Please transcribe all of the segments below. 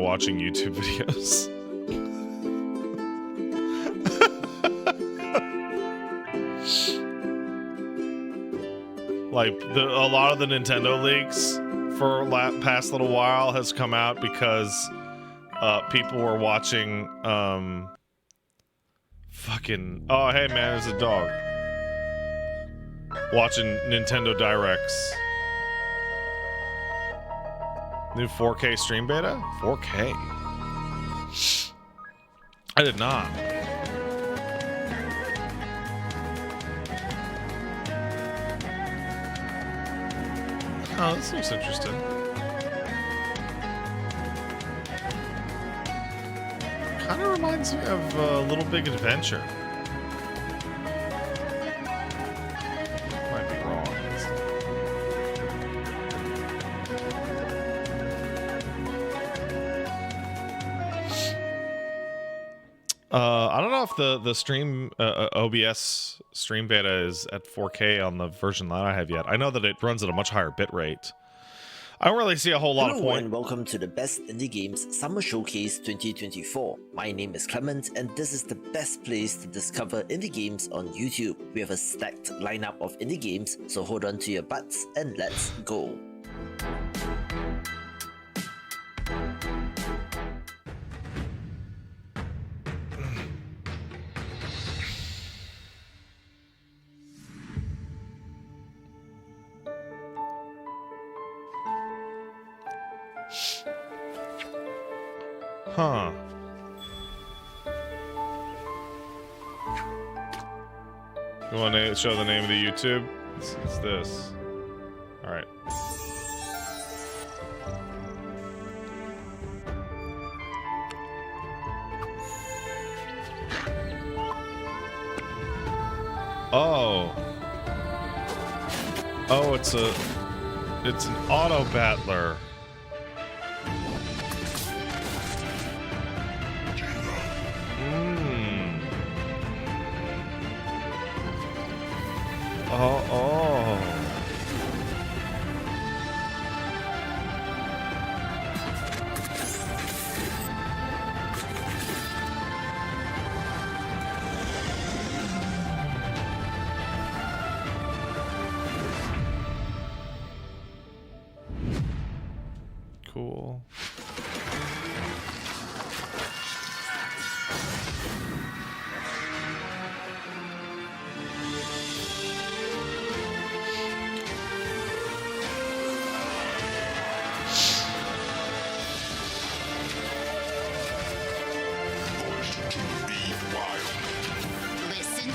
watching YouTube videos. Like, a lot of the Nintendo leaks for past little while has come out because people were watching fucking... Oh, hey man, there's a dog. Watching Nintendo Directs. New 4K stream beta? 4K? I did not. Oh, this looks interesting. Kind of reminds me of Little Big Adventure. Might be wrong. I don't know if the stream OBS stream beta is at 4K on the version that I have yet. I know that it runs at a much higher bit rate. I don't really see a whole lot of point. Hello and welcome to the Best Indie Games Summer Showcase 2024. My name is Clement and this is the best place to discover indie games on YouTube. We have a stacked lineup of indie games, so hold on to your butts and let's go. Huh. You want to show the name of the YouTube? It's this. Alright. Oh. Oh, it's an auto battler. Oh. Cool.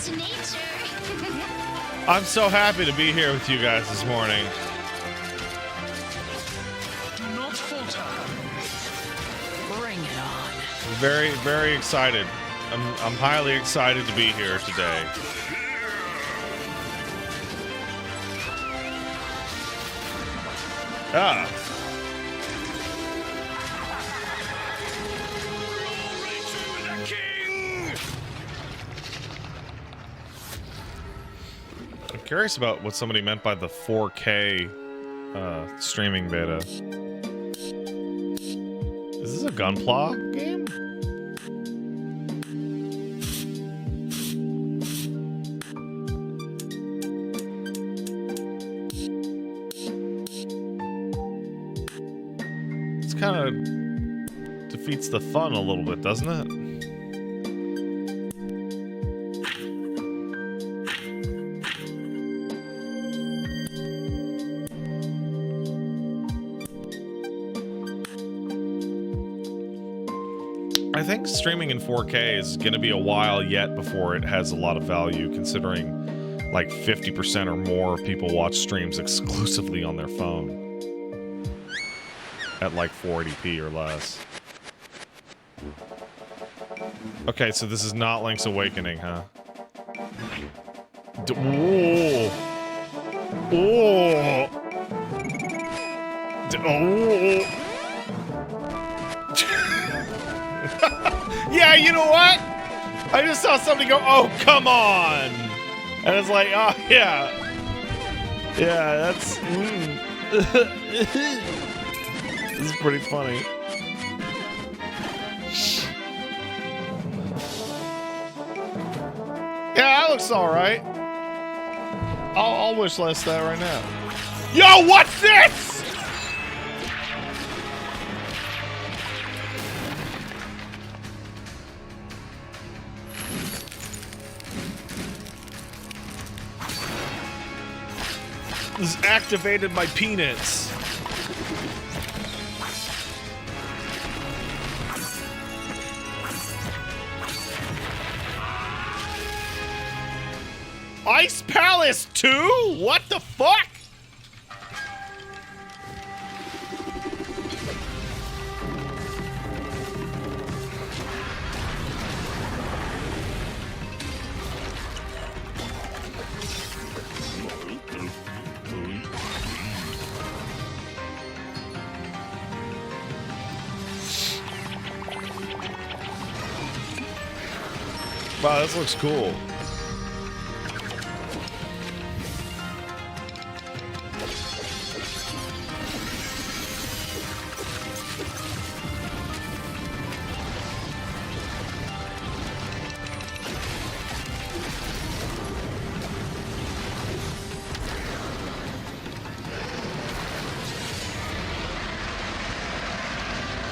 To nature. I'm so happy to be here with you guys this morning. Do not falter. Bring it on. Very, very excited. I'm highly excited to be here today. Ah. Curious about what somebody meant by the 4K streaming beta. Is this a Gunpla game? This kind of defeats the fun a little bit, doesn't it? I think streaming in 4K is going to be a while yet before it has a lot of value, considering like 50% or more of people watch streams exclusively on their phone at like 480p or less. Okay, so this is not Link's Awakening, huh? Oh! Yeah, you know what? I just saw somebody go, oh, come on. And it's like, oh, yeah. Yeah, that's... This is pretty funny. looks all right. I'll wish list that right now. Yo, what's this? This activated my peanuts. Ice Palace 2? What the fuck? Wow, this looks cool.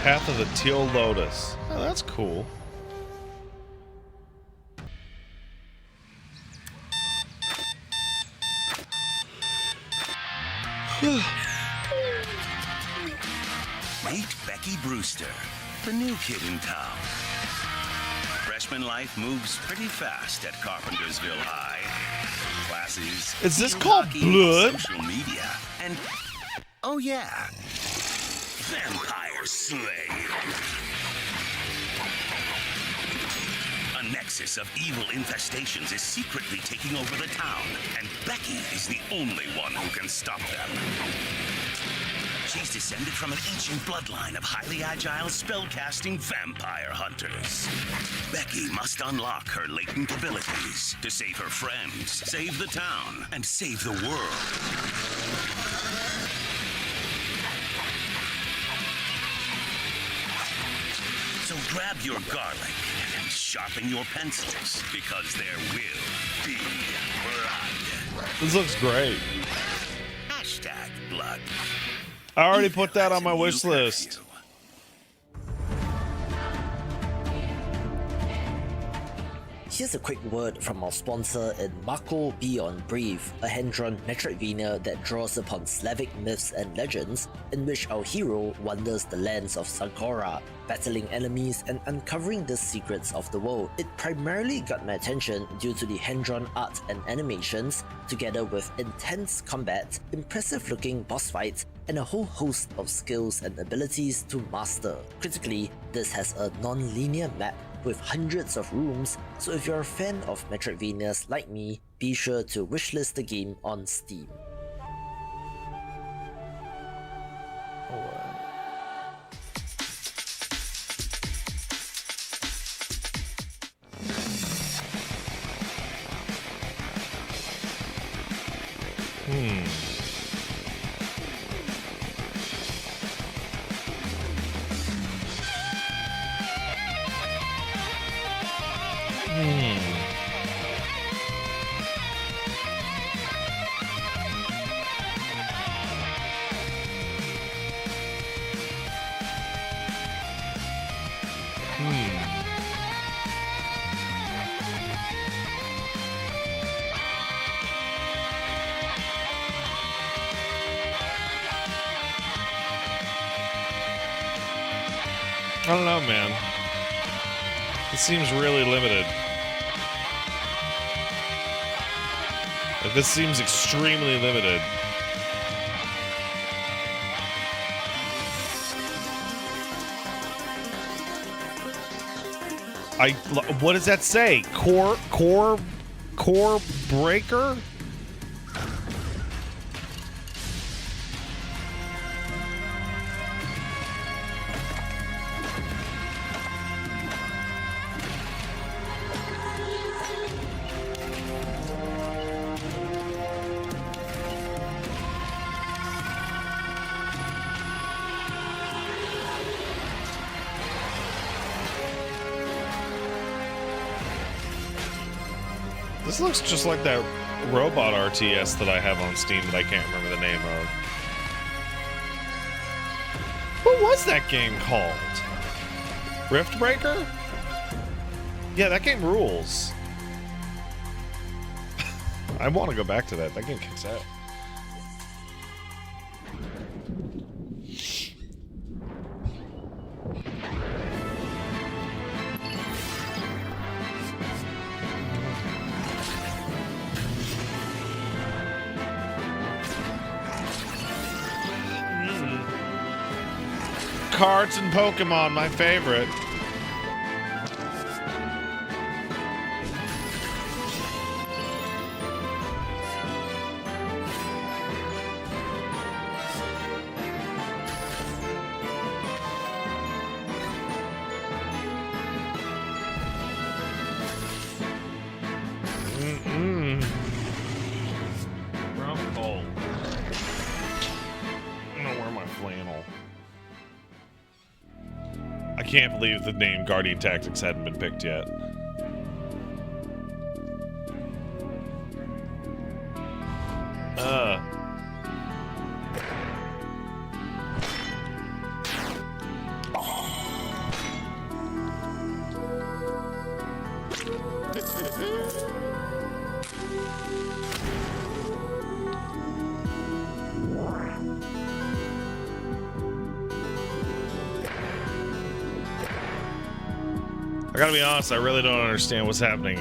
Path of the Teal Lotus. Oh, that's cool. Meet Becky Brewster, the new kid in town. Freshman life moves pretty fast at Carpentersville High. Classes. Is this field called hockey, blood? Social media, and oh yeah, Vampire Slave. A nexus of evil infestations is secretly taking over the town, and Becky is the only one who can stop them. She's descended from an ancient bloodline of highly agile spellcasting vampire hunters. Becky must unlock her latent abilities to save her friends, save the town, and save the world. So grab your garlic and sharpen your pencils, because there will be blood. This looks great. Hashtag blood. I already put that on my wish list. Here's a quick word from our sponsor in Mako Beyond Brave, a hand-drawn Metroidvania that draws upon Slavic myths and legends, in which our hero wanders the lands of Sankora, battling enemies and uncovering the secrets of the world. It primarily got my attention due to the hand-drawn art and animations, together with intense combat, impressive-looking boss fights, and a whole host of skills and abilities to master. Critically, this has a non-linear map with hundreds of rooms, so if you're a fan of Metroidvanias like me, be sure to wishlist the game on Steam. I don't know, man. It seems really limited. Like, this seems extremely limited. What does that say? Core breaker? This looks just like that robot RTS that I have on Steam that I can't remember the name of. What was that game called? Riftbreaker? Yeah, that game rules. I want to go back to that. That game kicks out. Cards and Pokemon, my favorite. I'm cold. I'm gonna wear my flannel. I can't believe the name Guardian Tactics hadn't been picked yet. I gotta be honest, I really don't understand what's happening.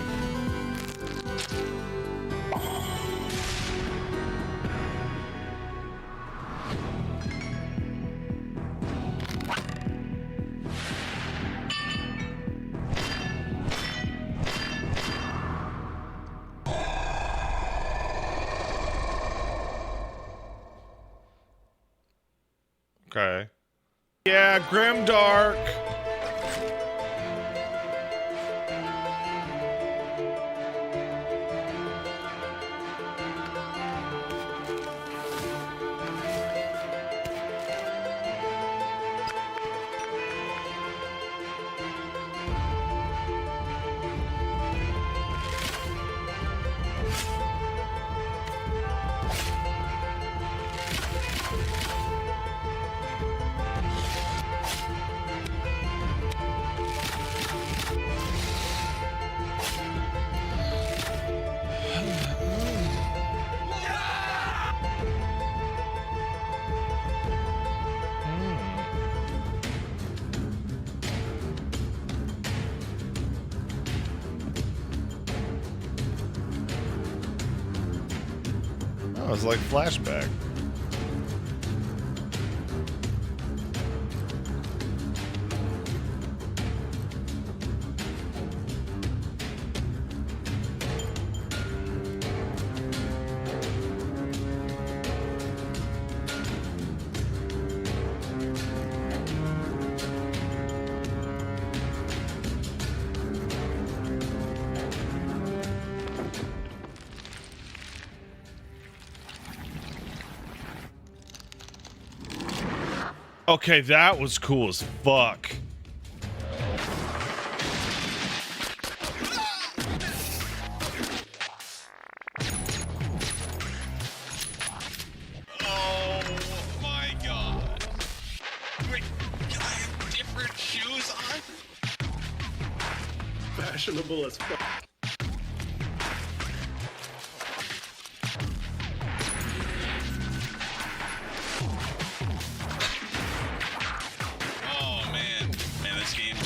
Okay. Yeah, Grimdark. Oh, it's like flashback. Okay, that was cool as fuck. Oh my god. Wait, can I have different shoes on? Fashionable as fuck.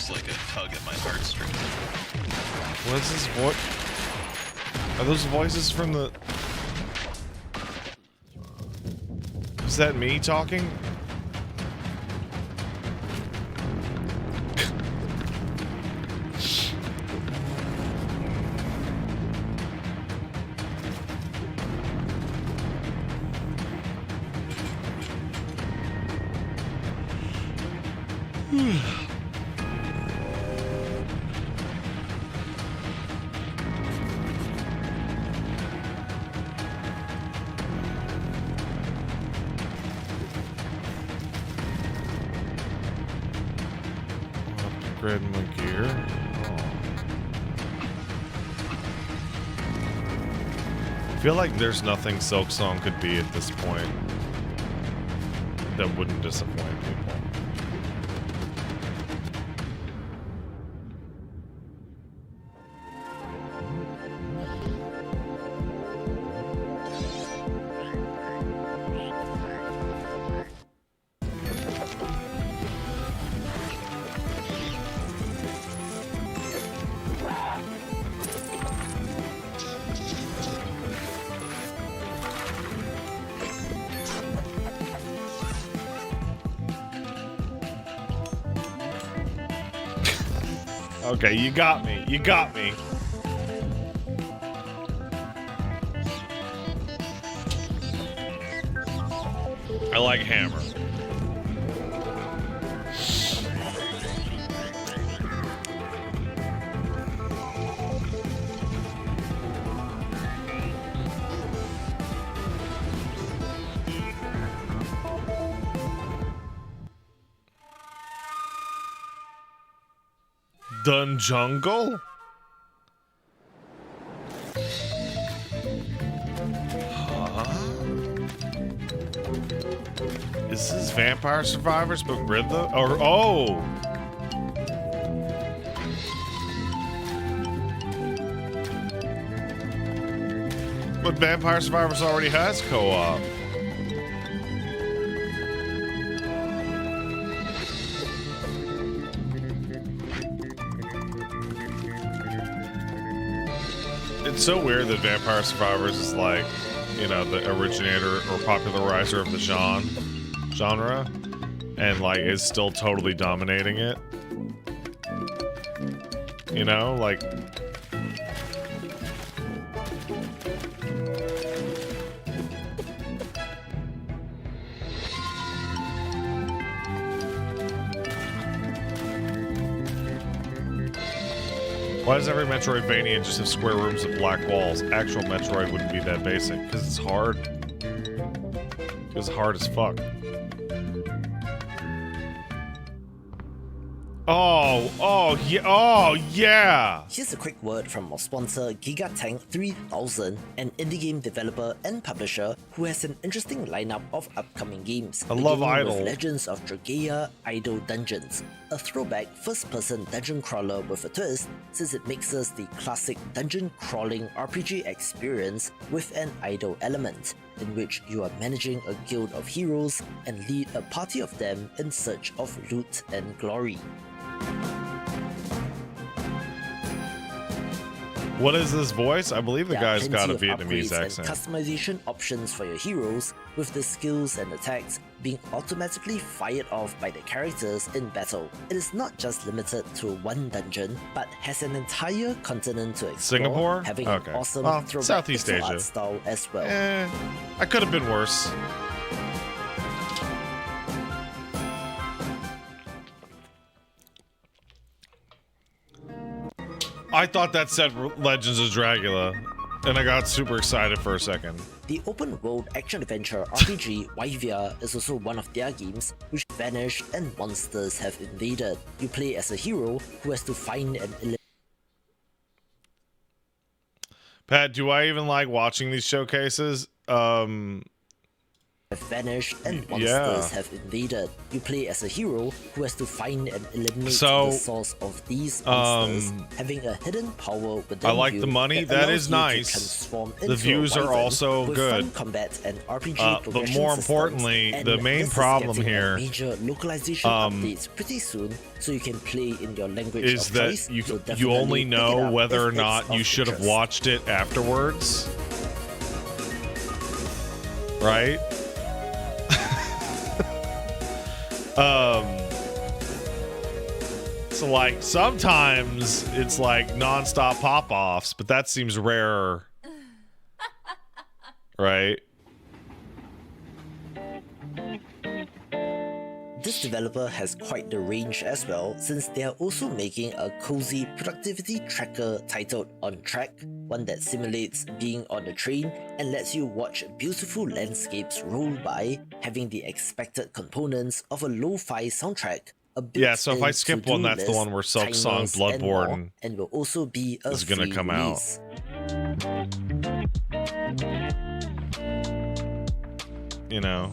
Like a tug at my heartstrings. What is this? What? Are those voices from the... Is that me talking? Upgrade my gear. Oh. feel like there's nothing Silksong could be at this point that wouldn't disappoint people. Okay, you got me. You got me. I like hammer. Dun Jungle? Huh? Is this Vampire Survivors but Riddler? Or oh! But Vampire Survivors already has co-op. It's so weird that Vampire Survivors is like, you know, the originator or popularizer of the genre, and like is still totally dominating it. You know, like. Why does every Metroidvania just have square rooms with black walls? Actual Metroid wouldn't be that basic. Because it's hard. Because it's hard as fuck. Oh, yeah. Here's a quick word from our sponsor Gigatank 3000, an indie game developer and publisher who has an interesting lineup of upcoming games. I love beginning Idol. with Legends of Dragaea Idol Dungeons, a throwback first-person dungeon crawler with a twist, since it mixes the classic dungeon crawling RPG experience with an idol element, in which you are managing a guild of heroes and lead a party of them in search of loot and glory. What is this voice? I believe the There are guy's got a plenty of Vietnamese upgrades accent. and customization options for your heroes, with the skills and attacks being automatically fired off by the characters in battle. It is not just limited to one dungeon, but has an entire continent to explore, Singapore? having Okay. an awesome Well, throwback Southeast pixel Asia. art style as well. I could have been worse. I thought that said Legends of Dragula, and I got super excited for a second. The open world action-adventure RPG YVR is also one of their games which vanished and monsters have invaded. You play as a hero who has to find and eliminate Pat, do I even like watching these showcases? have vanished and monsters have invaded. You play as a hero who has to find and eliminate the source of these monsters, having a hidden power within I like you the money. that That is allows you to nice. transform The into a views are wyvern also with good. fun combat and RPG But progression more systems, importantly, and the main this is problem getting a here, major localization updates pretty soon, so you can play in your language is of that choice. you So you definitely only pick it know up whether if or it's not of you should have interest. watched it afterwards, right? So like sometimes it's like non-stop pop-offs, but that seems rarer, right? This developer has quite the range as well, since they are also making a cozy productivity tracker titled On Track, one that simulates being on a train and lets you watch beautiful landscapes roll by, having the expected components of a lo-fi soundtrack. Yeah, so if I skip one, that's the one where Silksong Bloodborne and will also be a is gonna free come out. release. You know.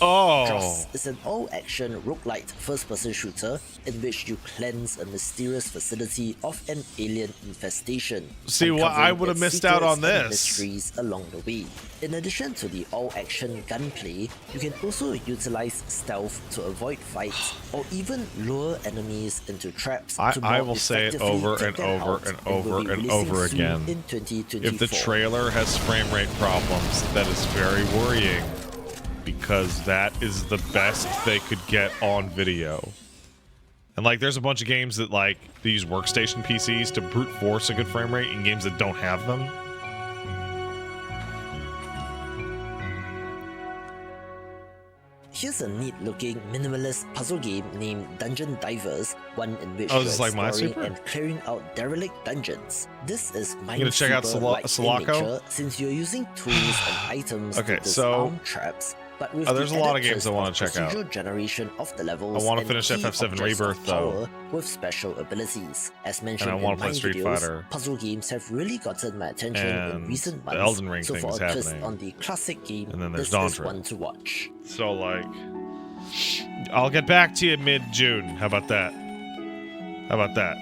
Oh. Dross is an all-action roguelite first-person shooter in which you cleanse a mysterious facility of an alien infestation. See, what I would have its missed out on secrets and this. mysteries along the way. In addition to the all-action gunplay, you can also utilize stealth to avoid fights or even lure enemies into traps. I will say it over and over and over and over again. In 2024. If the trailer has frame rate problems, that is very worrying. Because that is the best they could get on video. And like there's a bunch of games that like they use workstation PCs to brute force a good frame rate in games that don't have them. Here's a neat-looking minimalist puzzle game named Dungeon Divers, one in which Oh, you're this is like exploring Minesweeper? and clearing out derelict dungeons. This is gonna check out Minesweeper-like in Sulaco? nature since you're using tools and items Okay, to so- disarm traps. But with there's the a lot of added games I twist wanna of check out. procedural generation of the levels I wanna and finish key FF7 objects of Rebirth, though. power with special abilities. As mentioned I wanna in play my Street videos, Fighter. puzzle games have really gotten my attention in And recent the months. Elden Ring so thing for is a twist happening. on the classic game, And then there's this is Dawntra. one to watch. So like I'll get back to you mid-June. How about that? How about that?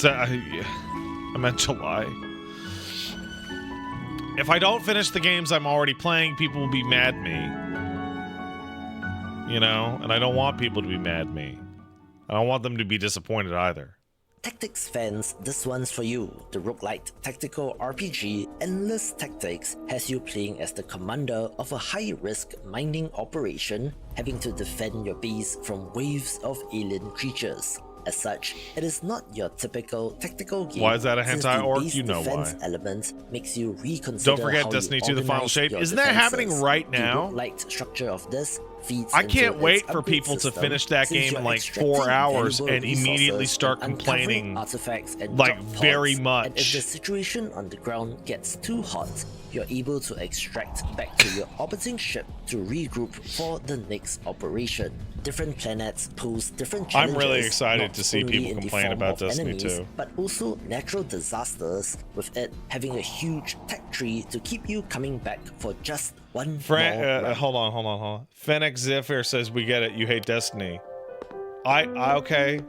I meant July. If I don't finish the games I'm already playing, people will be mad at me. You know? And I don't want people to be mad at me. I don't want them to be disappointed either. Tactics fans, this one's for you. The roguelite tactical RPG Endless Tactics has you playing as the commander of a high-risk mining operation, having to defend your base from waves of alien creatures. As such, it is not your typical tactical game. Why is that a since hentai the orc? base You know defense why. element makes you reconsider Don't forget how Destiny you 2 The Final organize Shape. your Isn't that happening defenses. right now? The roguelite structure of this feeds I into can't its wait for upgrade people to system, finish that since game you're in like extracting 4 hours valuable and immediately resources start and uncovering complaining artifacts and like drop very pods. And if the much. situation on the ground gets too hot, you're able to extract back to your orbiting ship to regroup for the next operation. Different planets pose different I'm challenges. really excited not to see only people in the complain form about of Destiny enemies, 2. but also natural disasters, with it having a huge tech tree to keep you coming back for just one more run. Hold on. Fennec Zephyr says we get it. You hate Destiny. I okay.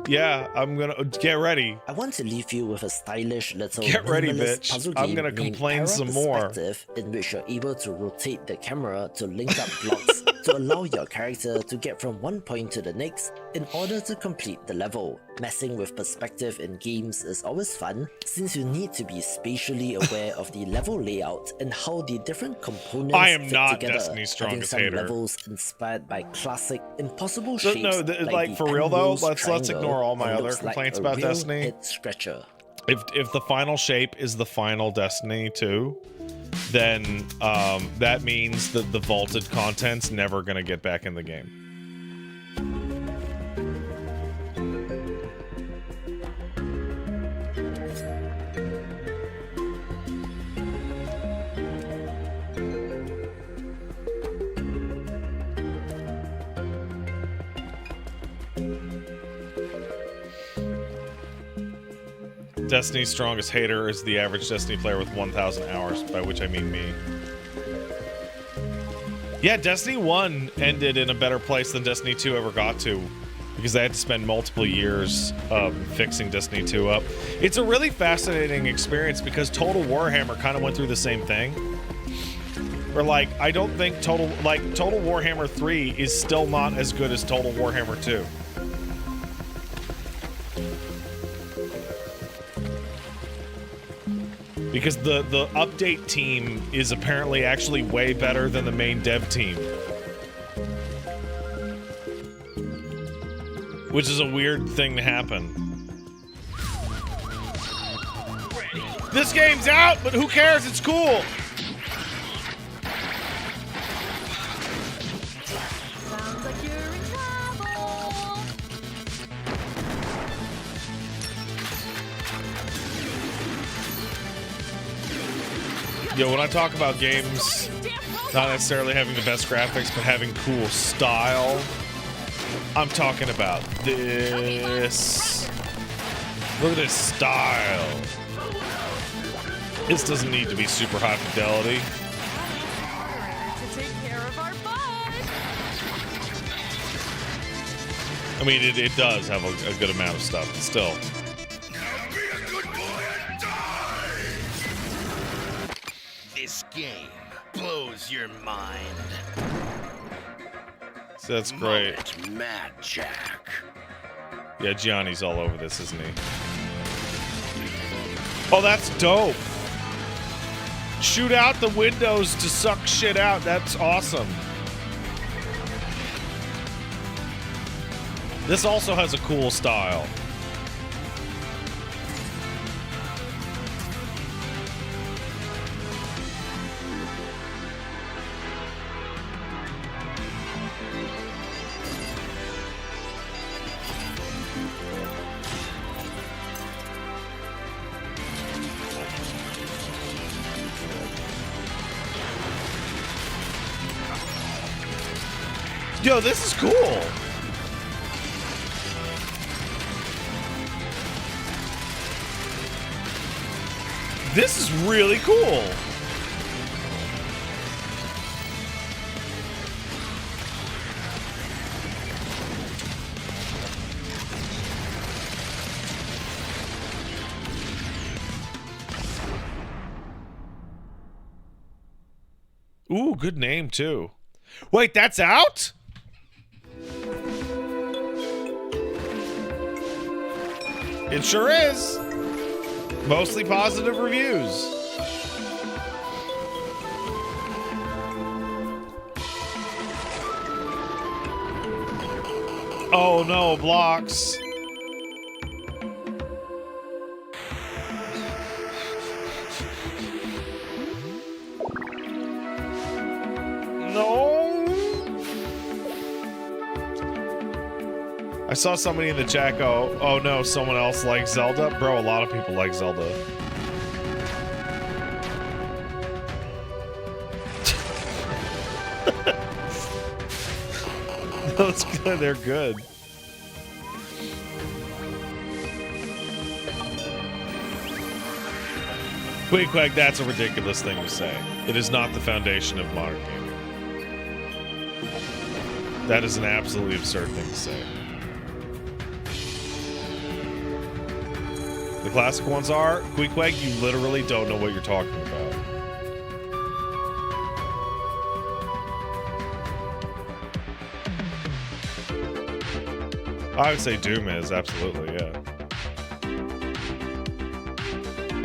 Yeah, I'm gonna get ready. I want to leave you with a stylish little Get ready, minimalist bitch. puzzle I'm game gonna named complain some more. Perspective, in which you're able to rotate the camera to link up blocks to allow your character to get from one point to the next in order to complete the level. Messing with perspective in games is always fun, since you need to be spatially aware of the level layout and how the different components I am fit not together. Destiny's Having strongest some hater. levels inspired by classic impossible So, shapes. no, like, the for real though, Penrose let's triangle ignore all my and other looks like complaints a about real Destiny. head scratcher. If the final shape is the final Destiny 2, then that means that the vaulted content's never gonna get back in the game. Destiny's strongest hater is the average Destiny player with 1,000 hours, by which I mean me. Yeah, Destiny 1 ended in a better place than Destiny 2 ever got to, because I had to spend multiple years fixing Destiny 2 up. It's a really fascinating experience because Total Warhammer kind of went through the same thing. Where, like, I don't think Total Warhammer 3 is still not as good as Total Warhammer 2. Because the update team is apparently actually way better than the main dev team. Which is a weird thing to happen. This game's out, but who cares? It's cool. Sounds like you're in trouble. Yo, when I talk about games not necessarily having the best graphics, but having cool style, I'm talking about this. Look at this style. This doesn't need to be super high fidelity. To take care of our bud. I mean, it does have a good amount of stuff, but still. Be a good boy and die! This game blows your mind. So that's great. Mullet Mad Jack. Yeah, Gianni's all over this, isn't he? Oh, that's dope. Shoot out the windows to suck shit out. That's awesome. This also has a cool style. Yo, this is cool. This is really cool. Ooh, good name too. Wait, that's out? It sure is. Mostly positive reviews. Oh no, blocks. No. I saw somebody in the chat go, oh no, someone else likes Zelda. Bro, a lot of people like Zelda. That's good, they're good. Quake, that's a ridiculous thing to say. It is not the foundation of modern gaming. That is an absolutely absurd thing to say. The classic ones are, Quake, you literally don't know what you're talking about. I would say Doom is, absolutely, yeah.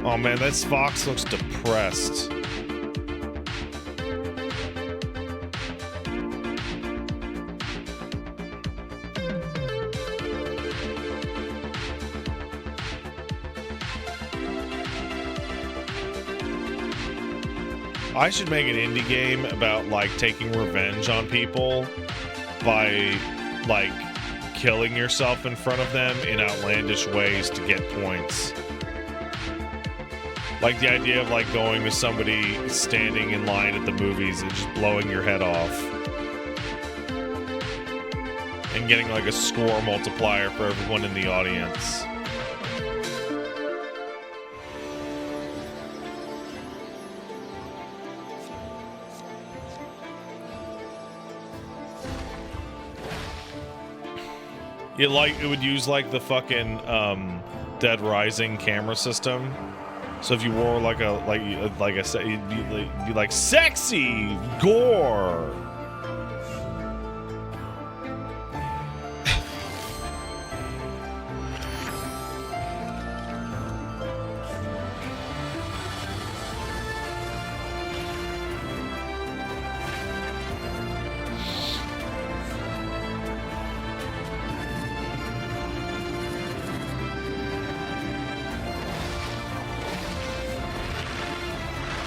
Oh man, this Fox looks depressed. I should make an indie game about, like, taking revenge on people by, like, killing yourself in front of them in outlandish ways to get points. Like the idea of, like, going to somebody standing in line at the movies and just blowing your head off. And getting, like, a score multiplier for everyone in the audience. It would use like the fucking Dead Rising camera system. So if you wore like I said, you'd be like sexy gore.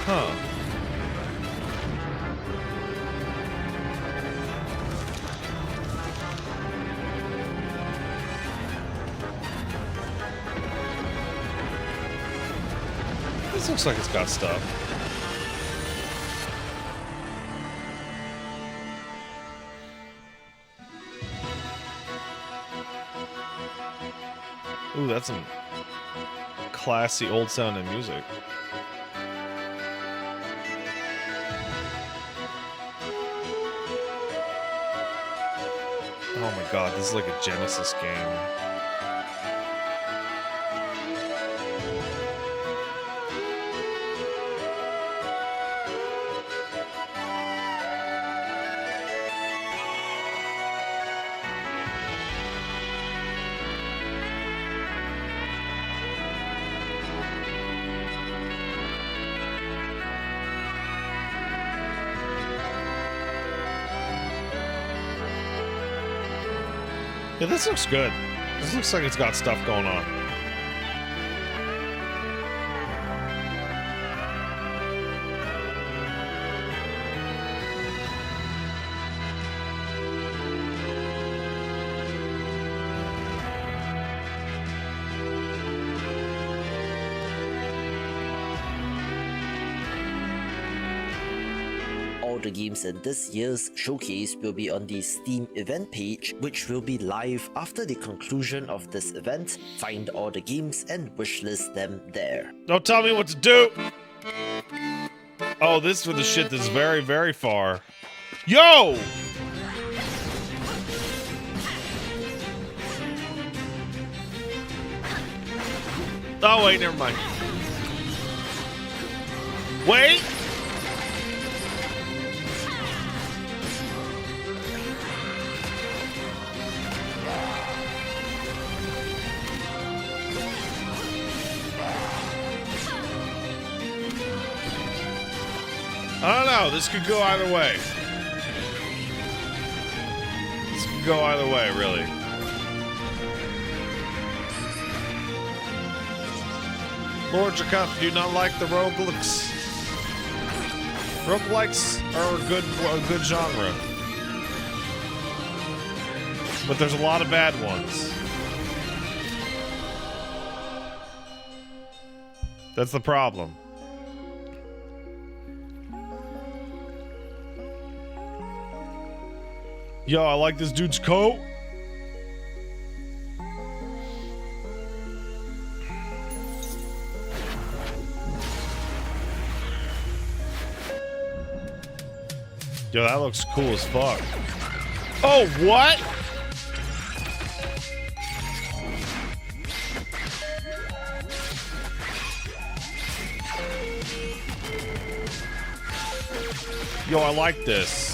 Huh. This looks like it's got stuff. Ooh, that's some classy old sounding music. Oh my god, this is like a Genesis game. Yeah, this looks good. This looks like it's got stuff going on. All the games in this year's showcase will be on the Steam event page, which will be live after the conclusion of this event. Find all the games and wishlist them there. Don't tell me what to do! Oh, this is for the shit that's very, very far. Yo! Oh, wait, never mind. Wait! I don't know. This could go either way. This could go either way, really. Lord Jakuff, do you not like the roguelikes? Roguelikes are a good genre. But there's a lot of bad ones. That's the problem. Yo, I like this dude's coat. Yo, that looks cool as fuck. Oh, what? Yo, I like this.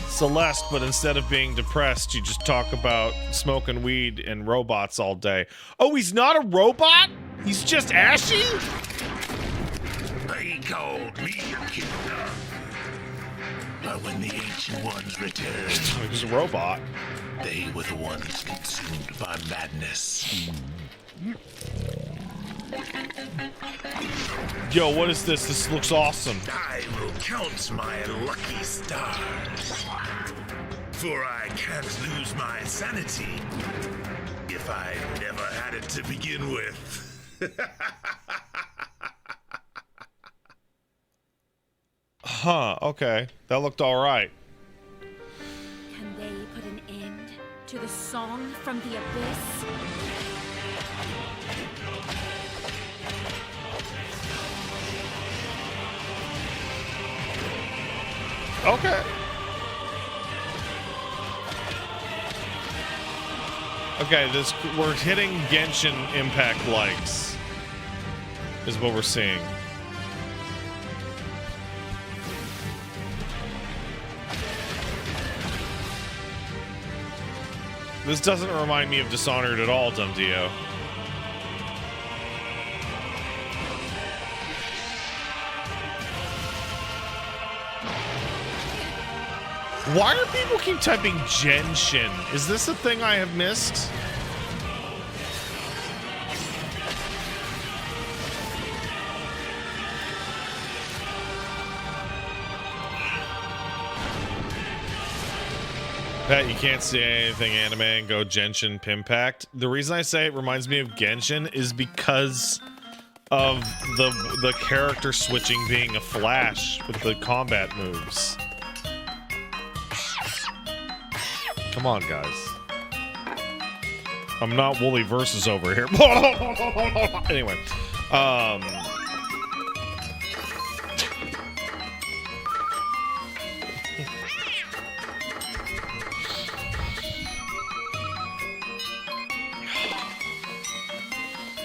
Celeste, but instead of being depressed, you just talk about smoking weed and robots all day. Oh, he's not a robot? He's just ashy? They called me a killer. But when the Ancient Ones returned, He's a robot. they were the ones consumed by madness. Yo, what is this? This looks awesome. I will count my lucky stars. For I can't lose my sanity if I never had it to begin with. Huh, okay. That looked alright. Can they put an end to the song from the abyss? Okay. Okay, we're hitting Genshin Impact likes. Is what we're seeing. This doesn't remind me of Dishonored at all, Dumb Dio. Why do people keep typing Genshin? Is this a thing I have missed? Pat, you can't see anything anime and go Genshin Pimpact. The reason I say it reminds me of Genshin is because of the character switching being a flash with the combat moves. Come on, guys. I'm not Wooly Versus over here. Anyway,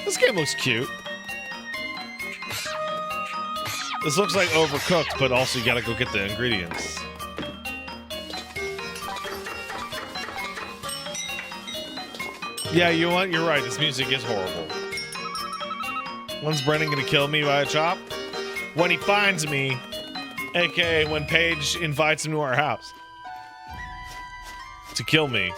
this game looks cute. This looks like Overcooked, but also you gotta go get the ingredients. Yeah, you know what? You're right. This music is horrible. When's Brennan gonna kill me by a chop? When he finds me, aka when Paige invites him to our house to kill me.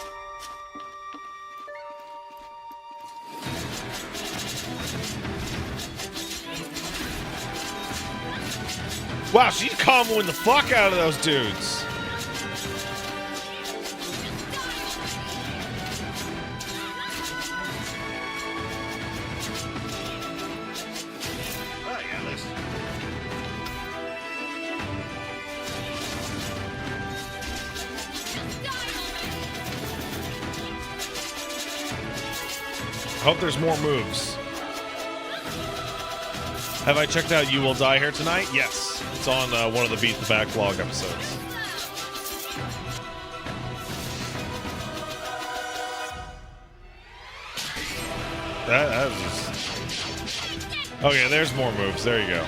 Wow, she's comboing the fuck out of those dudes. Hope there's more moves. Have I checked out You Will Die Here Tonight? Yes. It's on one of the Beat the Backlog episodes. That was... Okay, there's more moves. There you go.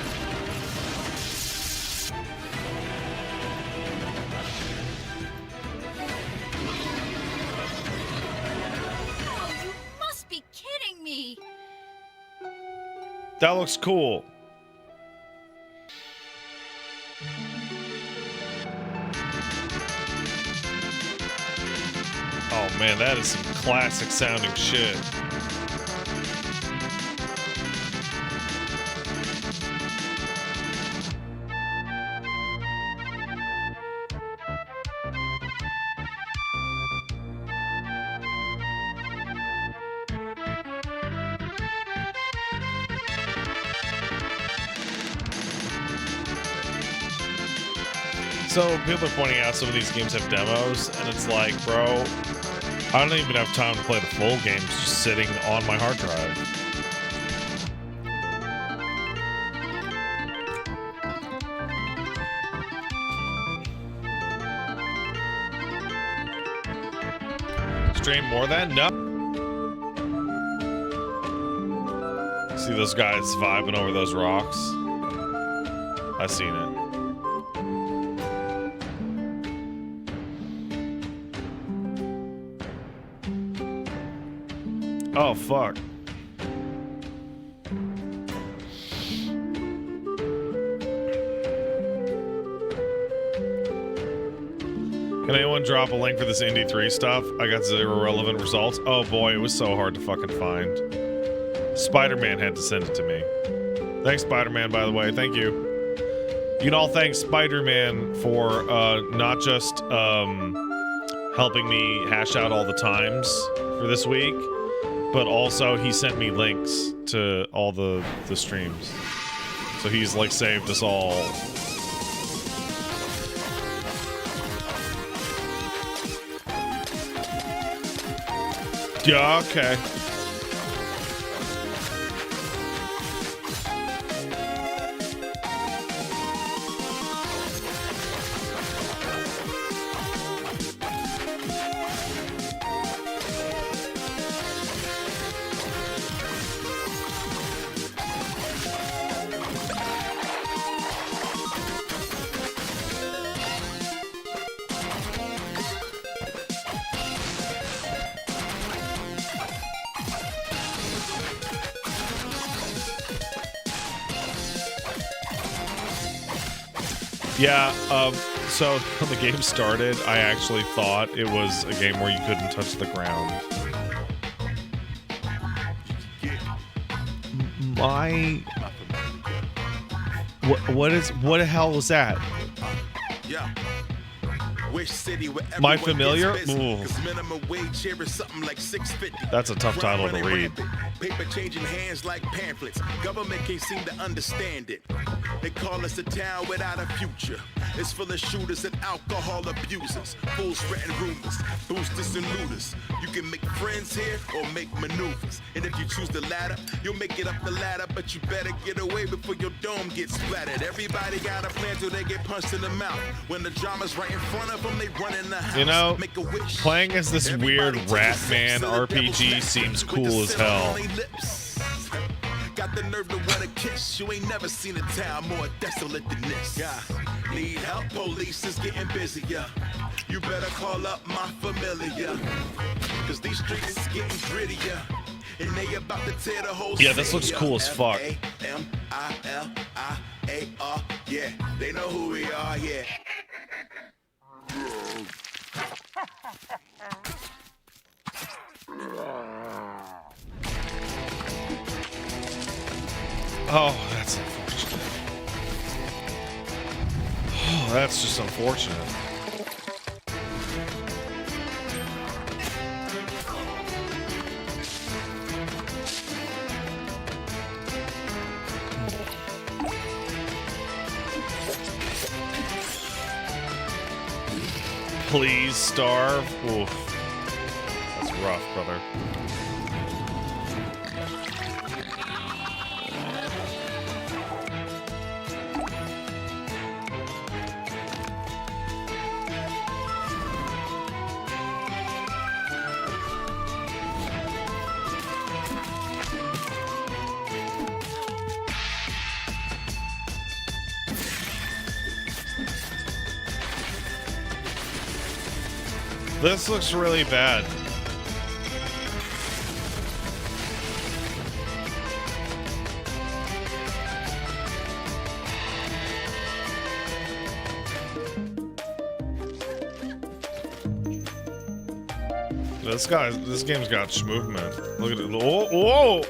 That looks cool. Oh man, that is some classic sounding shit. So people are pointing out some of these games have demos, and it's like, bro, I don't even have time to play the full games just sitting on my hard drive. Stream more than? No. See those guys vibing over those rocks? I've seen it. Oh, fuck. Can anyone drop a link for this Indie3 stuff? I got 0 relevant results. Oh boy, it was so hard to fucking find. Spider-Man had to send it to me. Thanks, Spider-Man, by the way. Thank you. You can all thank Spider-Man for not just helping me hash out all the times for this week, but also he sent me links to all the streams. So he's like saved us all. Yeah, okay. Yeah, so when the game started, I actually thought it was a game where you couldn't touch the ground. What the hell was that? Yeah. Wish City where My everyone Familiar? gets busy, Ooh. 'cause minimum wage here is something like $6.50. That's a tough Crime title to running read. rampant, paper changing hands like pamphlets. Government can't seem to understand it. They call us a town without a future. It's full of shooters and alcohol abusers. Fools spreading rumors, boosters and looters. You can make friends here or make maneuvers. And if you choose the latter, you'll make it up the ladder. But you better get away before your dome gets splattered. Everybody got a plan till they get punched in the mouth. When the drama's right in front of them, they run in the house. You know, make a wish. playing as this weird Everybody take a sip Ratman to the devil's RPG neck seems with cool the as sin hell. on their lips. Got the nerve to want a kiss. You ain't never seen a town more desolate than this. Yeah. Need help? Police is getting busier. You better call up my familiar. Cause these streets is getting grittier. And they about to tear the whole Yeah, this city looks up. cool as fuck. F-A-M-I-L-I-A-R. Yeah, they know who we are, yeah. Oh, that's unfortunate. Oh, that's just unfortunate. Please starve. Oof. That's rough, brother. This looks really bad. This game's got movement. Look at it. Whoa, whoa!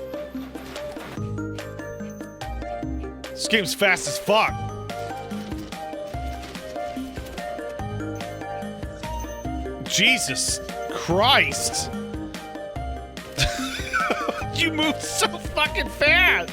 This game's fast as fuck. Jesus Christ! You move so fucking fast!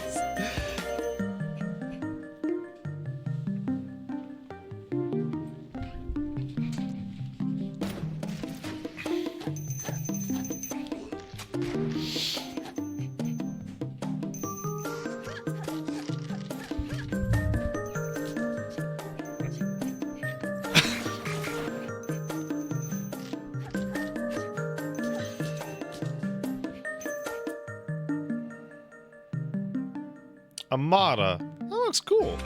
Amada. That looks cool.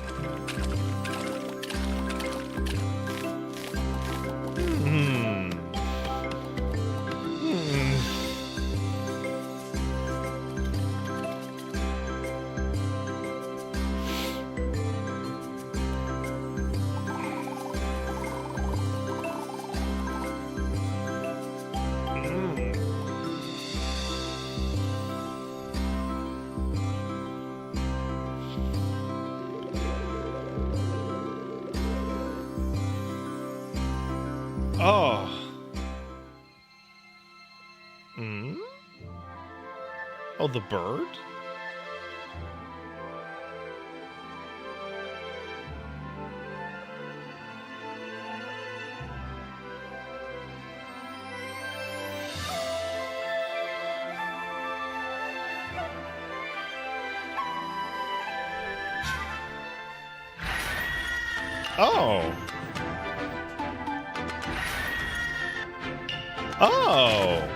Oh. Oh, the bird? Oh. Oh.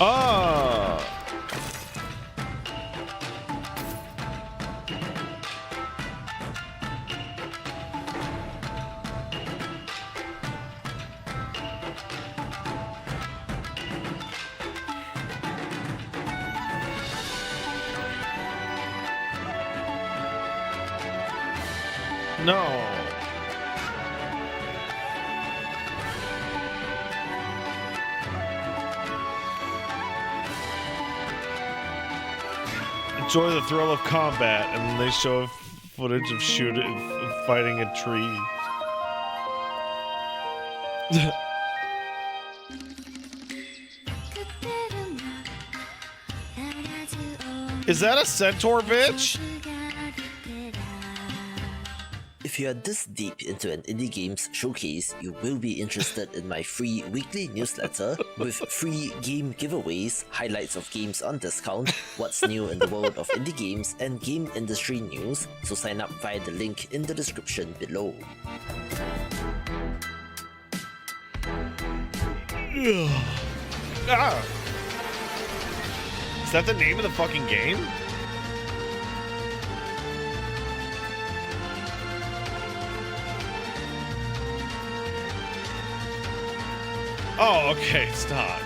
Ah. No. Enjoy the thrill of combat, and then they show footage of fighting a tree. Is that a centaur bitch? If you are this deep into an indie games showcase, you will be interested in my free weekly newsletter with free game giveaways, highlights of games on discount, what's new in the world of indie games, and game industry news, so sign up via the link in the description below. Ah. Is that the name of the fucking game? Oh, okay, it's not.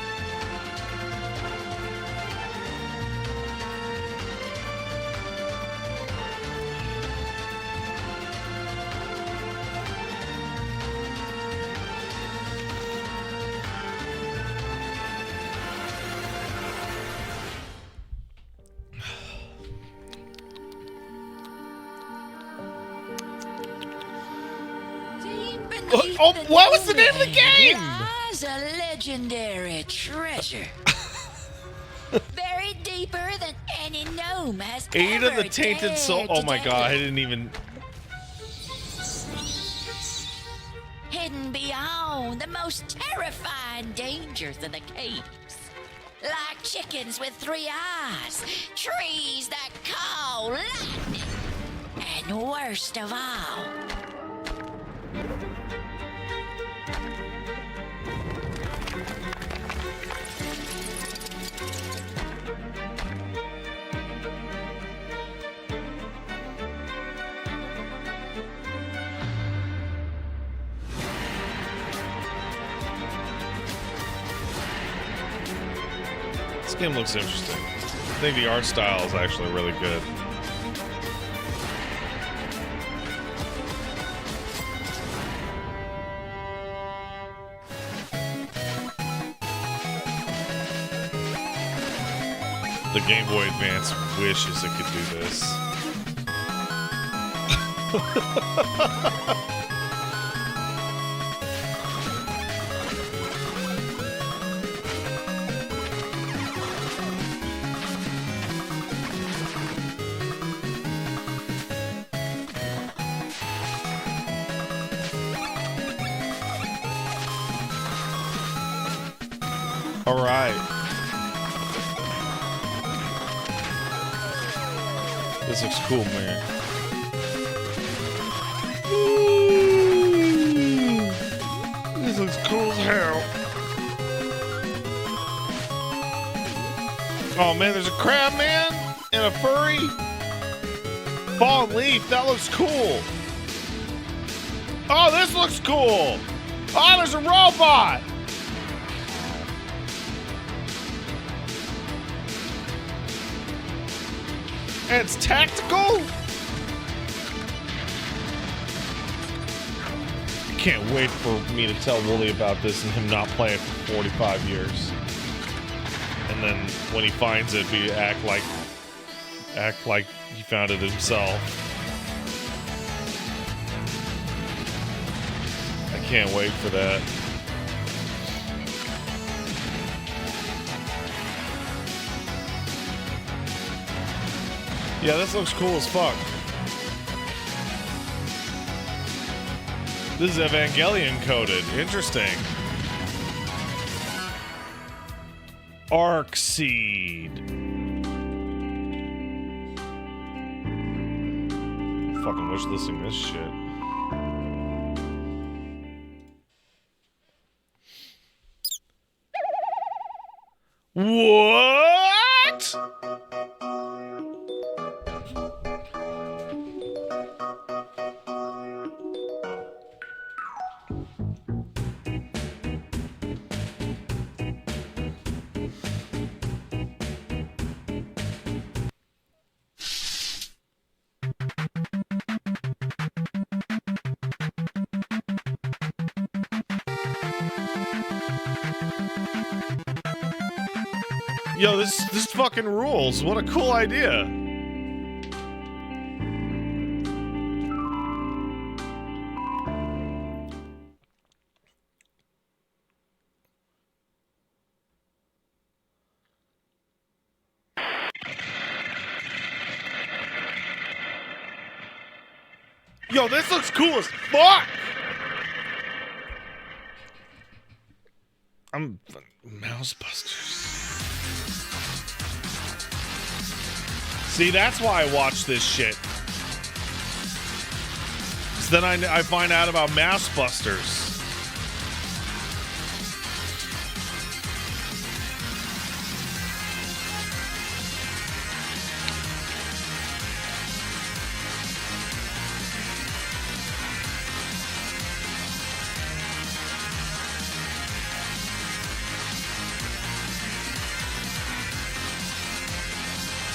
Oh, what was the name of the game? Lies a legendary treasure. Buried deeper than any gnome has Aid ever of the Tainted Soul. dared Oh my to god, I dig. didn't even. Hidden beyond the most terrifying dangers of the caves. Like chickens with 3 eyes, trees that call lightning, and worst of all, This game looks interesting. I think the art style is actually really good. The Game Boy Advance wishes it could do this. All right. This looks cool, man. Ooh, this looks cool as hell. Oh man, there's a crab man and a furry. Fallen leaf, that looks cool. Oh, this looks cool. Oh, there's a robot. And it's tactical? I can't wait for me to tell Wooly about this and him not play it for 45 years. And then when he finds it, act like he found it himself. I can't wait for that. Yeah, this looks cool as fuck. This is Evangelion coded. Interesting. Arc Seed. Fucking wishlisting this shit. What? Yo, this fucking rules. What a cool idea. Yo, this looks cool as fuck! I'm... Mouse Busters. See, that's why I watch this shit. So then I find out about Mouse Busters.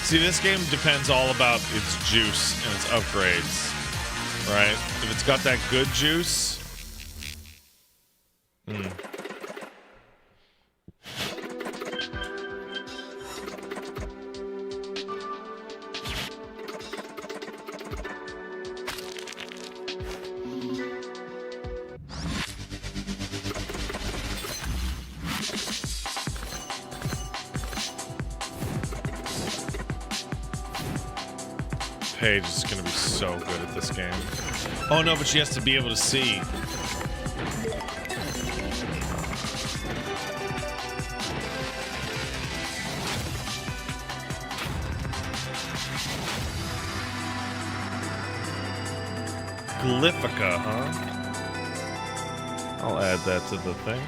See, this game depends all about its juice and its upgrades, right? If it's got that good juice... Paige is gonna be so good at this game. Oh no, but she has to be able to see. Glyphica, huh? I'll add that to the thing.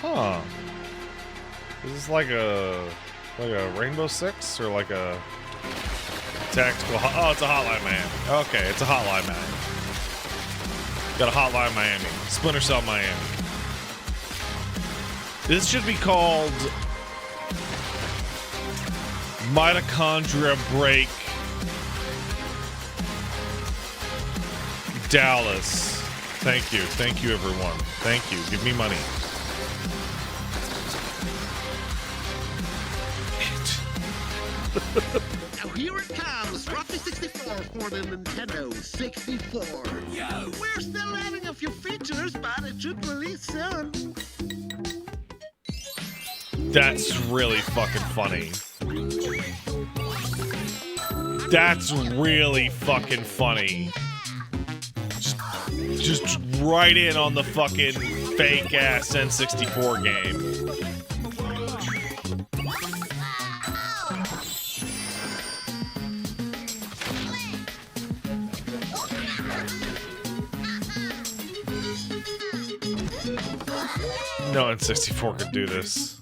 Huh. Is this like a Rainbow Six or like a tactical? Oh, it's a Hotline Miami. Okay, it's a Hotline Miami. Got a Hotline Miami. Splinter Cell Miami. This should be called Mitochondria Break Dallas. Thank you. Thank you, everyone. Thank you. Give me money. Now here it comes, Roughly 64 for the Nintendo 64. Yo. We're still adding a few features, but it should release soon. That's really fucking funny. That's really fucking funny. Just right in on the fucking fake ass N64 game. No N64 could do this.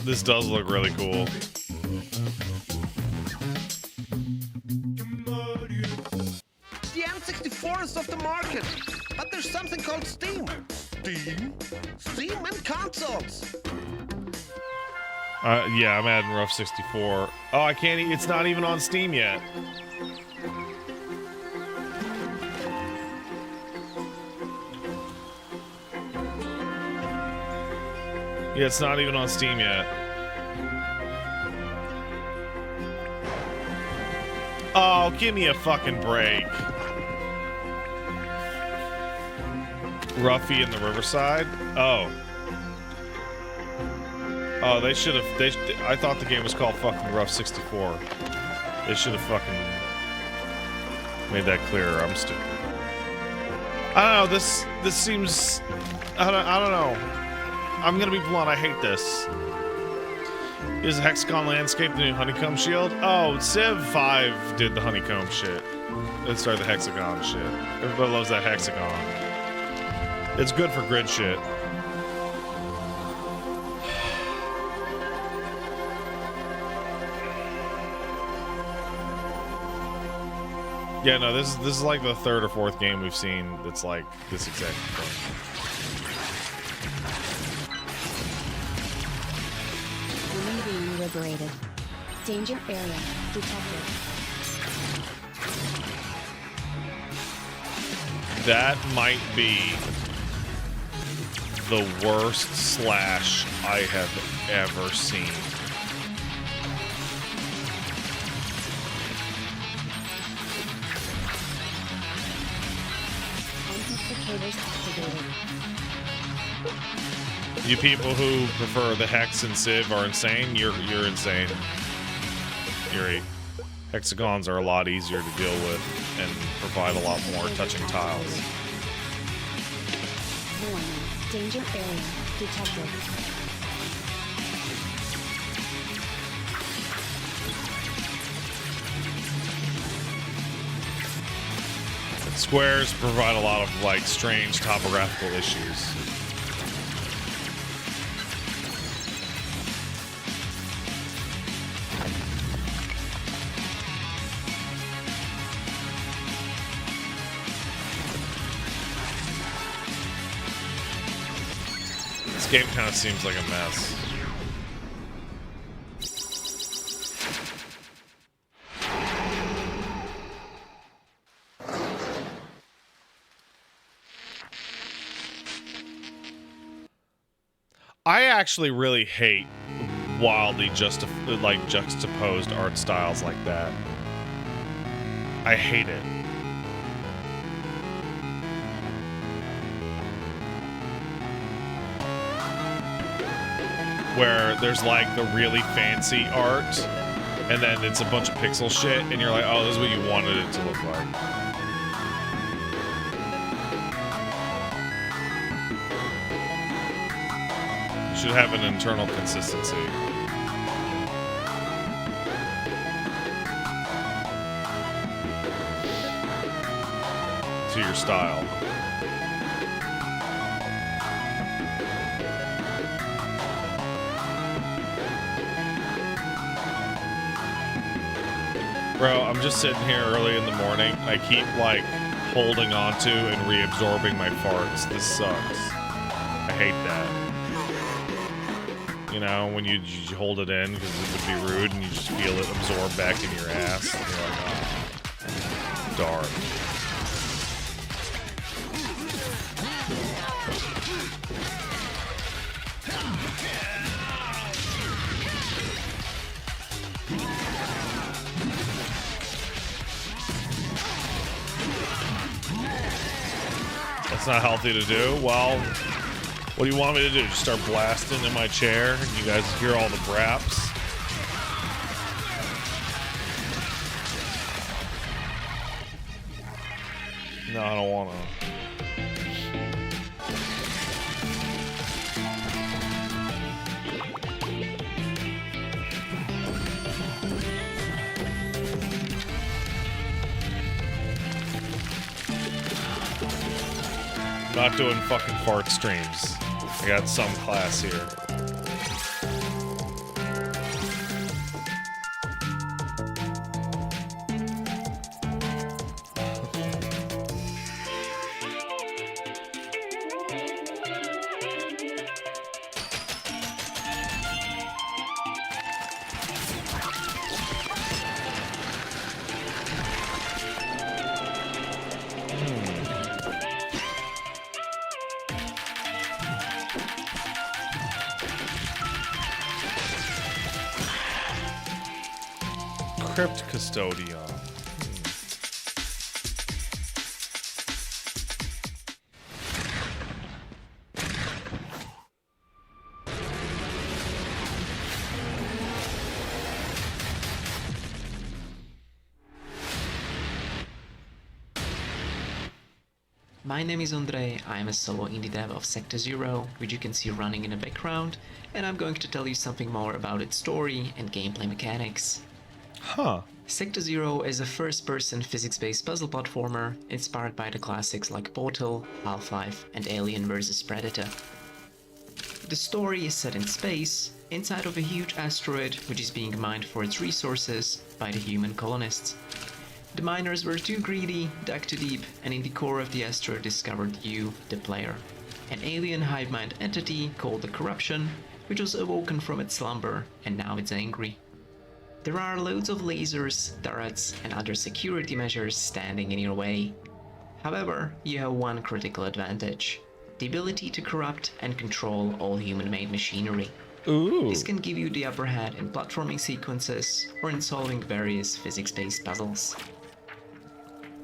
This does look really cool. The N64 is off the market, but there's something called Steam. Steam? Steam and consoles. Yeah, I'm adding Rough 64. Oh, I can't. It's not even on Steam yet. Yeah, it's not even on Steam yet. Oh, give me a fucking break. Ruffy in the Riverside? Oh. Oh, they should have. I thought the game was called fucking Rough 64. They should have fucking made that clearer. I'm stupid. I don't know. This seems. I don't know. I'm gonna be blunt. I hate this. Is Hexagon Landscape the new Honeycomb Shield? Oh, Civ 5 did the Honeycomb shit. It started the Hexagon shit. Everybody loves that Hexagon. It's good for grid shit. Yeah, no, this is like the third or fourth game we've seen that's like this exact thing. Enemy being liberated. Danger area detected. That might be the worst slash I have ever seen. You people who prefer the Hex and Civ are insane. You're insane. Yuri. Hexagons are a lot easier to deal with and provide a lot more touching tiles. Warning. Danger area detected. Squares provide a lot of like strange topographical issues. This game kind of seems like a mess. I actually really hate wildly juxtaposed art styles like that. I hate it. Where there's like the really fancy art and then it's a bunch of pixel shit and you're like, oh, this is what you wanted it to look like. Should have an internal consistency. To your style. Bro, I'm just sitting here early in the morning. I keep like holding onto and reabsorbing my farts. This sucks. I hate that. You know, when you hold it in because it would be rude and you just feel it absorb back in your ass. And you're like, oh, dark. That's not healthy to do. Well, what do you want me to do? Just start blasting in my chair? You guys hear all the braps? No, I don't want to. Not doing fucking fart streams. I got some class here. Crypt Custodian. My name is Andre, I am a solo indie dev of Sector Zero, which you can see running in the background, and I'm going to tell you something more about its story and gameplay mechanics. Huh. Sector Zero is a first-person physics-based puzzle platformer inspired by the classics like Portal, Half-Life, and Alien vs Predator. The story is set in space, inside of a huge asteroid which is being mined for its resources by the human colonists. The miners were too greedy, dug too deep, and in the core of the asteroid discovered you, the player. An alien hive mind entity called the Corruption, which was awoken from its slumber, and now it's angry. There are loads of lasers, turrets, and other security measures standing in your way. However, you have one critical advantage: the ability to corrupt and control all human-made machinery. Ooh. This can give you the upper hand in platforming sequences or in solving various physics-based puzzles.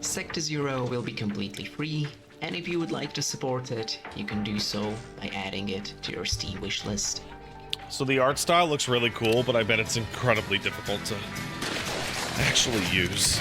Sector Zero will be completely free, and if you would like to support it, you can do so by adding it to your Steam wishlist. So the art style looks really cool, but I bet it's incredibly difficult to actually use.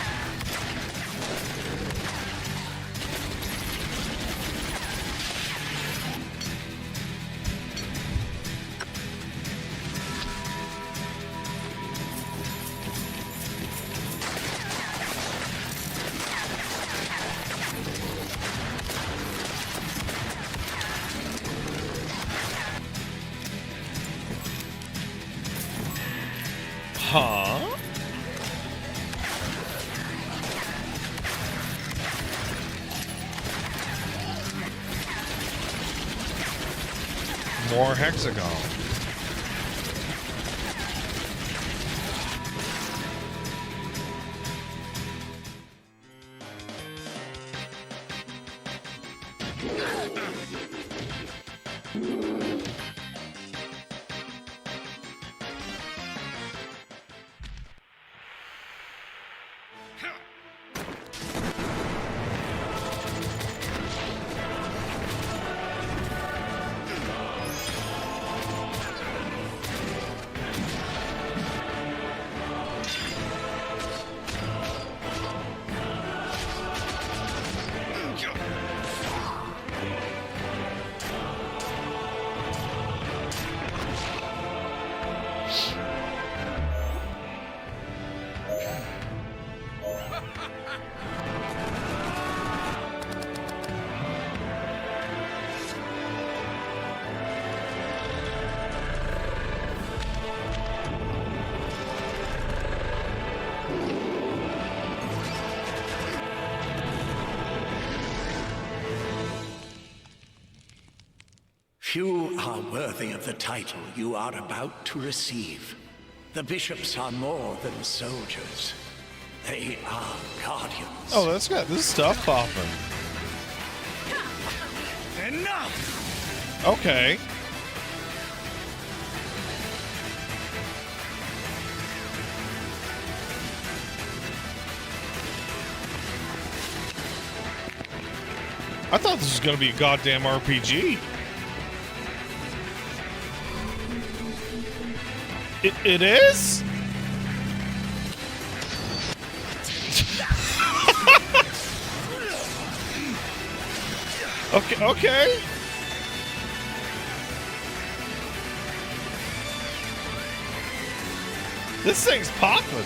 Huh? More hexagon. Few are worthy of the title you are about to receive. The bishops are more than soldiers. They are guardians. Oh, that's got this stuff popping. Enough! Okay. I thought this was gonna be a goddamn RPG. It is? Okay. This thing's popping.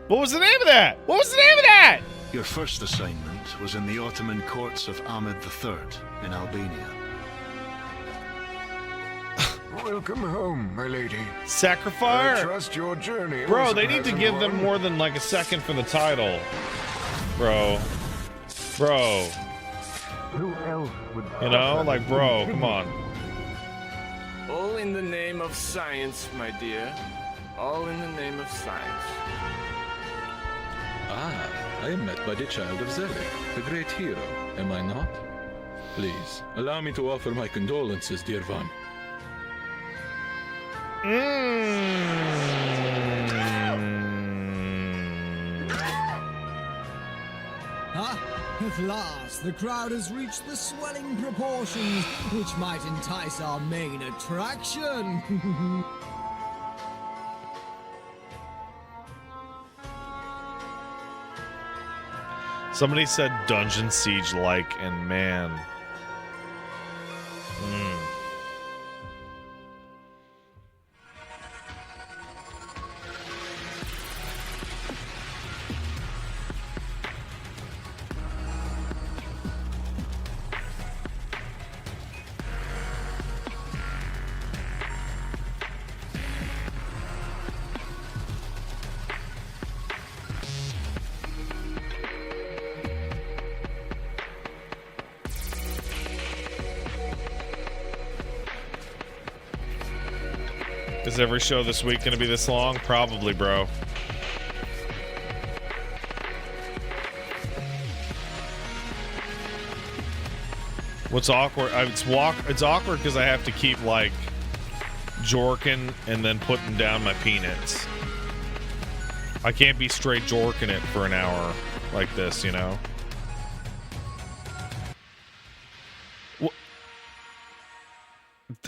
What was the name of that? What was the name of that? Your first assignment was in the Ottoman courts of Ahmed III in Albania. Welcome home, my lady. Sacrifice. I trust your journey. Bro, they need to give them more than like a second for the title. Bro. Who else would... You know, like, bro, come on. All in the name of science, my dear. All in the name of science. Ah, I am met by the child of Zelig, the great hero, am I not? Please, allow me to offer my condolences, dear one. At last, the crowd has reached the swelling proportions which might entice our main attraction. Somebody said Dungeon Siege-like, and man. Is every show this week gonna be this long? Probably, bro. What's awkward? It's awkward because I have to keep like jorking and then putting down my peanuts. I can't be straight jorking it for an hour like this, you know?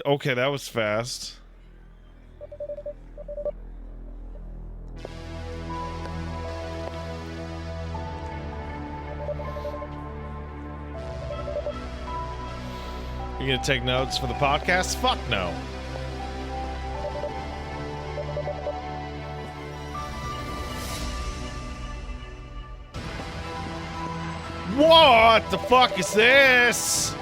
Okay, that was fast. You gonna take notes for the podcast? Fuck no. What the fuck is this?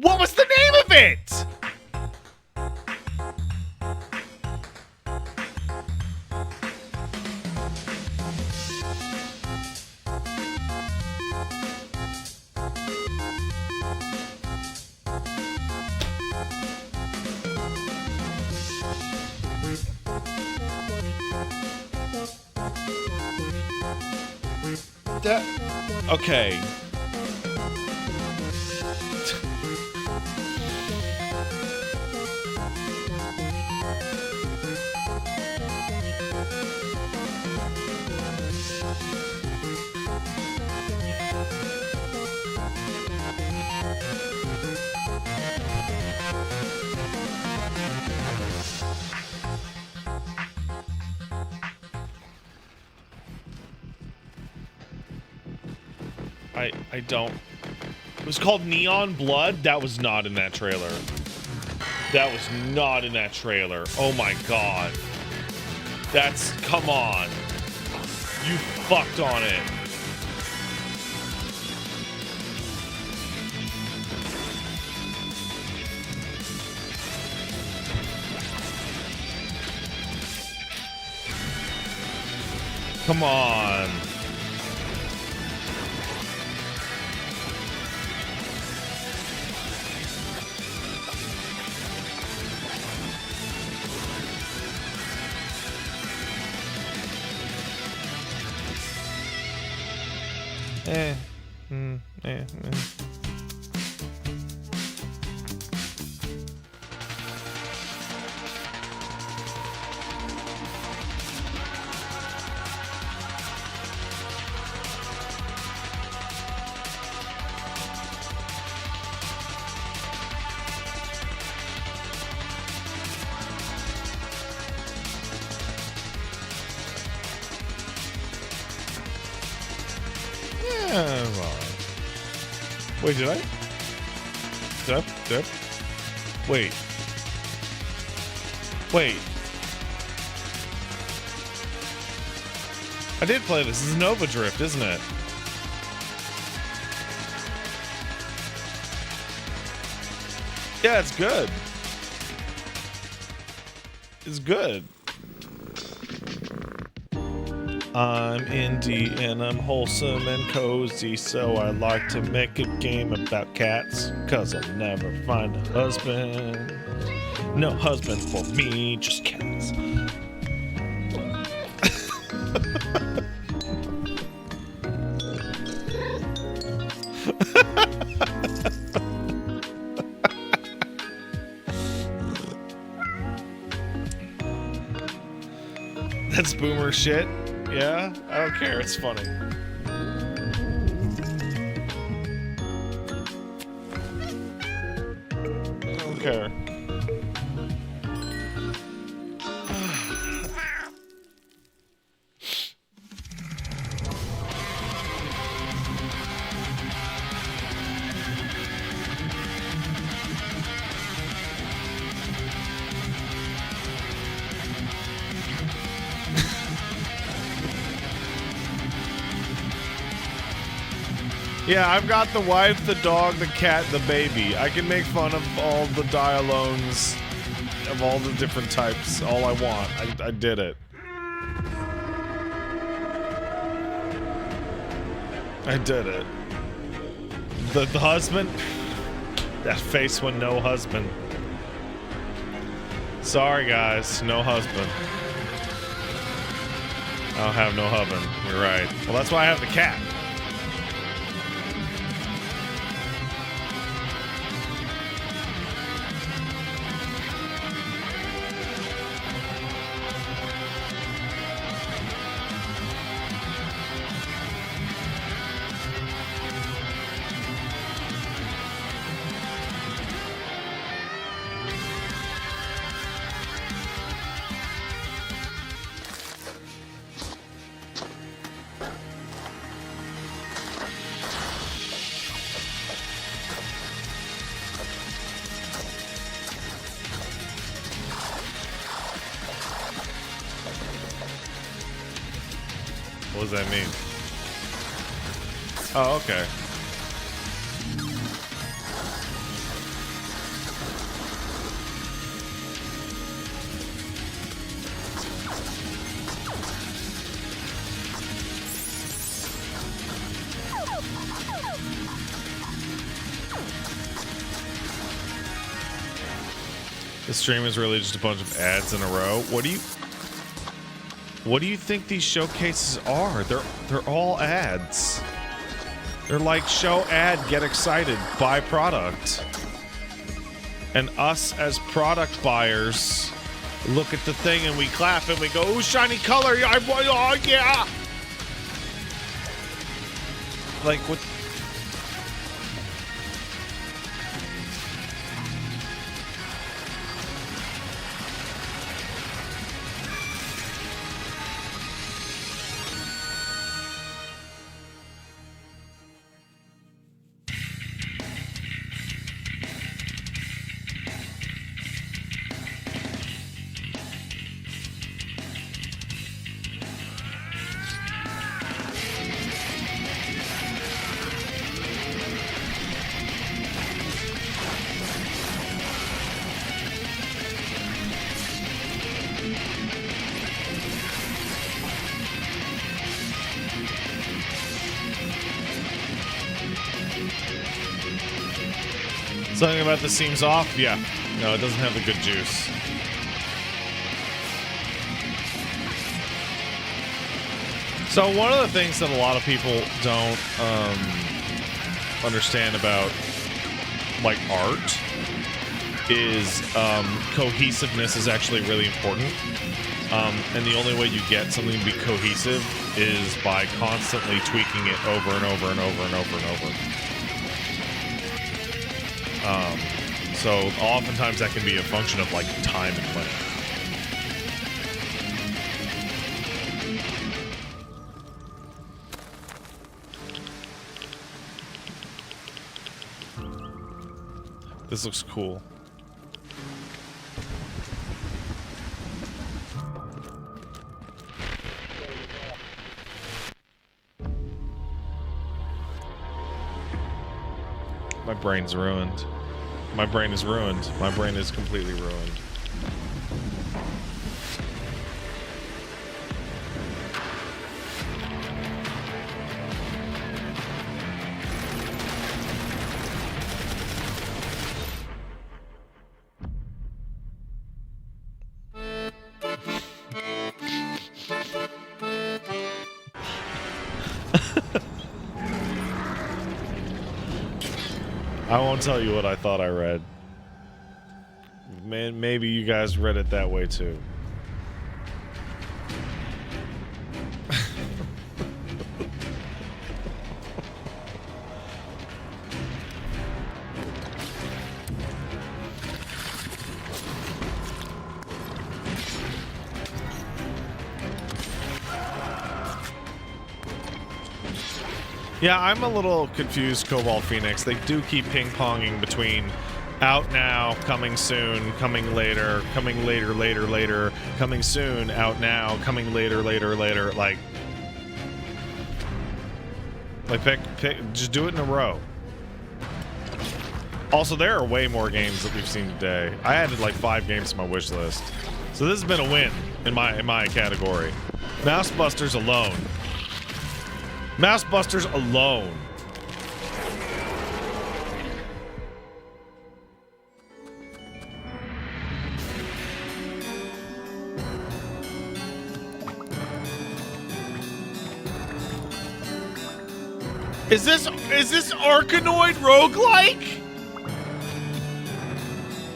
What was the name of it? Okay. I don't. It was called Neon Blood. That was not in that trailer. That was not in that trailer. Oh my god. That's, come on. You fucked on it. Come on. Wait, did I? Did I? Wait. I did play this. This is Nova Drift, isn't it? Yeah, it's good. It's good. I'm indie and I'm wholesome and cozy, so I like to make a game about cats, 'cause I'll never find a husband. No husband for me, just cats. That's boomer shit. Yeah, I don't care. It's funny. I don't care. Yeah, I've got the wife, the dog, the cat, the baby. I can make fun of all the dialogues of all the different types all I want. I did it. I did it. The husband? That face when no husband. Sorry guys, no husband. I'll have no husband. You're right. Well, that's why I have the cat. What does that mean? Oh, okay. The stream is really just a bunch of ads in a row. What do you think these showcases are? They're all ads. They're like show ad, get excited, buy product. And us as product buyers look at the thing and we clap and we go, "Ooh, shiny color! Oh yeah!" Like what? Something about this seems off? Yeah. No, it doesn't have the good juice. So one of the things that a lot of people don't understand about like art is cohesiveness is actually really important. And the only way you get something to be cohesive is by constantly tweaking it over and over and over and over and over. So oftentimes that can be a function of like time and money. This looks cool. My brain's ruined. My brain is ruined. My brain is completely ruined. I won't tell you what I thought I read. Man, maybe you guys read it that way too. Yeah, I'm a little confused, Cobalt Phoenix. They do keep ping-ponging between out now, coming soon, coming later, later, coming soon, out now, coming later, like... Like just do it in a row. Also, there are way more games that we've seen today. I added like 5 games to my wish list, so this has been a win in my category. Mouse Busters alone. Mouse Busters alone. Is this Arkanoid roguelike?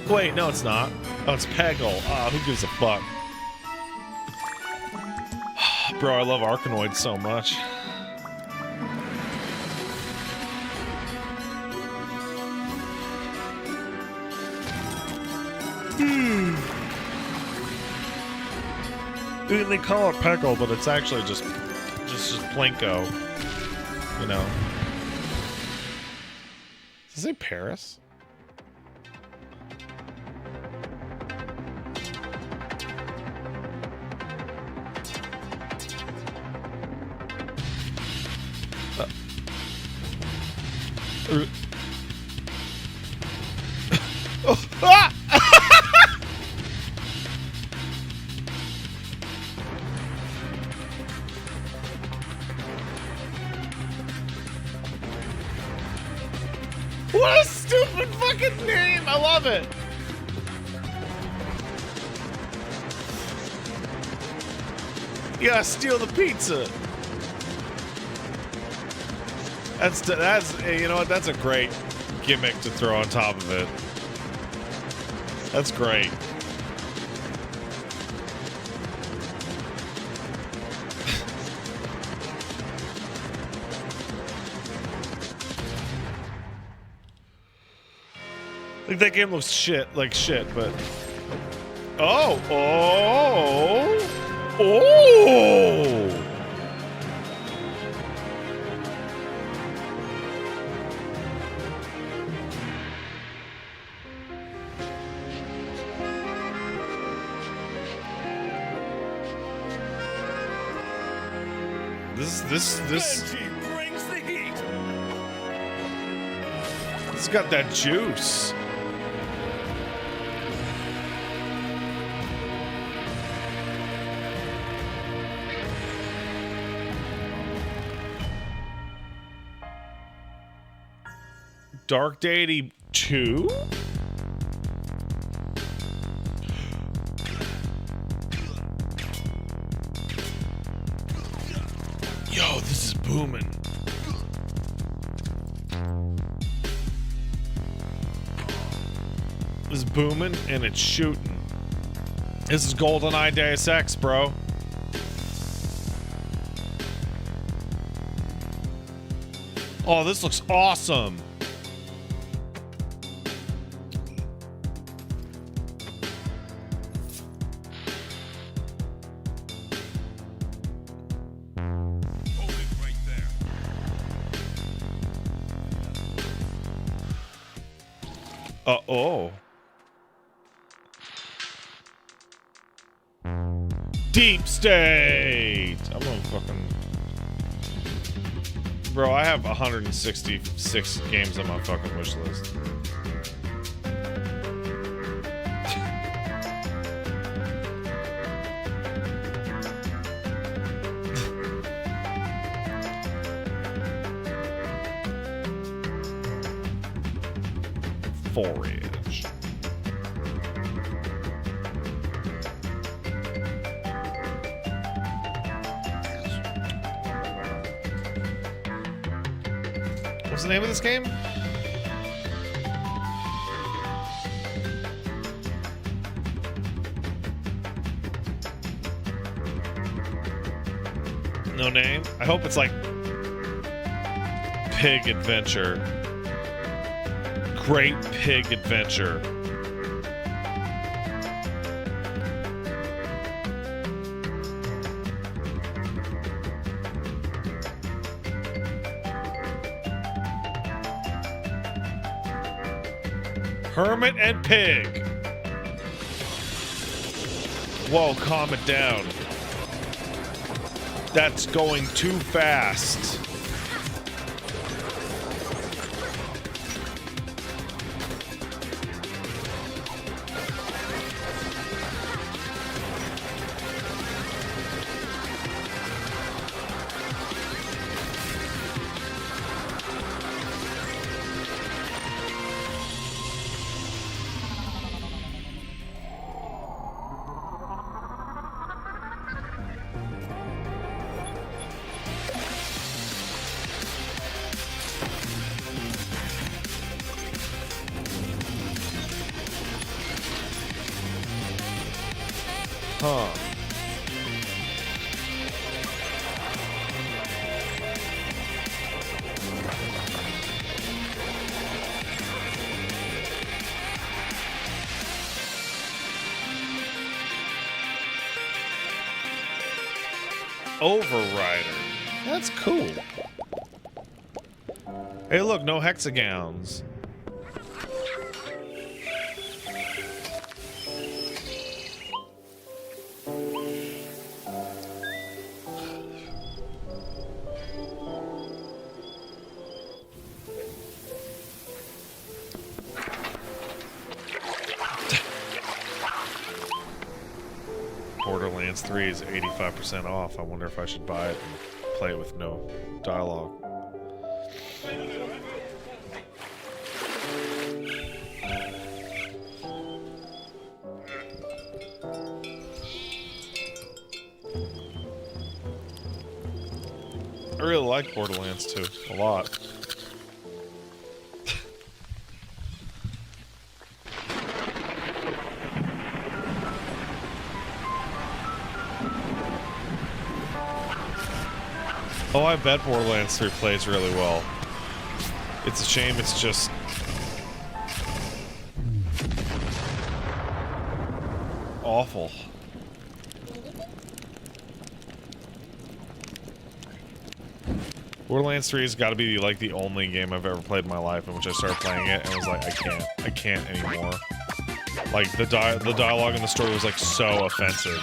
Wait, no, it's not. Oh, it's Peggle. Ah, who gives a fuck? Bro, I love Arkanoid so much. They call it Peggle, but it's actually just Plinko. You know. Does it say Paris? Oh, ah! What a stupid fucking name! I love it! You gotta steal the pizza! That's you know what, that's a great gimmick to throw on top of it. That's great. Like that game looks like shit, but oh. This brings the heat. It's got that juice. Dark Deity 2? Yo, this is booming. This is booming and it's shooting. This is GoldenEye Deus Ex, bro. Oh, this looks awesome. Oh. Deep State! I'm gonna fucking... Bro, I have 166 games on my fucking wish list. Forage. What's the name of this game? No name? I hope it's like Pig Adventure. Great Pig Adventure. Hermit and Pig. Whoa, calm it down. That's going too fast. Huh. Overrider. That's cool. Hey, look, no hexagons. Borderlands 3 is 85% off. I wonder if I should buy it and play it with no dialogue. I really like Borderlands 2 a lot. Oh, I bet Borderlands 3 plays really well. It's a shame it's just... awful. Borderlands 3 has got to be like the only game I've ever played in my life in which I started playing it and was like, I can't anymore. Like, the dialogue in the story was like so offensive.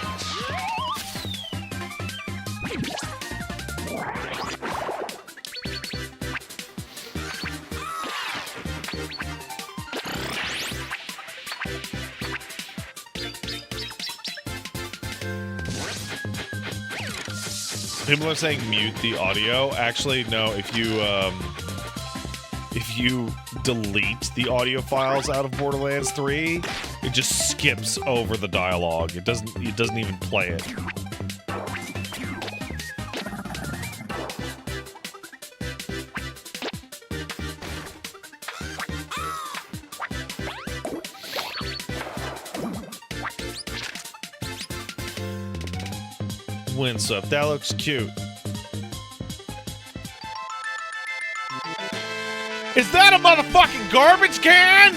People are saying mute the audio. Actually, no. If you delete the audio files out of Borderlands 3, it just skips over the dialogue. It doesn't even play it. Windsup, that looks cute. Is that a motherfucking garbage can?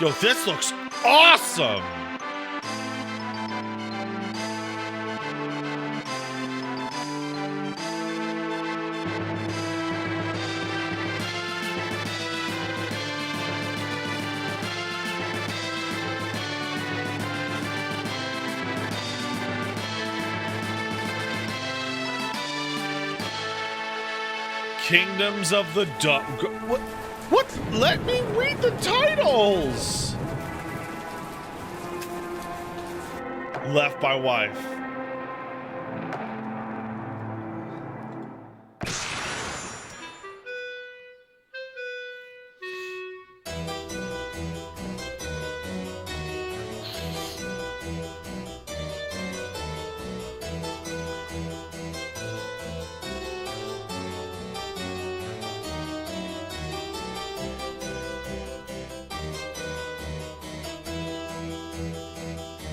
Yo, this looks awesome! Kingdoms of the Dark. What? Let me read the titles! Left by Wife.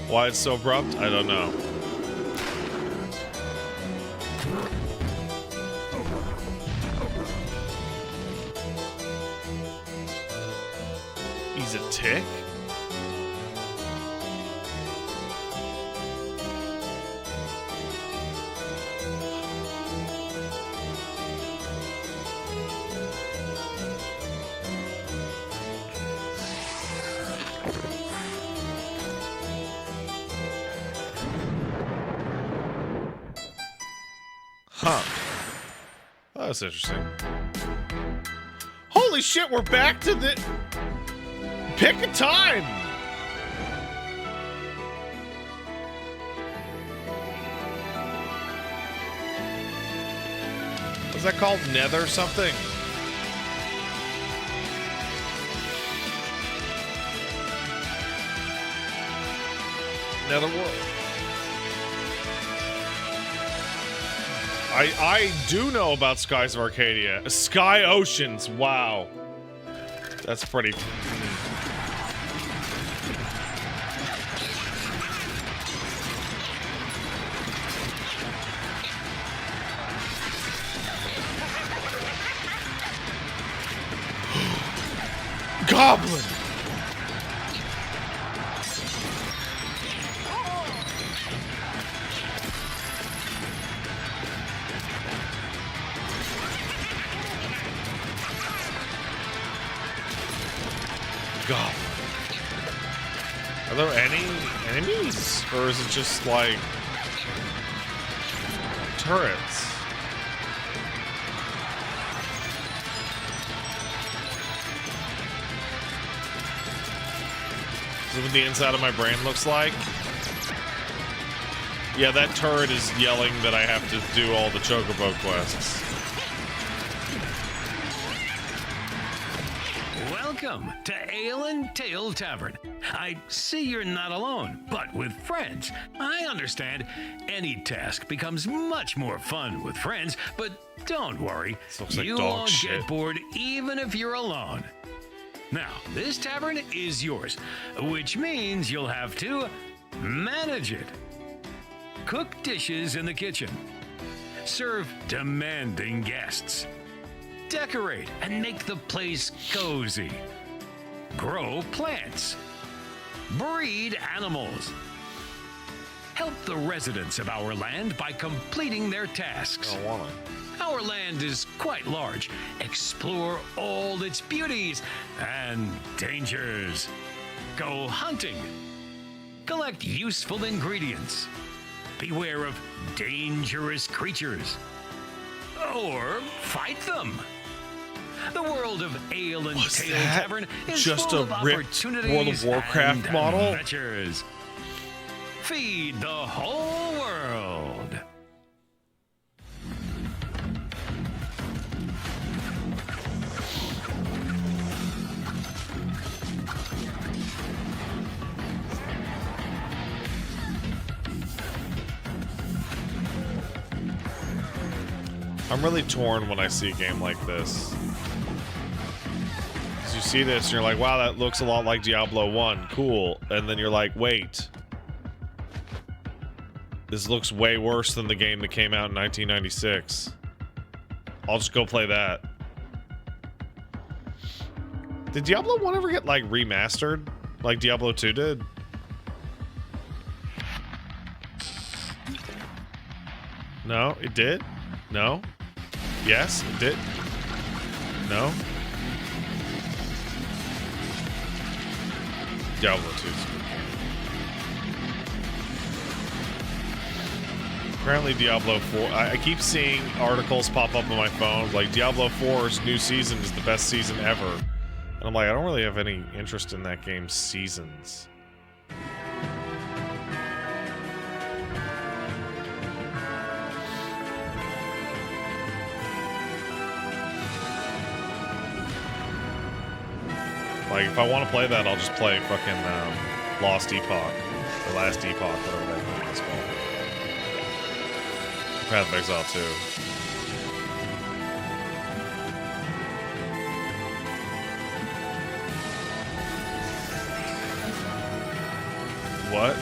Why it's so abrupt? I don't know. He's a tick? Huh. Oh, that's interesting. Holy shit, we're back to the... Pick a time! What's that called? Nether something? Netherworld. I do know about Skies of Arcadia. Sky Oceans. Wow. That's pretty. Goblin. Goblin. Are there any enemies? Or is it just like turrets? Is that what the inside of my brain looks like? Yeah, that turret is yelling that I have to do all the Chocobo quests. Welcome to Ale and Tale Tavern. I see you're not alone, but with friends. I understand any task becomes much more fun with friends, but don't worry, you won't get bored even if you're alone. Now, this tavern is yours, which means you'll have to manage it. Cook dishes in the kitchen. Serve demanding guests. Decorate and make the place cozy. Grow plants. Breed animals. Help the residents of our land by completing their tasks. Our land is quite large. Explore all its beauties and dangers. Go hunting. Collect useful ingredients. Beware of dangerous creatures. Or fight them. The world of Ale and Tale Tavern is just full a of ripped opportunities World of Warcraft and model? adventures. Feed the whole world. I'm really torn when I see a game like this. Because you see this and you're like, wow, that looks a lot like Diablo 1. Cool. And then you're like, wait. This looks way worse than the game that came out in 1996. I'll just go play that. Did Diablo 1 ever get, like, remastered? Like Diablo 2 did? No, it did? No? Yes, it did? No? Diablo 2 is good. Apparently Diablo 4... I keep seeing articles pop up on my phone, like Diablo 4's new season is the best season ever. And I'm like, I don't really have any interest in that game's seasons. Like, if I want to play that, I'll just play fucking Lost Epoch. Or Last Epoch, whatever that game is called. Path of Exile 2. What?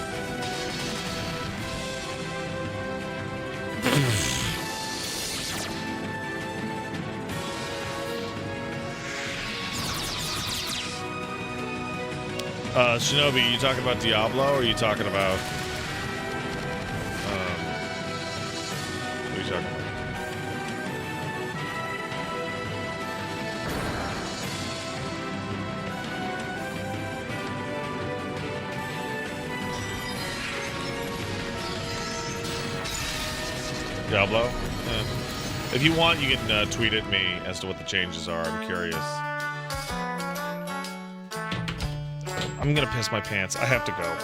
Shinobi, you talking about Diablo, or are you talking about... what are you talking about? Diablo? Yeah. If you want, you can tweet at me as to what the changes are. I'm curious. I'm gonna piss my pants. I have to go.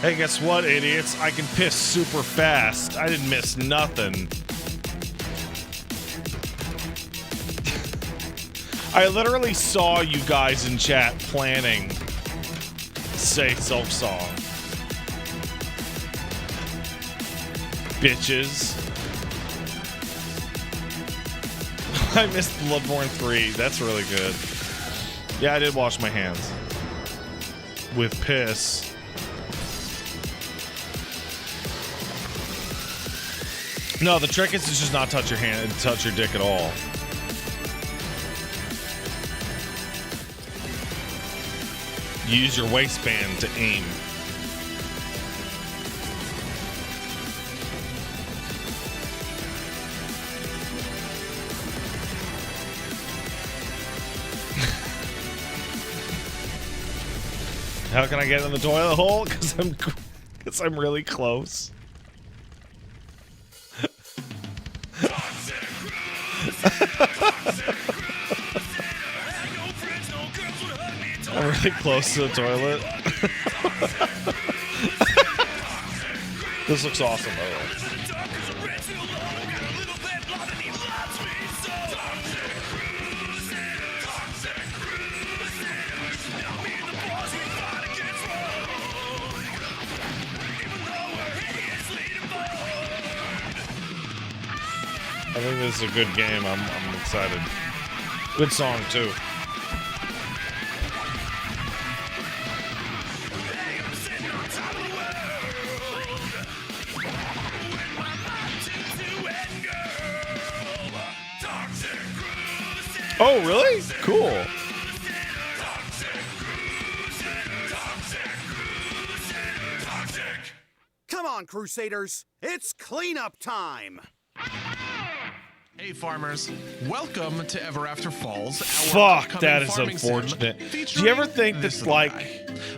Hey, guess what, idiots? I can piss super fast. I didn't miss nothing. I literally saw you guys in chat planning Say Silk Song. Bitches. I missed Bloodborne 3. That's really good. Yeah, I did wash my hands. With piss. No, the trick is to just not touch your hand and touch your dick at all. Use your waistband to aim. How can I get in the toilet hole? Because I'm really close. I'm really close to the toilet. This looks awesome, by the way. I think this is a good game. I'm excited. Good song too. Oh, really? Cool. Come on, Crusaders. It's cleanup time. Hey farmers, welcome to Ever After Falls. Fuck, that is unfortunate. Do you ever think that, like,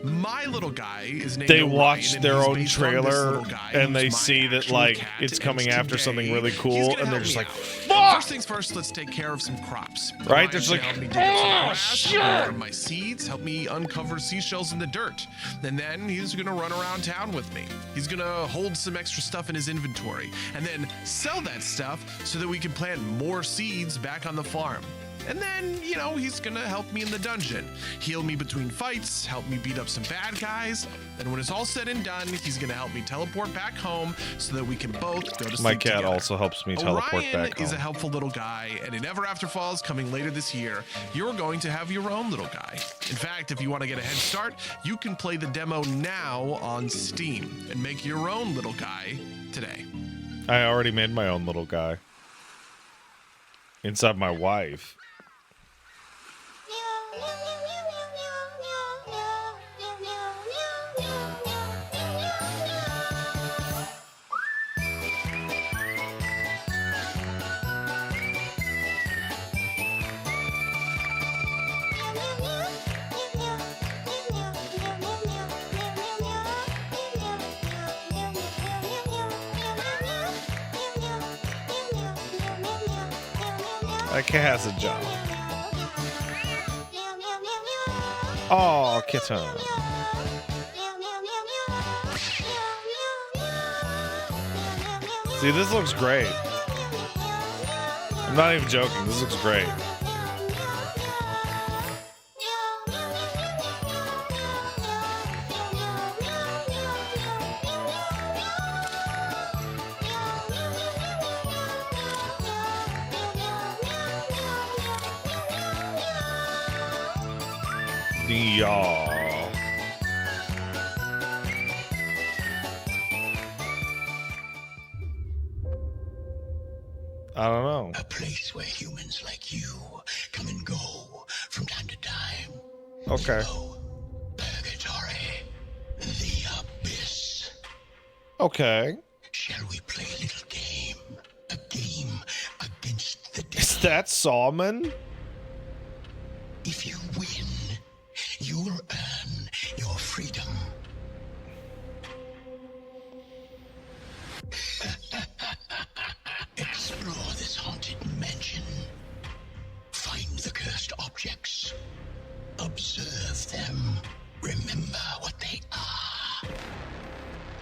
my little guy is named they Orion, watch and their he's own based on this trailer little guy and they who's my see that, actual like, cat, it's and coming after today something really he's cool, gonna and they're help just me like, out. fuck! First things first, let's take care of some crops. Right? They're Orion's just like, gonna help me dig up some oh, grass, shit! water my seeds, help me uncover seashells in the dirt. And then he's gonna run around town with me. He's gonna hold some extra stuff in his inventory, and then sell that stuff so that we can plant more seeds back on the farm. And then, you know, he's gonna help me in the dungeon, heal me between fights, help me beat up some bad guys. And when it's all said and done, he's gonna help me teleport back home so that we can both go to sleep My cat together. also helps me teleport Orion back is home. a helpful little guy, and in Ever After Falls coming later this year, you're going to have your own little guy. In fact, if you want to get a head start, you can play the demo now on Steam and make your own little guy today. I already made my own little guy. Inside my wife. My cat has a job. Oh, kitten. See, this looks great. I'm not even joking. This looks great. Yeah. I don't know. A place where humans like you come and go from time to time. Okay. Purgatory, the abyss. Okay. Shall we play a little game? A game against the devil. Is that Sawman? If you win, you'll earn your freedom. Explore this haunted mansion. Find the cursed objects. Observe them. Remember what they are.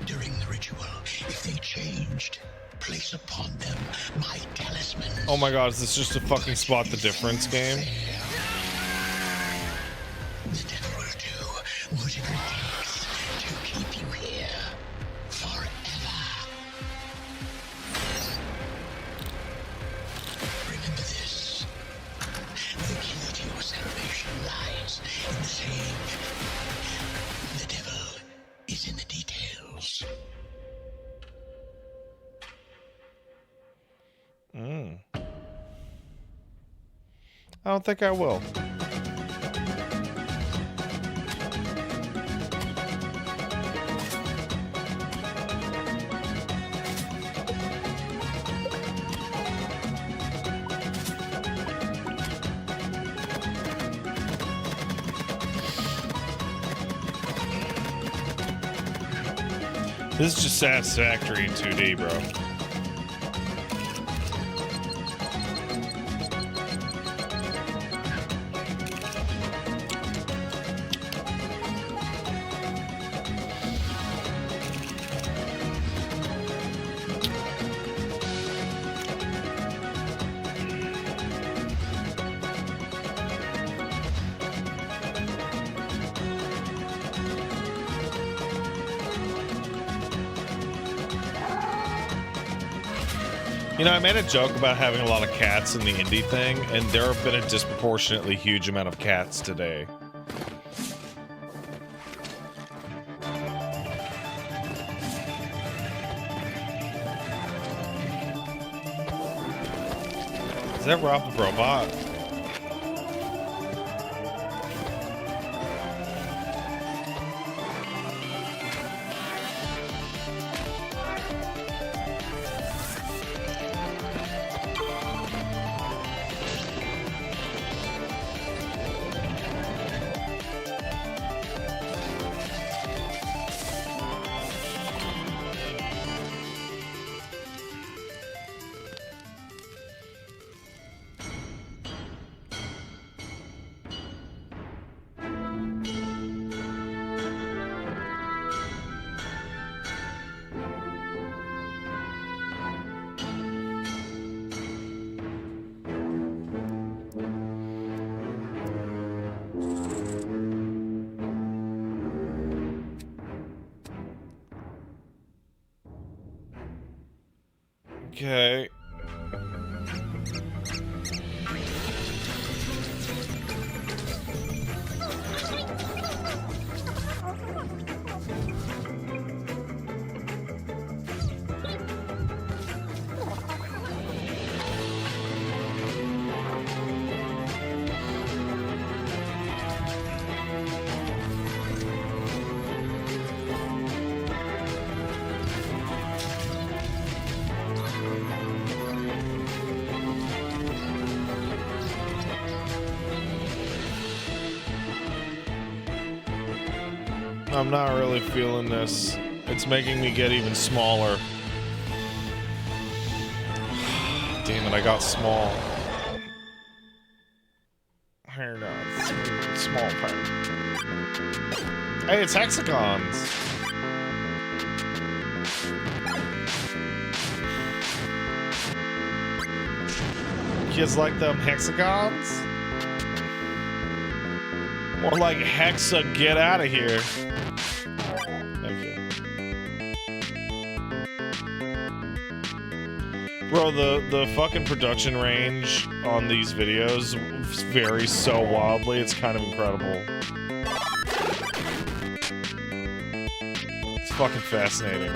during the ritual. If they changed, place upon them my talisman. Oh my god, is this just a fucking spot the difference game? The devil will do whatever it takes to keep you here forever. Remember this. The key to your salvation lies in the same. The devil is in the details. I don't think I will. This is just satisfactory in 2D, bro. You know, I made a joke about having a lot of cats in the indie thing, and there have been a disproportionately huge amount of cats today. Is that Rob the Robot? Okay. I'm not really feeling this. It's making me get even smaller. Damn it, I got small. Here it goes. Small part. Hey, it's hexagons. Kids like them hexagons? More like Hexa, get out of here. Thank you. Bro, the fucking production range on these videos varies so wildly, it's kind of incredible. It's fucking fascinating.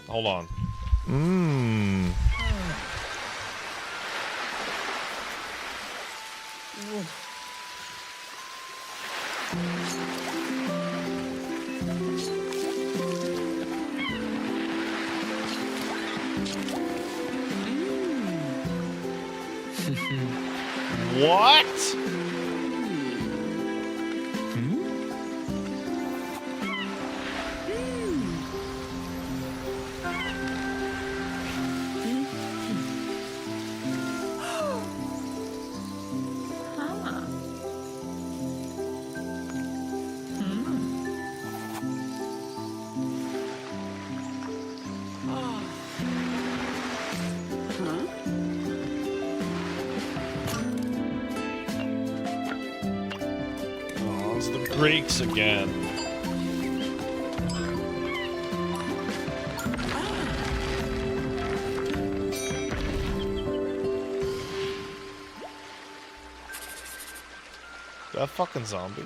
Hold on. What? Oh, it's the Greeks again. That fucking zombie.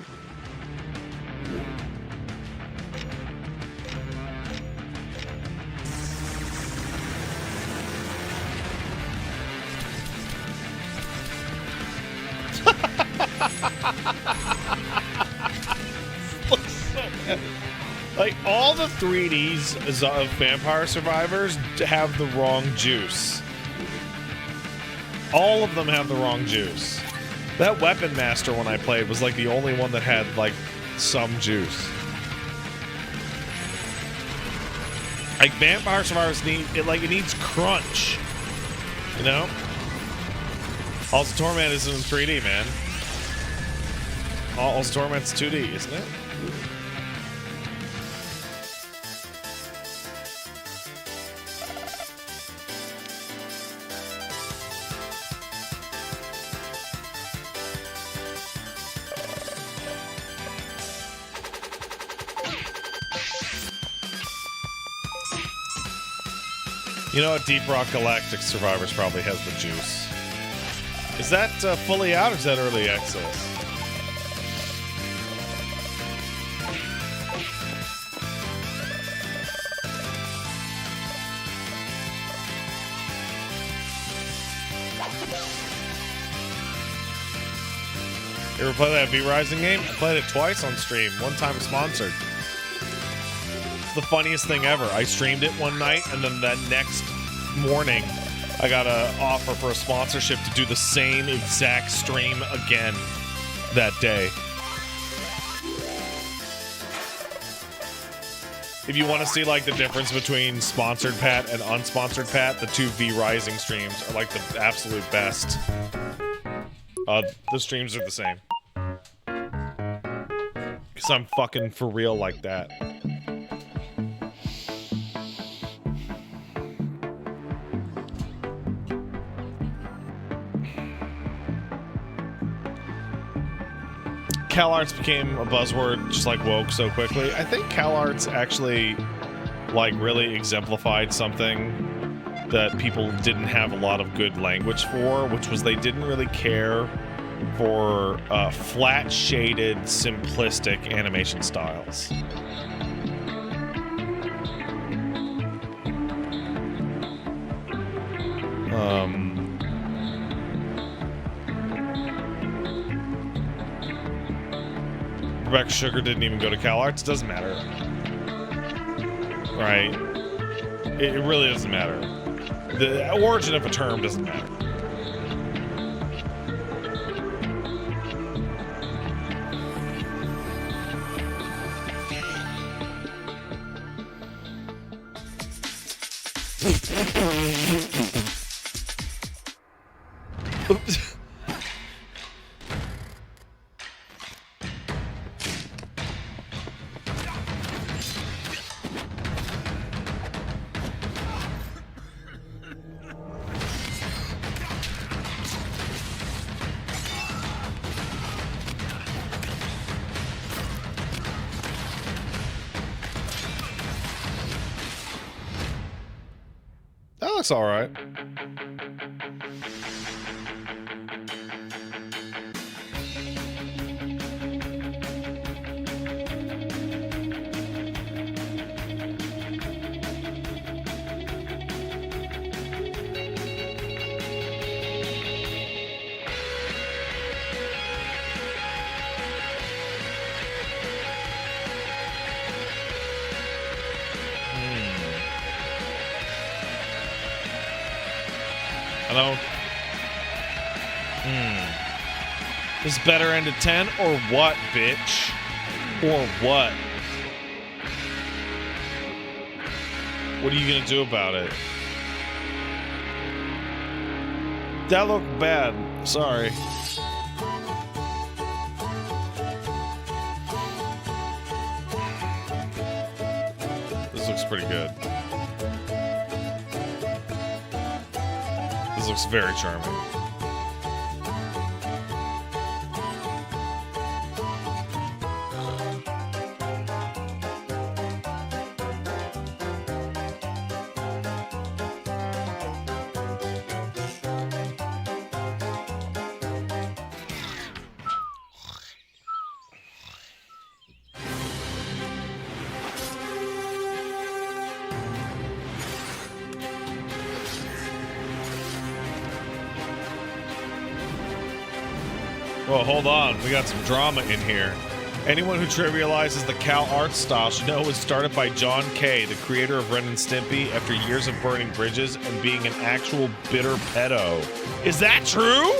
Like, all the 3Ds of Vampire Survivors have the wrong juice. All of them have the wrong juice. That Weapon Master one I played was like the only one that had like some juice. Like, Vampire Survivors it needs crunch. You know? Also, Torment isn't in 3D, man. Also, Torment's 2D, isn't it? You know what? Deep Rock Galactic Survivors probably has the juice. Is that fully out or is that early access? You ever play that V-Rising game? I played it twice on stream. One time sponsored. It's the funniest thing ever. I streamed it one night, and then that next morning, I got an offer for a sponsorship to do the same exact stream again that day. If you want to see like the difference between sponsored Pat and unsponsored Pat, the two V-Rising streams are like the absolute best. The streams are the same. Because I'm fucking for real like that. CalArts became a buzzword just like woke so quickly. I think CalArts actually like really exemplified something that people didn't have a lot of good language for, which was they didn't really care for flat shaded, simplistic animation styles. Rebecca Sugar didn't even go to CalArts. Doesn't matter. Right? It really doesn't matter. The origin of a term doesn't matter. Oops. That looks all right. I know Is better end of 10 or what, bitch? Or what? What are you gonna do about it? That looked bad. Sorry. This looks pretty good. This looks very charming. Well, hold on. We got some drama in here. Anyone who trivializes the Cal art style should know it was started by John Kay, the creator of Ren and Stimpy, after years of burning bridges and being an actual bitter pedo. Is that true?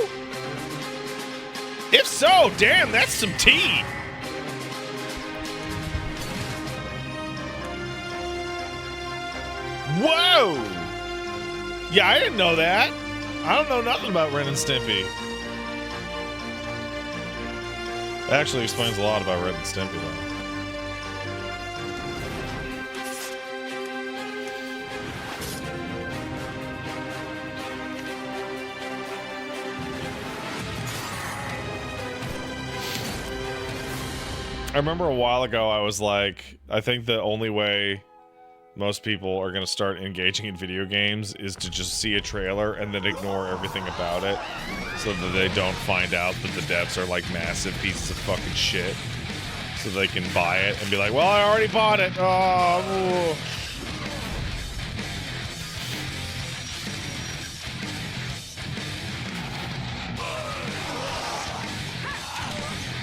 If so, damn, that's some tea. Whoa! Yeah, I didn't know that. I don't know nothing about Ren and Stimpy. That actually explains a lot about Ren and Stimpy, though. I remember a while ago I was like, I think the only way most people are going to start engaging in video games is to just see a trailer and then ignore everything about it so that they don't find out that the devs are like massive pieces of fucking shit, so they can buy it and be like, well, I already bought it. Oh,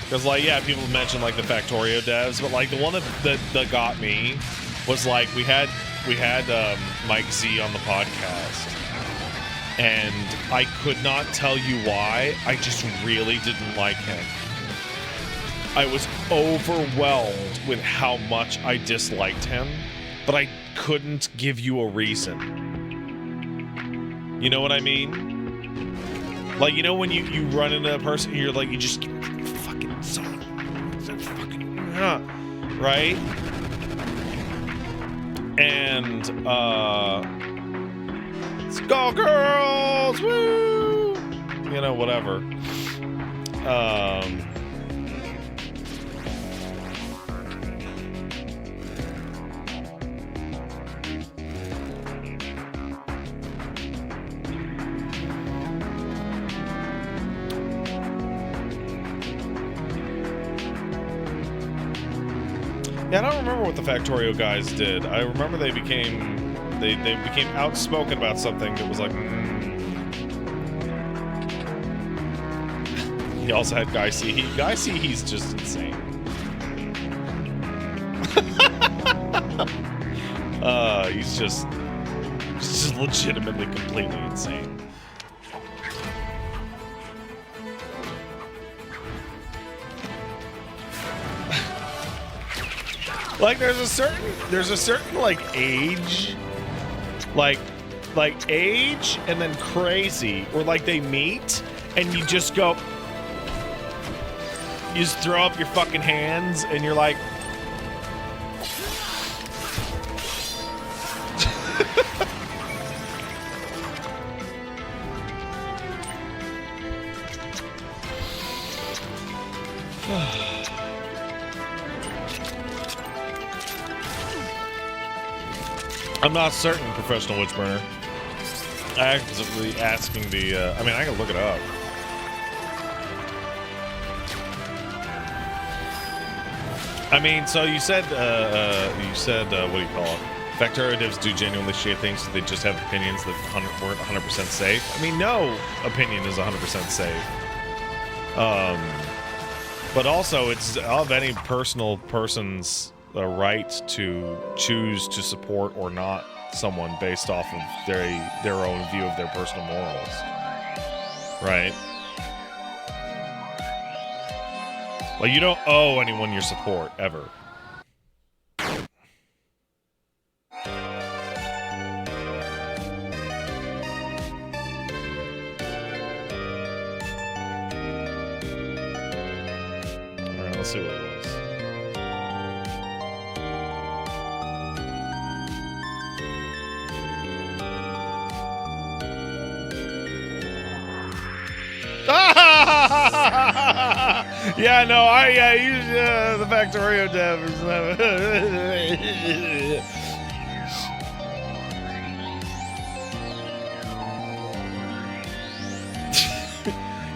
because like, yeah, people mention like the Factorio devs, but like the one that got me was like we had Mike Z on the podcast, and I could not tell you why. I just really didn't like him. I was overwhelmed with how much I disliked him, but I couldn't give you a reason. You know what I mean? Like, you know when you run into a person, you're like, you just fucking right? And let's go girls, woo! You know, whatever. Yeah, I don't remember what the Factorio guys did. I remember they became outspoken about something that was like. He also had Guy C. Guy C. He's just insane. He's just legitimately completely insane. Like there's a certain like age, like age and then crazy, where like they meet and you just go, you just throw up your fucking hands and you're like, I'm not certain, Professional Witchburner. I actively asking the, I mean, I can look it up. I mean, so you said, what do you call it? Factorio devs do genuinely share things, so they just have opinions that weren't 100% safe. I mean, no opinion is 100% safe. But also, it's of any person's right to choose to support or not someone based off of their own view of their personal morals, right? Like, you don't owe anyone your support, ever. Alright, let's see what it was. Yeah, no, the Factorio dev is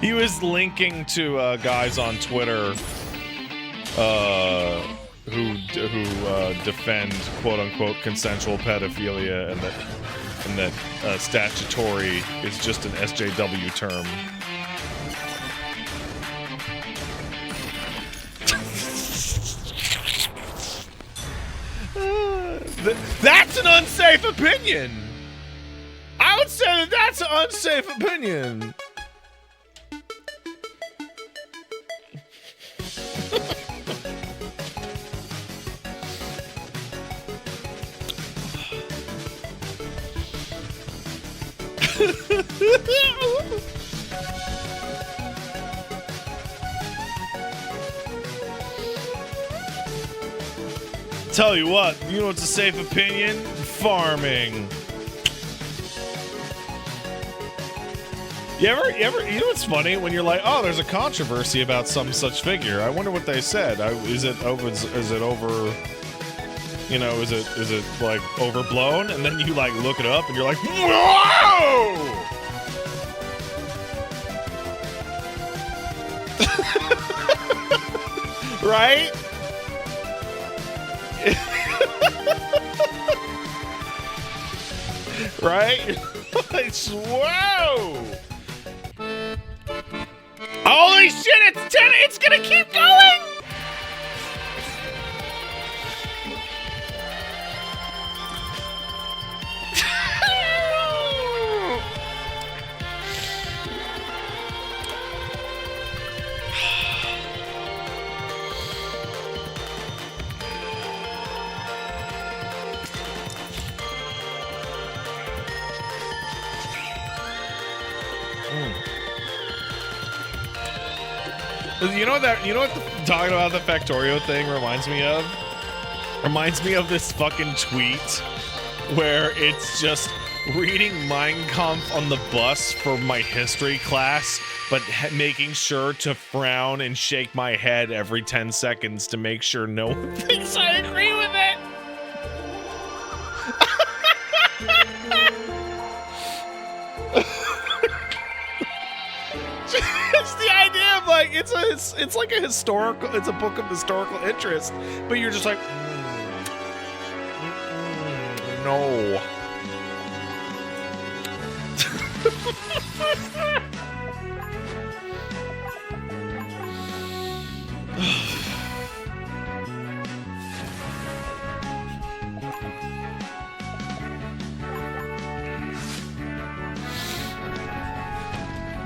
he was linking to guys on Twitter who defend quote unquote consensual pedophilia and that statutory is just an SJW term. That's an unsafe opinion. I would say that that's an unsafe opinion. Tell you what, you know what's a safe opinion? Farming. You ever, you know what's funny? When you're like, oh, there's a controversy about some such figure. I wonder what they said. Is it over, you know, is it like overblown? And then you like look it up and you're like, whoa! Right? Right? Whoa! Holy shit, it's 10, it's gonna keep going! You know what talking about the Factorio thing reminds me of? Reminds me of this fucking tweet where it's just reading Mein Kampf on the bus for my history class, but making sure to frown and shake my head every 10 seconds to make sure no one thinks I agree with it. It's the idea of like it's like a historical, it's a book of historical interest, but you're just like no.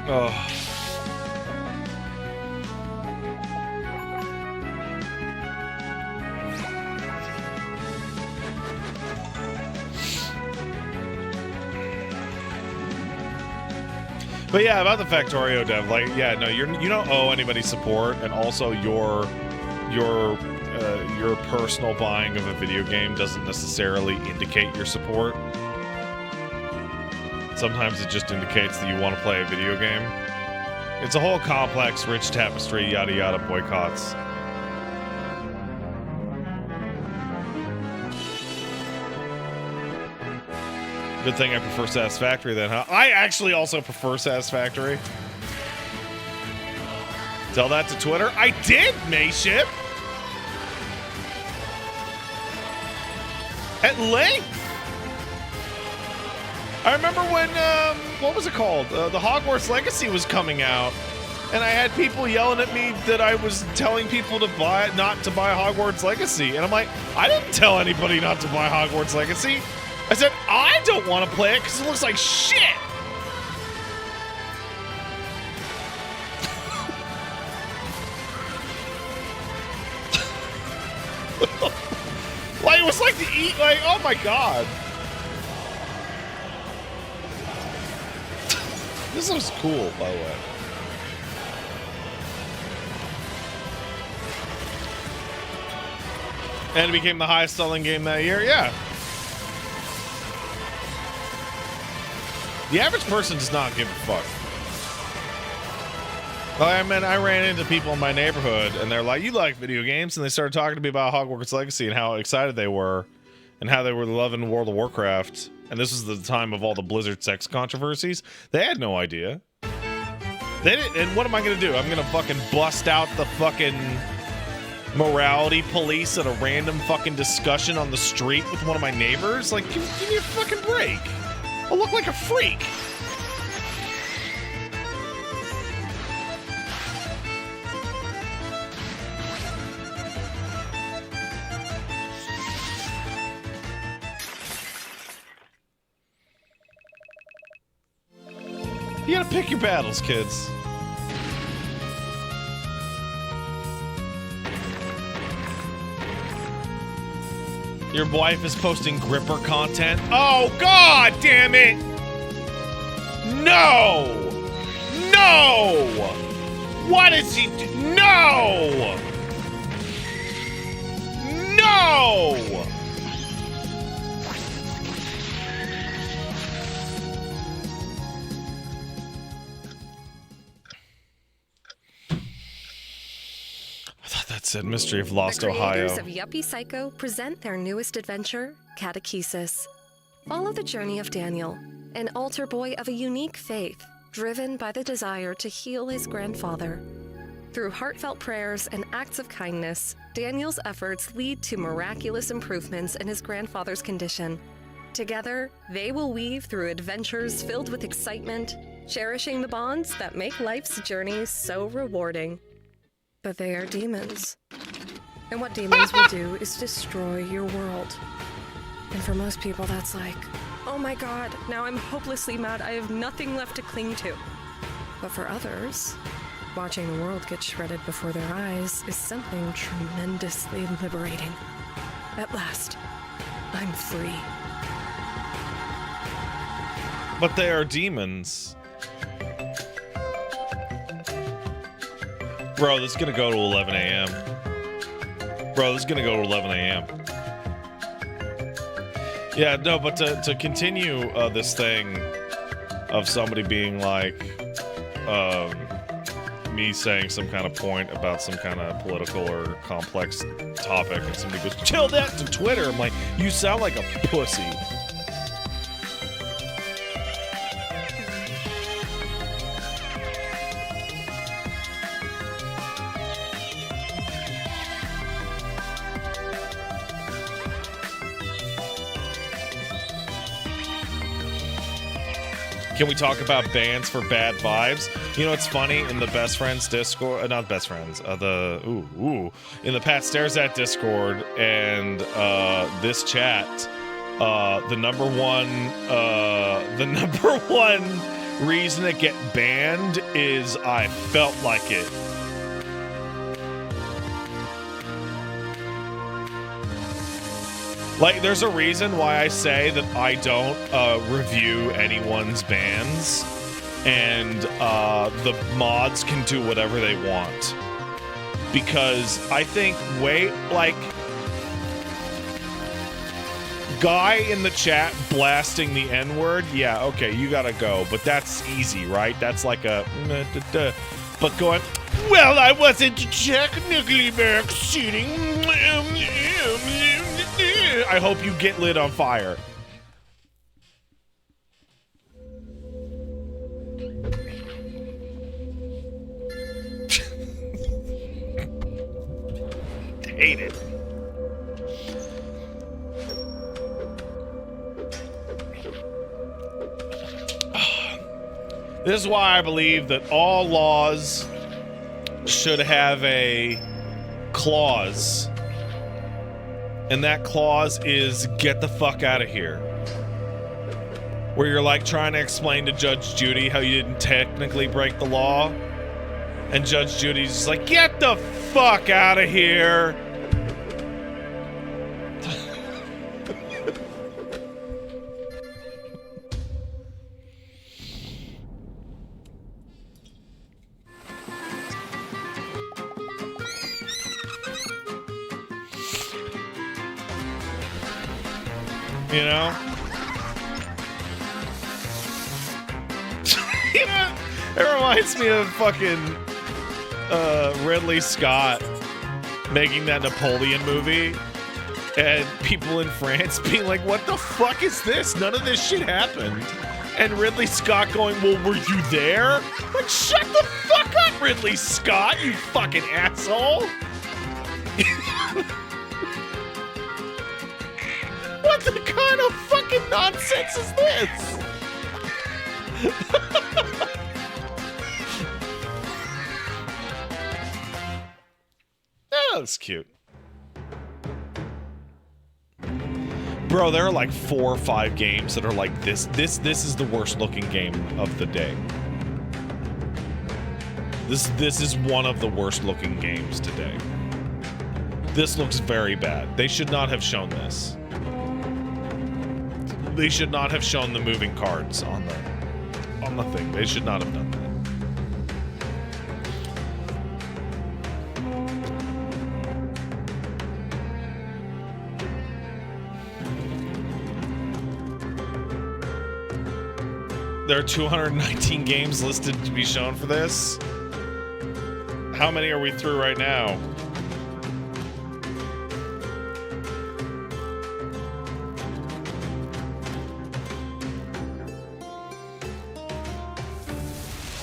Oh. But yeah, about the Factorio dev, like, yeah, no, you don't owe anybody support, and also your personal buying of a video game doesn't necessarily indicate your support. Sometimes it just indicates that you want to play a video game. It's a whole complex, rich tapestry, yada yada boycotts. Good thing I prefer Satisfactory then, huh? I actually also prefer Satisfactory. Tell that to Twitter. I did, Mayship! At length! I remember when, what was it called? The Hogwarts Legacy was coming out. And I had people yelling at me that I was telling people to not to buy Hogwarts Legacy. And I'm like, I didn't tell anybody not to buy Hogwarts Legacy. I said, I don't want to play it because it looks like shit. Like, it was like the eat, like, oh my god. This was cool, by the way. And it became the highest selling game that year, yeah. The average person does not give a fuck. I mean, I ran into people in my neighborhood, and they're like, you like video games? And they started talking to me about Hogwarts Legacy and how excited they were, and how they were loving World of Warcraft. And this was the time of all the Blizzard sex controversies. They had no idea. They didn't, and what am I going to do? I'm going to fucking bust out the fucking morality police at a random fucking discussion on the street with one of my neighbors? Like, give me a fucking break. I look like a freak. You gotta pick your battles, kids. Your wife is posting gripper content? Oh, god damn it! No! No! What is he do? No! No! That said Mystery of Lost Ohio. The creators of Yuppie Psycho present their newest adventure, Catechesis. Follow the journey of Daniel, an altar boy of a unique faith, driven by the desire to heal his grandfather. Through heartfelt prayers and acts of kindness, Daniel's efforts lead to miraculous improvements in his grandfather's condition. Together, they will weave through adventures filled with excitement, cherishing the bonds that make life's journey so rewarding. But they are demons. And what demons will do is destroy your world. And for most people, that's like, oh my god, now I'm hopelessly mad, I have nothing left to cling to. But for others, watching the world get shredded before their eyes is something tremendously liberating. At last, I'm free. But they are demons. Bro, this is gonna go to 11 a.m. Bro, this is gonna go to 11 a.m. Yeah, no, but to continue this thing of somebody being like, me saying some kind of point about some kind of political or complex topic, and somebody goes, chill that to Twitter. I'm like, you sound like a pussy. Can we talk about bans for bad vibes? You know, it's funny in the best friends Discord, not best friends, in the Pat Stares At Discord and this chat, the number one reason to get banned is I felt like it. Like, there's a reason why I say that I don't review anyone's bans, and the mods can do whatever they want. Because I think, guy in the chat blasting the N-word, yeah, okay, you gotta go. But that's easy, right? That's like a... But going, well, I wasn't technically backseating. I hope you get lit on fire. Hate it. This is why I believe that all laws should have a clause. And that clause is get the fuck out of here. Where you're like trying to explain to Judge Judy how you didn't technically break the law. And Judge Judy's just like, get the fuck out of here. You know? It reminds me of fucking Ridley Scott making that Napoleon movie and people in France being like, what the fuck is this? None of this shit happened. And Ridley Scott going, well, were you there? Like, shut the fuck up, Ridley Scott, you fucking asshole. What the kind of fucking nonsense is this? Oh, that's cute. Bro, there are like 4 or 5 games that are like this. This is the worst looking game of the day. This is one of the worst looking games today. This looks very bad. They should not have shown this. They should not have shown the moving cards on the thing. They should not have done that. There are 219 games listed to be shown for this. How many are we through right now?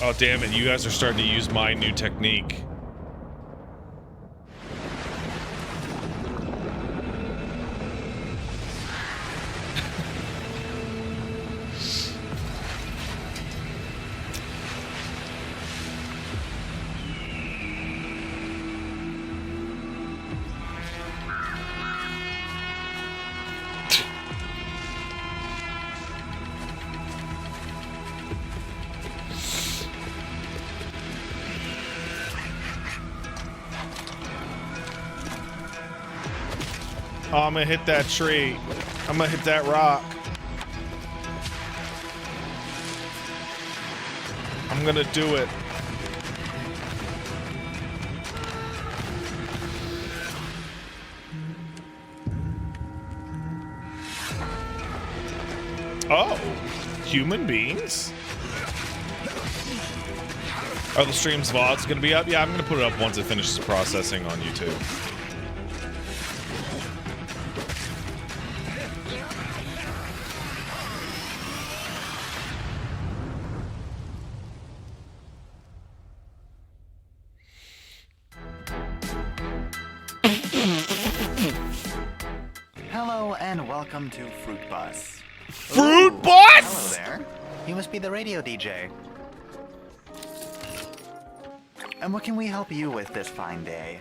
Oh, damn it. You guys are starting to use my new technique. Oh, I'm gonna hit that tree. I'm gonna hit that rock. I'm gonna do it. Oh, human beings? Are the stream's VODs gonna be up? Yeah, I'm gonna put it up once it finishes processing on YouTube. Hello and welcome to Fruit Bus. Fruit Bus? Hello there. You must be the radio DJ. And what can we help you with this fine day?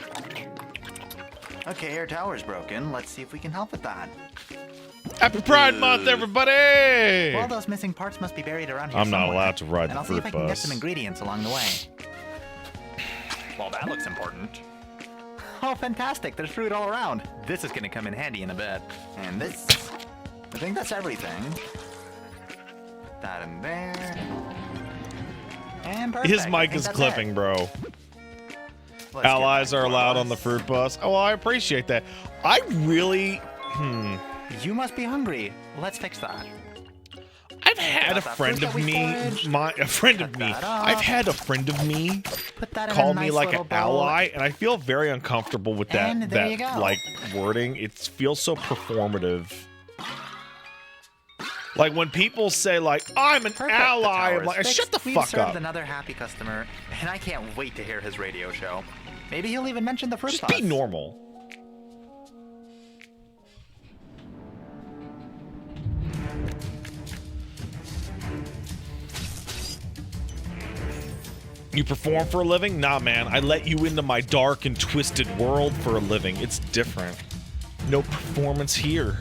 Okay, your tower's broken. Let's see if we can help with that. Happy Pride Month, everybody! Well, those missing parts must be buried around here I'm not somewhere. allowed to ride and the I'll see if fruit I can get bus. some ingredients along the way. Well, that looks important. Oh, fantastic. There's fruit all around. This is going to come in handy in a bit. And this... I think that's everything. That in there. And perfect. His mic is clipping, bro. Allies are allowed on the fruit bus. Oh, well, I appreciate that. I really... You must be hungry. Let's fix that. I've had a friend of me... I've had a friend of me call me like an ally, and I feel very uncomfortable with that, like, wording. It feels so performative. Like, when people say, like, I'm an ally, I'm like, shut the fuck served up. Another happy customer, and I can't wait to hear his radio show. Maybe he'll even mention the fruit bus. Just be normal. You perform for a living? Nah, man. I let you into my dark and twisted world for a living. It's different. No performance here.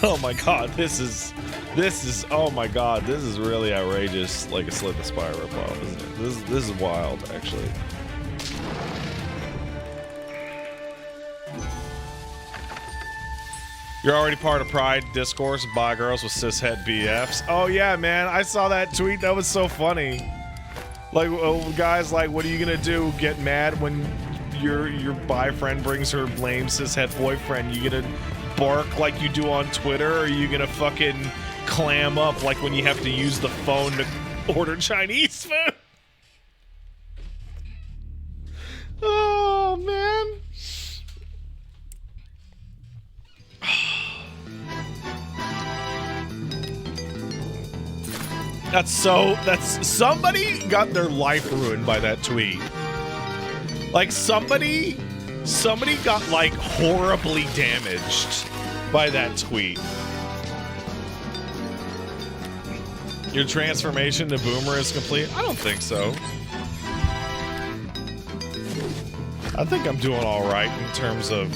Oh my god, this is oh my god, this is really outrageous, like a Slip the Spire ripoff, isn't it? This is wild, actually. You're already part of Pride Discourse, bi girls with cishet BFs. Oh yeah, man, I saw that tweet. That was so funny. Like, guys, like, what are you gonna do? Get mad when your boyfriend brings her lame cishet boyfriend? You gonna bark like you do on Twitter, or are you gonna fucking clam up like when you have to use the phone to order Chinese food? Oh, man. That's somebody got their life ruined by that tweet. Like somebody got like horribly damaged by that tweet. Your transformation to boomer is complete? I don't think so. I think I'm doing all right in terms of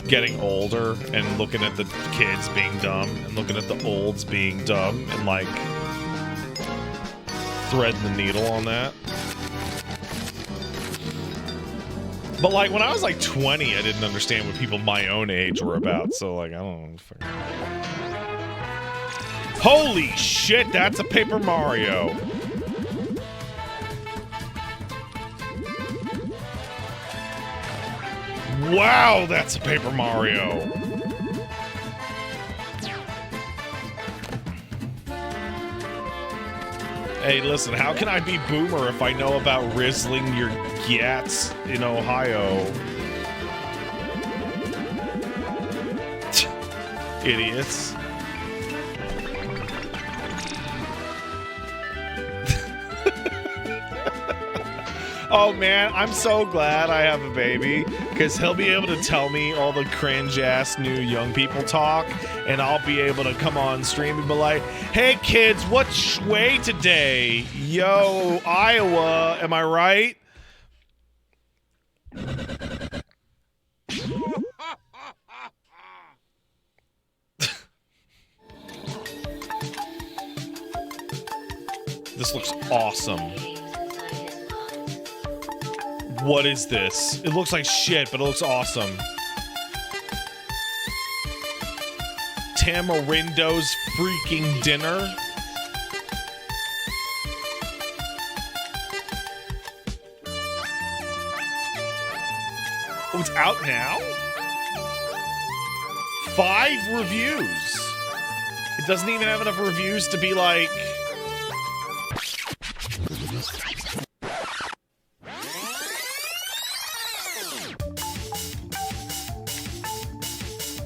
getting older and looking at the kids being dumb and looking at the olds being dumb and like threading the needle on that. But like when I was like 20, I didn't understand what people my own age were about. So like, I don't know. Holy shit, that's a Paper Mario. Wow, that's a Paper Mario. Hey, listen, how can I be boomer if I know about rizzling your gats in Ohio? Idiots. Oh man, I'm so glad I have a baby, because he'll be able to tell me all the cringe-ass new young people talk, and I'll be able to come on stream and be like, hey kids, what's way today? Yo, Iowa, am I right? This looks awesome. What is this? It looks like shit, but it looks awesome. Tamarindo's freaking dinner. Oh, it's out now? 5 reviews. It doesn't even have enough reviews to be like...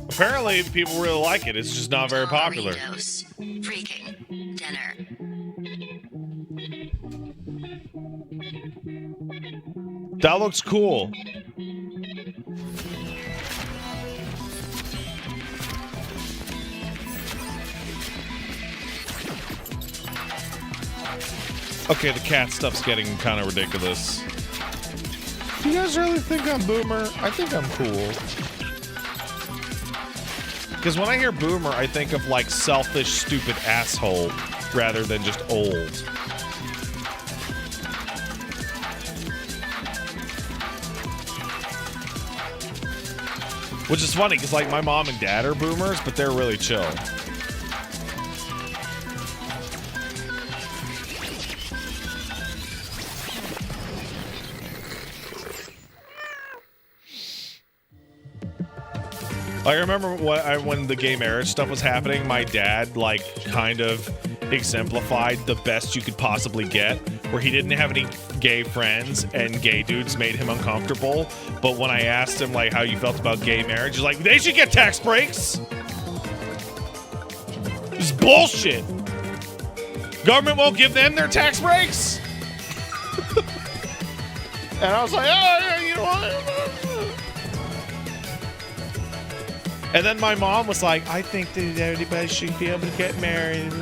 Apparently, people really like it. It's just not very popular. Freaking dinner. That looks cool. Okay, the cat stuff's getting kind of ridiculous. Do you guys really think I'm boomer? I think I'm cool. Because when I hear boomer, I think of like selfish, stupid asshole rather than just old. Which is funny because like my mom and dad are boomers, but they're really chill. I remember when the gay marriage stuff was happening, my dad like kind of exemplified the best you could possibly get, where he didn't have any gay friends and gay dudes made him uncomfortable. But when I asked him like how you felt about gay marriage, he's like, they should get tax breaks. This is bullshit. Government won't give them their tax breaks. And I was like, oh yeah, you know what? And then my mom was like, I think that everybody should be able to get married.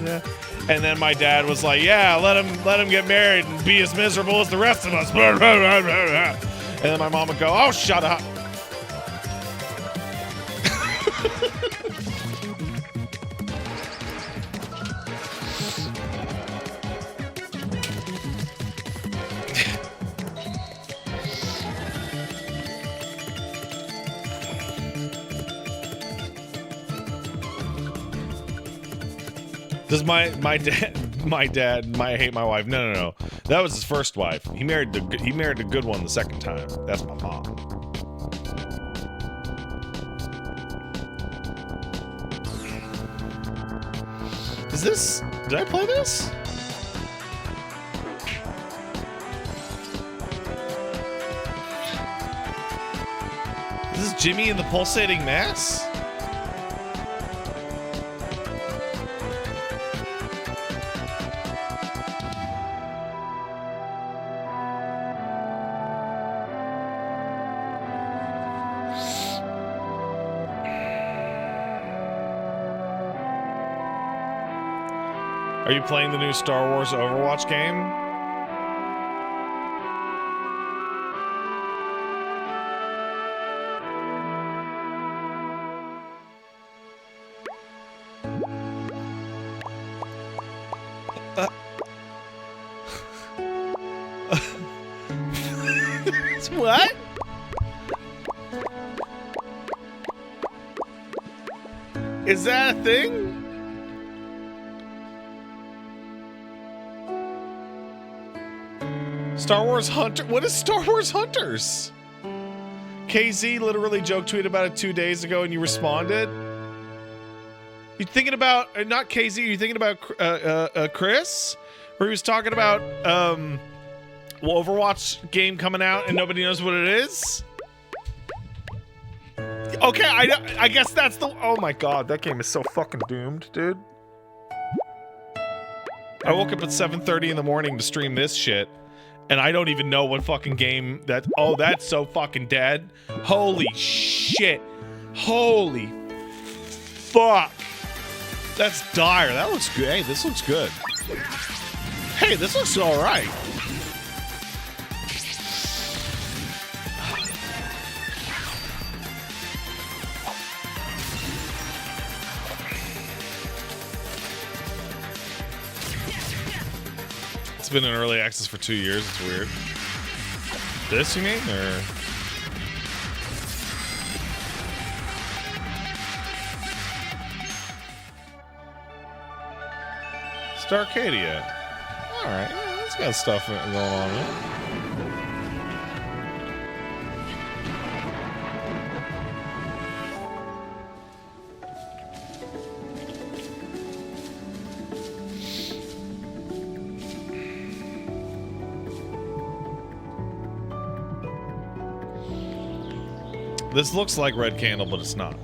And then my dad was like, yeah, let him get married and be as miserable as the rest of us. And then my mom would go, oh, shut up. Does my dad my dad might hate my wife. No. That was his first wife. He married the good one the second time. That's my mom. Is this? Did I play this? Is this Jimmy and the Pulsating Mass? Are you playing the new Star Wars Overwatch game? What? Is that a thing? Star Wars Hunter? What is Star Wars Hunters? KZ literally joke tweeted about it 2 days ago and you responded? You thinking about, not KZ, you thinking about Chris? Where he was talking about, Overwatch game coming out and nobody knows what it is? Okay, I guess that's the... Oh my god, that game is so fucking doomed, dude. I woke up at 7:30 in the morning to stream this shit, and I don't even know what fucking game that... Oh, that's so fucking dead. Holy shit. Holy fuck. That's dire. That looks good. Hey, this looks good. Hey, this looks alright. It's been in early access for 2 years. It's weird. This, you mean? Or... Starcadia. Alright. Yeah, it's got stuff going on with it. This looks like Red Candle, but it's not.